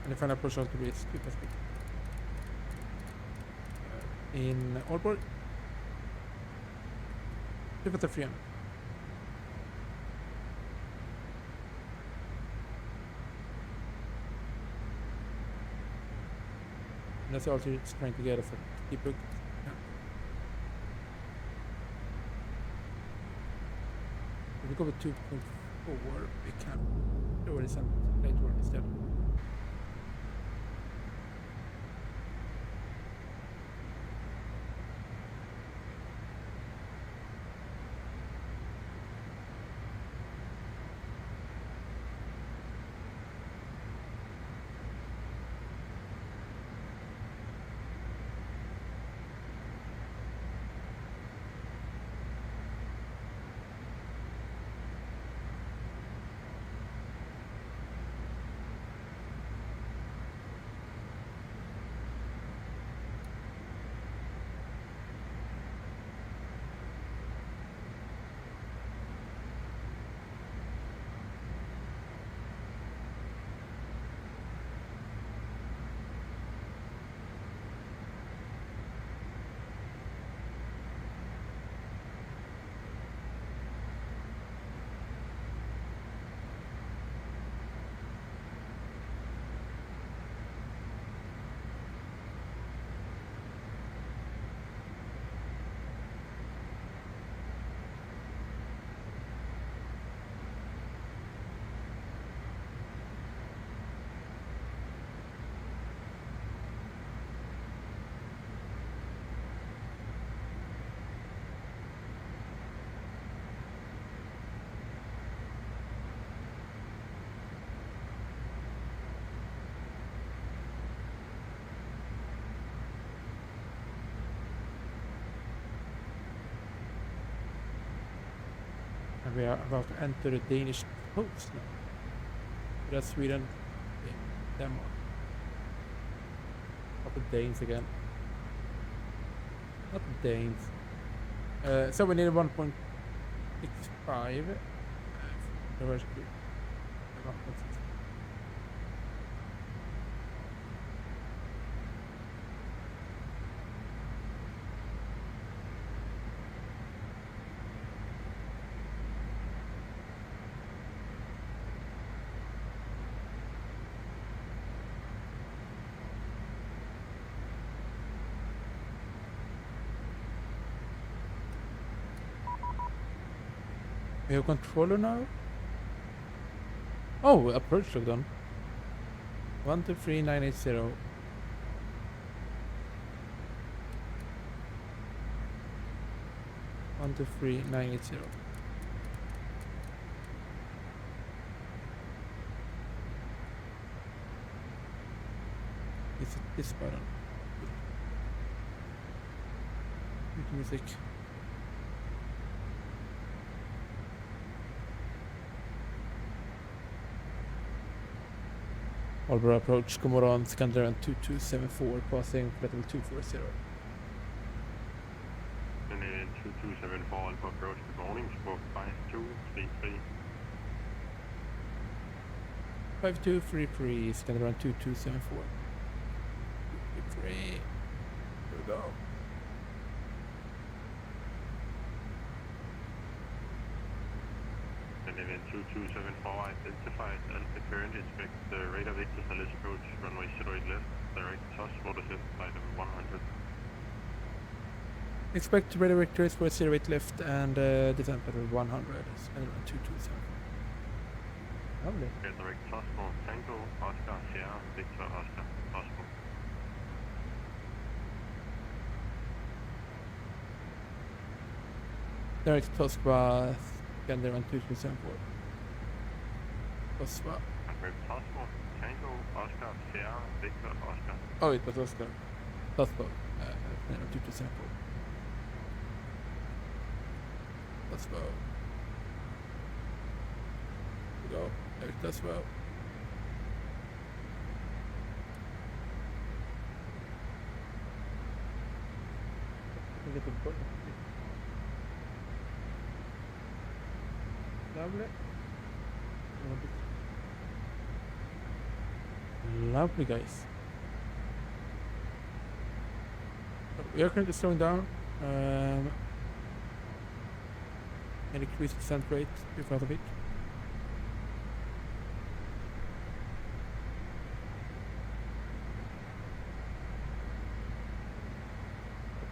And if I approach altitude, it's super speed. In Aalborg, Typ 300. And that's also it's trying to get us to keep it. Yeah. If we go with 2.4, we can do it some later on instead. And we are about to enter the Danish coast now. That's Sweden, Denmark. Not the Danes again. Not the Danes. So we need 1.65. We have controller now. Oh, approach log done. 123980. One, two, three, 980. Is it this button? Music. Albury approach, god morgon, Scandinavian 2274, passing level 240. And 2274 Alpha approach, good morning, stroke 5233. 5233, Scandinavian 2274. 233. Here we go. And 2274 identified Alpha current, expect the radar vector SAS approach, runway 08 left, direct toss, water set, flight level 100. Expect radar vectors for 08 left and descent level 100. Scandinavian 227. Lovely. Okay, direct toss for Tango, Oscar, Sierra, Victor, Oscar, possible. Direct toss by Scandinavian 2274. Toss by. Direct toss for Tango, Oscar, Sierra, Victor, Oscar. Oh, it was Oscar. Toss by Scandinavian 2274. Toss by. We go. Direct toss by. Get the button. Lovely. Lovely, guys. We are currently slowing down. and increase descent rate because of it.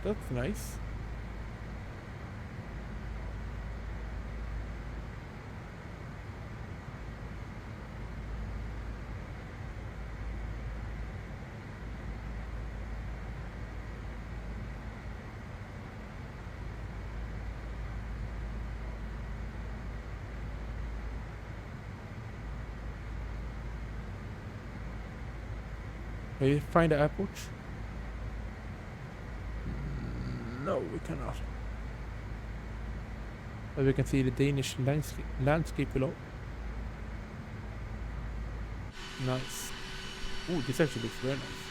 That's nice. Can you find the airport? No, we cannot. But we can see the Danish landscape below. Nice. Ooh, this actually looks very nice.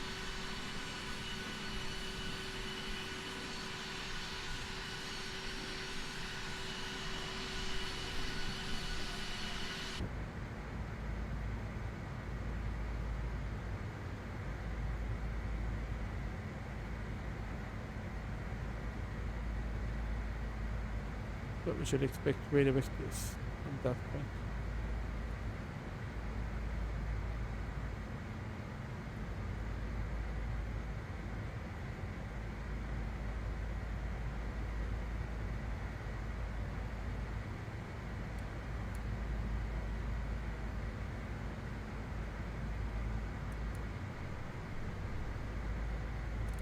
So we should expect radio vectors at that point.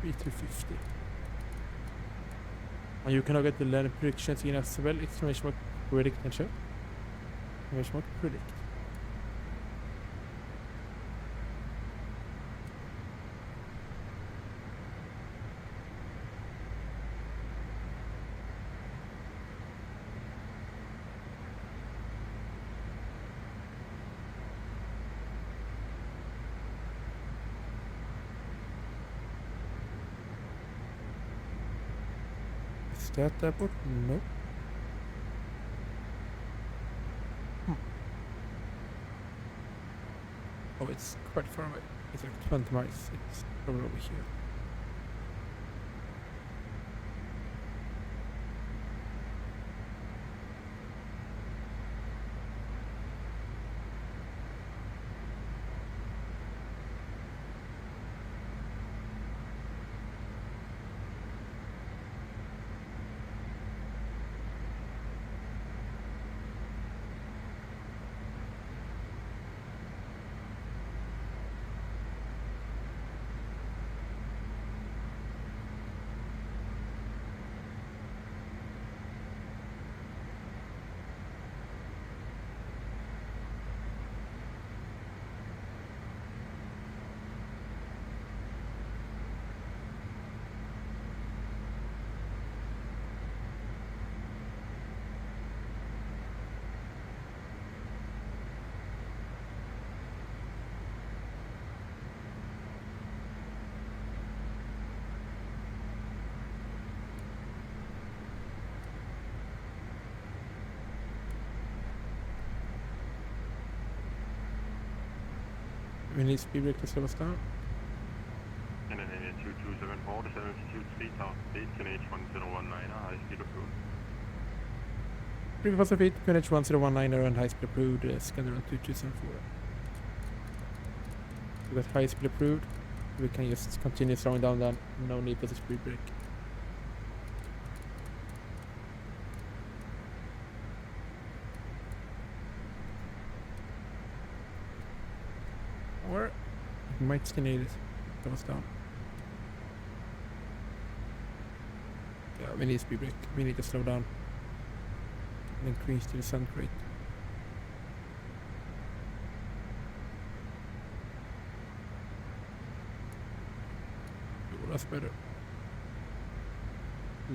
B250. And you cannot get the landing predictions in as well. Exclamation mark predict and show. Exclamation mark predict. Is that the airport? No. Oh, it's quite far away. It's like 20 miles. It's probably over here. We need speed break to slow us down. And then 2274 to 72 Tower, please, QNH 1019, high speed approved. Previous feet, QNH 1019 and high speed approved, scanner on 2274. We got high speed approved. We can just continue slowing down then. No need for the speed break. Or we might still need it. Slow us down. Yeah, we need speed break. We need to slow down and increase the descent rate. Oh, that's better.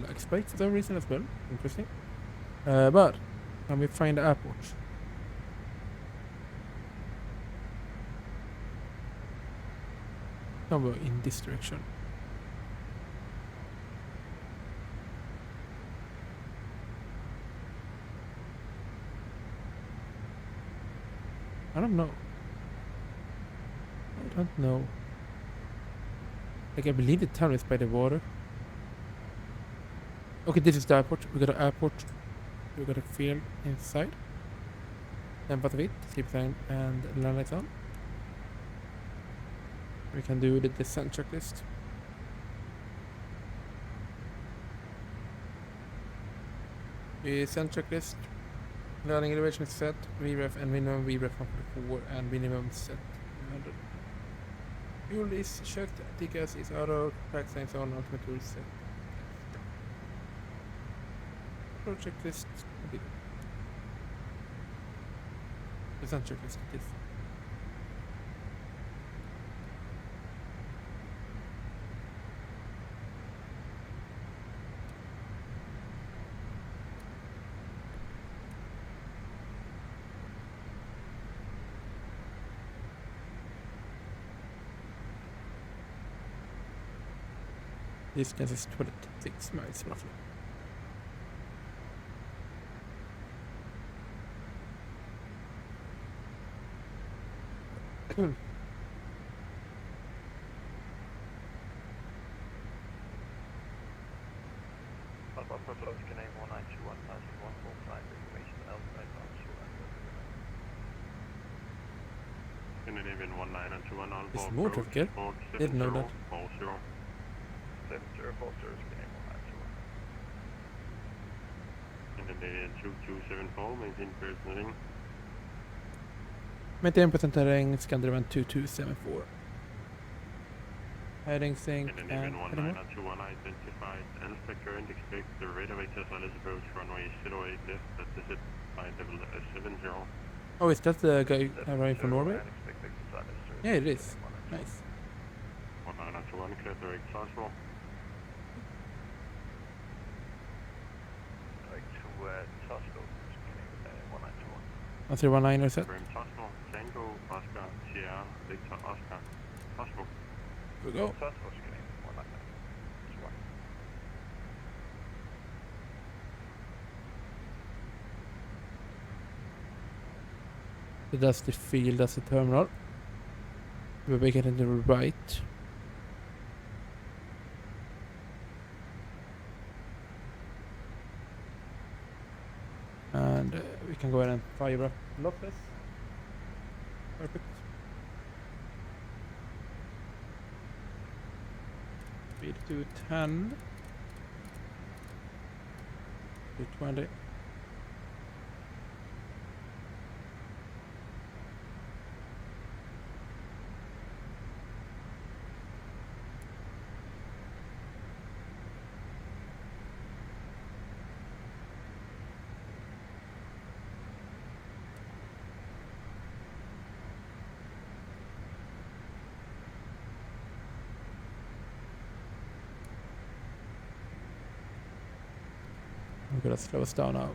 Like spike for some reason as well. Interesting. But can we find the airport? Somewhere in this direction. I don't know. I don't know. Like, I believe the town is by the water. Okay, this is the airport. We got an airport. We got a field inside. Tempat vitt, keep time and land lights on. We can do the descent checklist. Descent checklist. Landing elevation is set, VREF and minimum VREF 144 and minimum set 100. Fuel is checked, TKS is auto, track signs on, ultimate tool is set. Approach checklist completed. Descent checklist completed. Distance is 26 miles roughly. Papa Proposed Canadian 1921 passing 145 information outside onshore and Canadian 1921 on It's board. more traffic. Didn't know that. 7040 is Canadian 1921. Canadian 2274, maintain personaling. Maintain percent terräng, Scandinavian 2274. Heading sync and Canadian heading mode. 1921 identified Alpha current, expect the rate of SAS approach runway 08 left at the set by level 70. Oh, is that the guy arriving from Norway? Yeah, it is. 1921. Nice. 1921 clear direct transfer. Like to Tosco, Canadian 1921. 1319 or set. Confirm transfer. Tango, Oscar, Sierra, Victor, Oscar. Transfer. Here we go. Tosco is Canadian 1921. So that's the field, that's the terminal. We'll make it into the right. And we can go ahead and fire up Lopez. Perfect. Speed to 10. To 20. We're gonna slow us down now.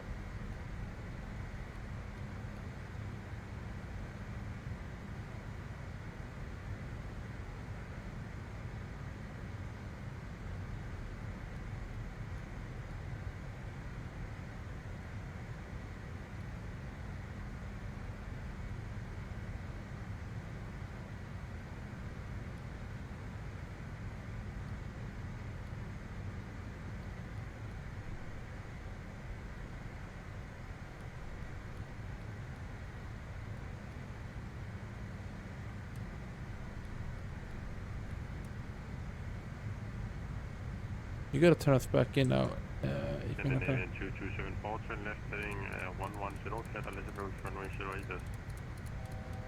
You gotta turn us back in now. If you want to. Canadian 2274, turn left heading 110, catalyst approach runway 08 left.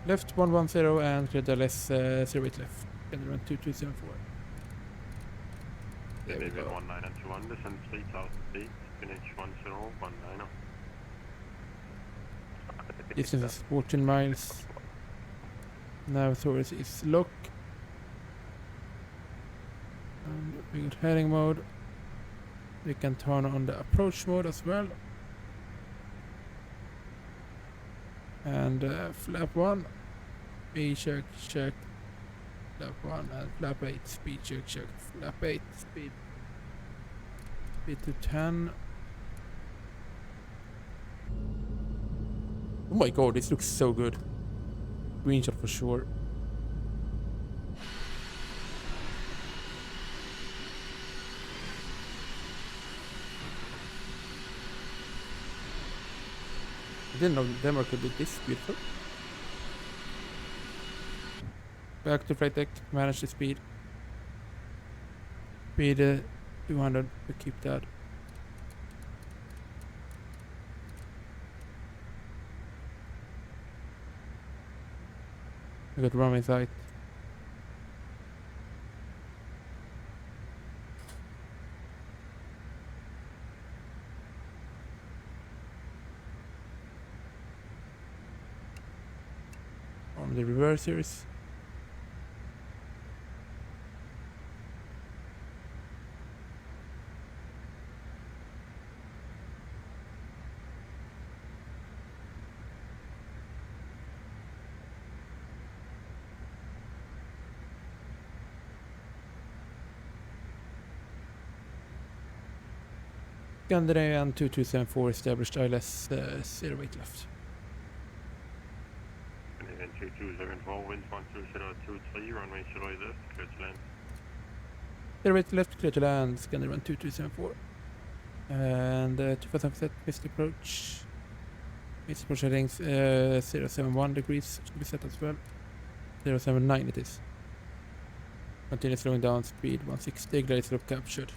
Left 110 and clear the less 08 left. Canadian 2274. There we Canadian go. 1921, descend 3000 feet, finish 1019. Distance is 14 miles. Nav authority is lock. And we got heading mode. We can turn on the approach mode as well. And flap 1. Speed check, check. Flap 1 and flap 8. Speed check, check. Flap 8. Speed. Speed to 10. Oh my god, this looks so good. Green shot for sure. I didn't know Denmark could be this beautiful. Back to flight deck, manage the speed. Speed 200, we keep that. I got runway sight. On the reversers. Scandinavian 2274 established ILS 0 weight left. Canadian 2274, winds 12023, runway 0 left, clear to land. 0 weight left, clear to land, Scandinavian 2274. And 2000 set, missed approach. Missed approach headings 071 degrees, should be set as well. 079 it is. Continue slowing down, speed 160, glide slope captured.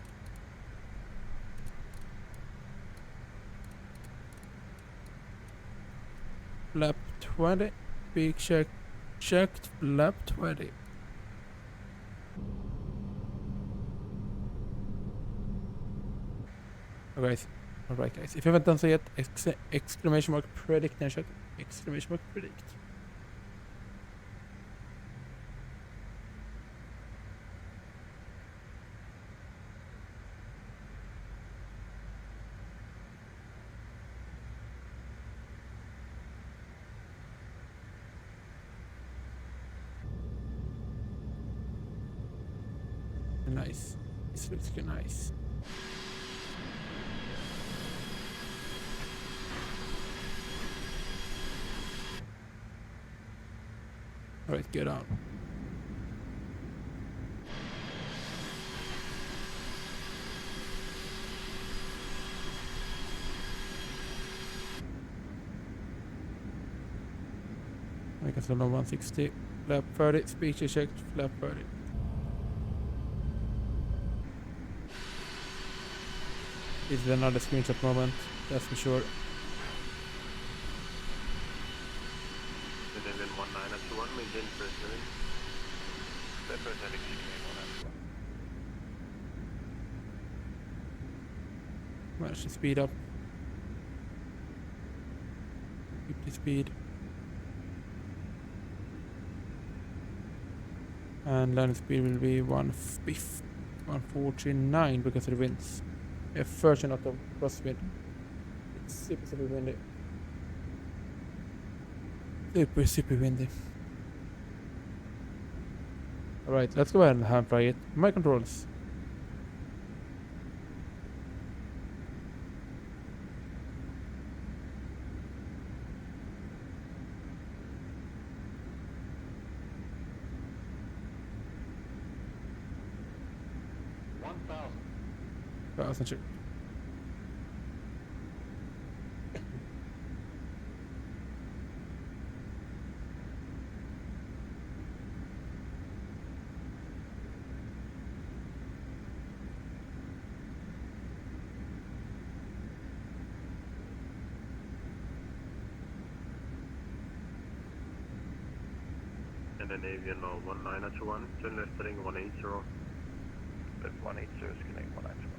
Flap 20, peak checked, flap 20. Alright guys, if you haven't done so yet, exclamation mark predict in chat, exclamation mark predict. Nice. This looks good, nice. Alright, get on. I can slow down 160. Flap 30, speed checked, flap 30. This is another screenshot moment, that's for sure. Canadian 1921, maintain first heading. The first heading Canadian 191. Manage to speed up. Keep the speed. And landing speed will be 149 because of the winds. A version out of crosswind. It's super windy. Super windy. Alright, let's go ahead and hand fly it. My controls. Check. And then avian 1921, turn left heading 180. Left 180 is Canadian 191.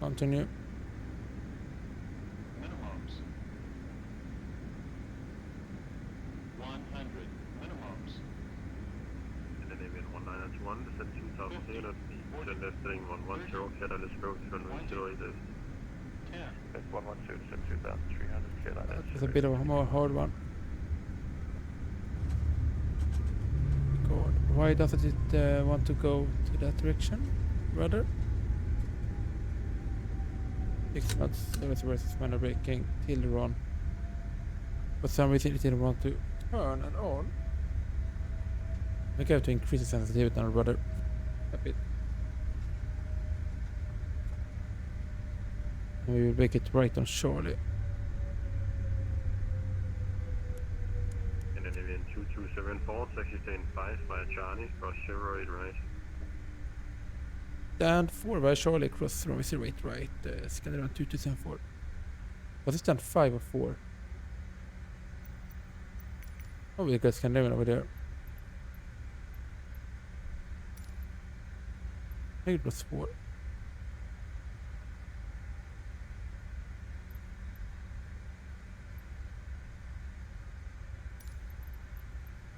Continue. Minimums. 300 feet, then left heading 110, catalyst approach, runway 08 left. 10, That's 110 to 2300, Carolina. That was a bit of a more hard one. God, why doesn't it want to go to that direction, brother? 6 knots, service versus manual braking, till run. For some reason it didn't want to turn and on. I think I have to increase the sensitivity now, brother. A bit. And we will make it right on Charlie. And then in 2274, taxi stand 5 via Charlie, cross 08 right. Stand 4 via Charlie, cross runway 08 right, Scandinavian 2274. Was it stand 5 or 4? Oh, we got Scandinavian over there. I think it was 4.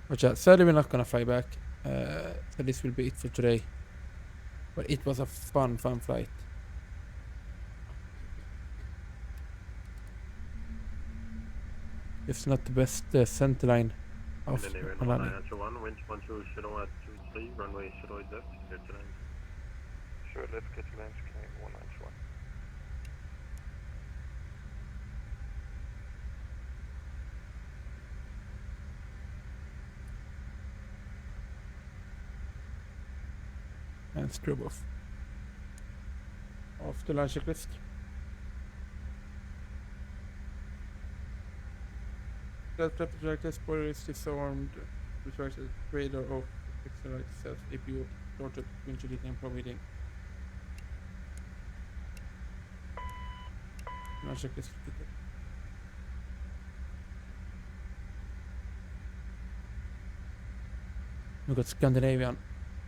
But yeah, sadly we're not gonna fly back. So this will be it for today. But it was a fun flight. It's not the best center line And of then they went landing. 1921, wind 120 at 23, runway 08 left, clear to land. Sure, let's get to land, claim 191. And scrub off. Off the launch checklist. That trap projector spoiler is disarmed. Retracted radar off. Accelerate self APU. Tortured windshield heating and probe heating. Launch checklist. We got Scandinavian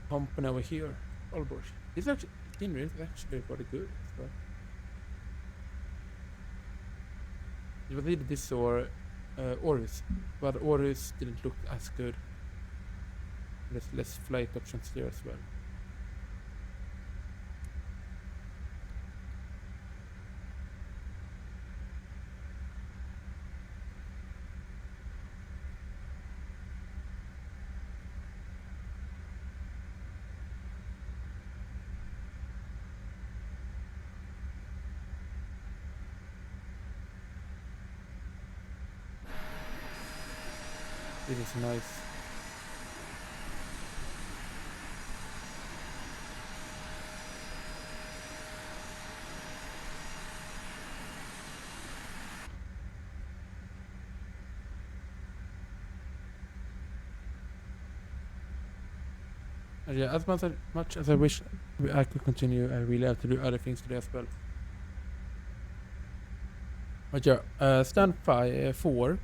company over here. Allbush. This actually is actually pretty good. So. It was either this or Orus, but Orus didn't look as good. There's less flight options there as well. It is nice. Yeah, as much as I wish I could continue, I really have to do other things today as well. But yeah, stand 4.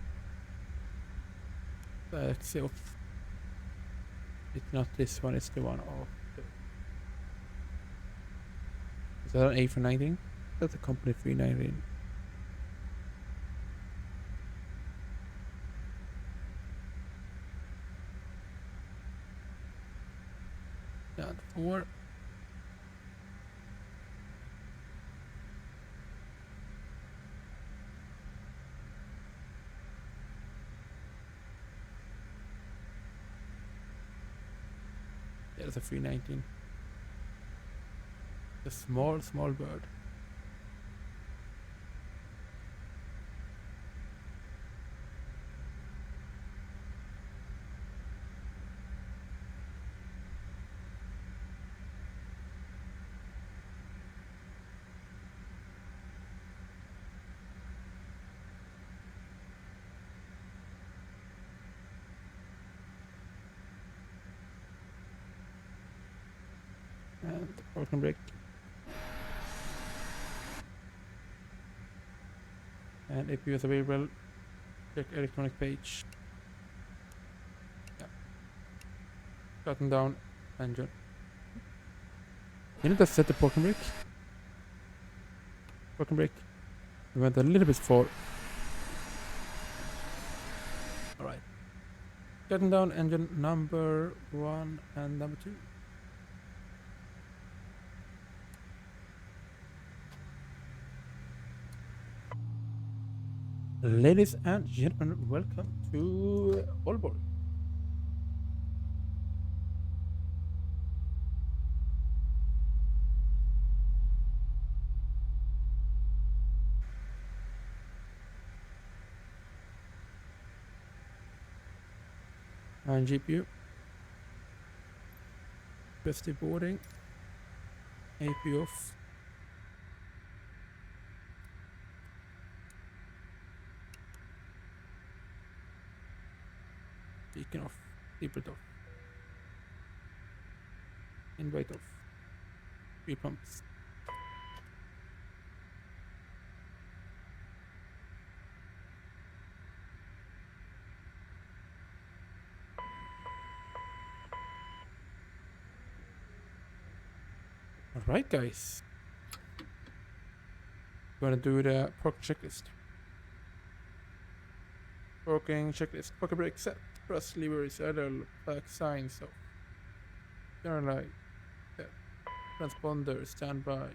See if it's not this one, it's the one off. Is that an A319? That's a company 319. Stand 4. Yeah, that's a 319. A small bird. And parking brake. And APU is available. Check electronic page. Yeah. Shutting down engine. You need to set the parking brake. Parking brake. We went a little bit far. Alright. Shutting down engine number 1 and number 2. Ladies and gentlemen, welcome to Aalborg. And GPU. Best boarding. AP off. Beacon off. Seatbelt off. Invite off. Fuel pumps. Alright guys. Gonna do the park checklist. Parking checklist. Parking brake set. Press levers, idle, back signs off. Turn light. Set. Transponder, standby.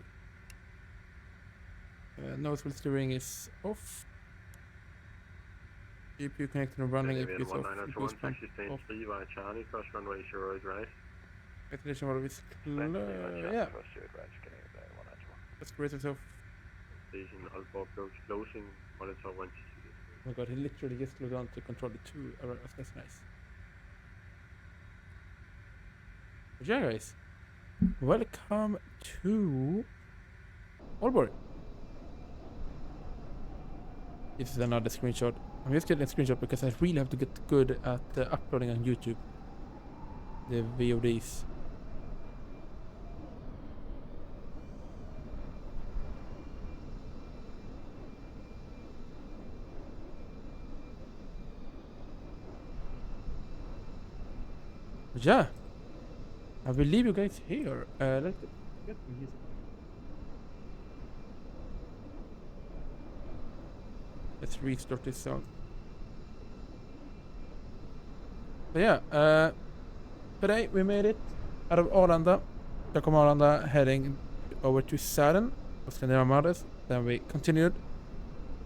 Nose wheel steering is off. GPU connected and running. APU is off. Boost pump off. 3 via Charlie, cross runway 08 right. Ventilation valve is yeah. Respirators off. Station Aalborg approach closing, monitor 1 Oh my god, he literally just glued on to control the 2. That's nice. But yeah guys, welcome to Aalborg. This is another screenshot. I'm just getting a screenshot because I really have to get good at uploading on YouTube the VODs. But yeah, I will leave you guys here. Let's get the music. Let's restart this song. So yeah, today we made it out of Arlanda. Stockholm Arlanda, heading over to Sälen, Scandinavian Mothers. Then we continued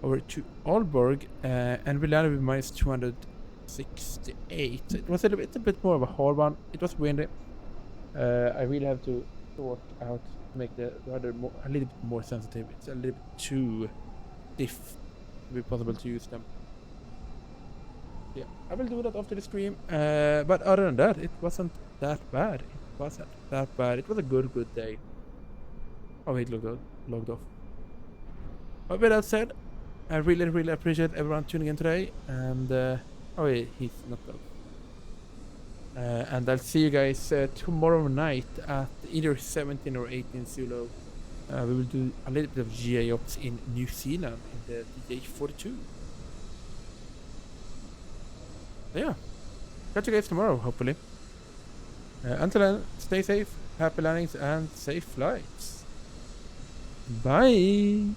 over to Aalborg, and we landed with minus 268. It was a bit more of a hard one. It was windy. I really have to sort out to make the rudder a little bit more sensitive. It's a little bit too stiff to be possible to use them. Yeah, I will do that after the stream. But other than that, it wasn't that bad. It wasn't that bad. It was a good day. Oh, it logged off. But with that said, I really appreciate everyone tuning in today. And oh wait, he's not off. And I'll see you guys tomorrow night at either 17 or 18 Zulu. We will do a little bit of GA ops in New Zealand in the DJ42. So yeah, catch you guys tomorrow, hopefully. Until then, stay safe, happy landings, and safe flights. Bye!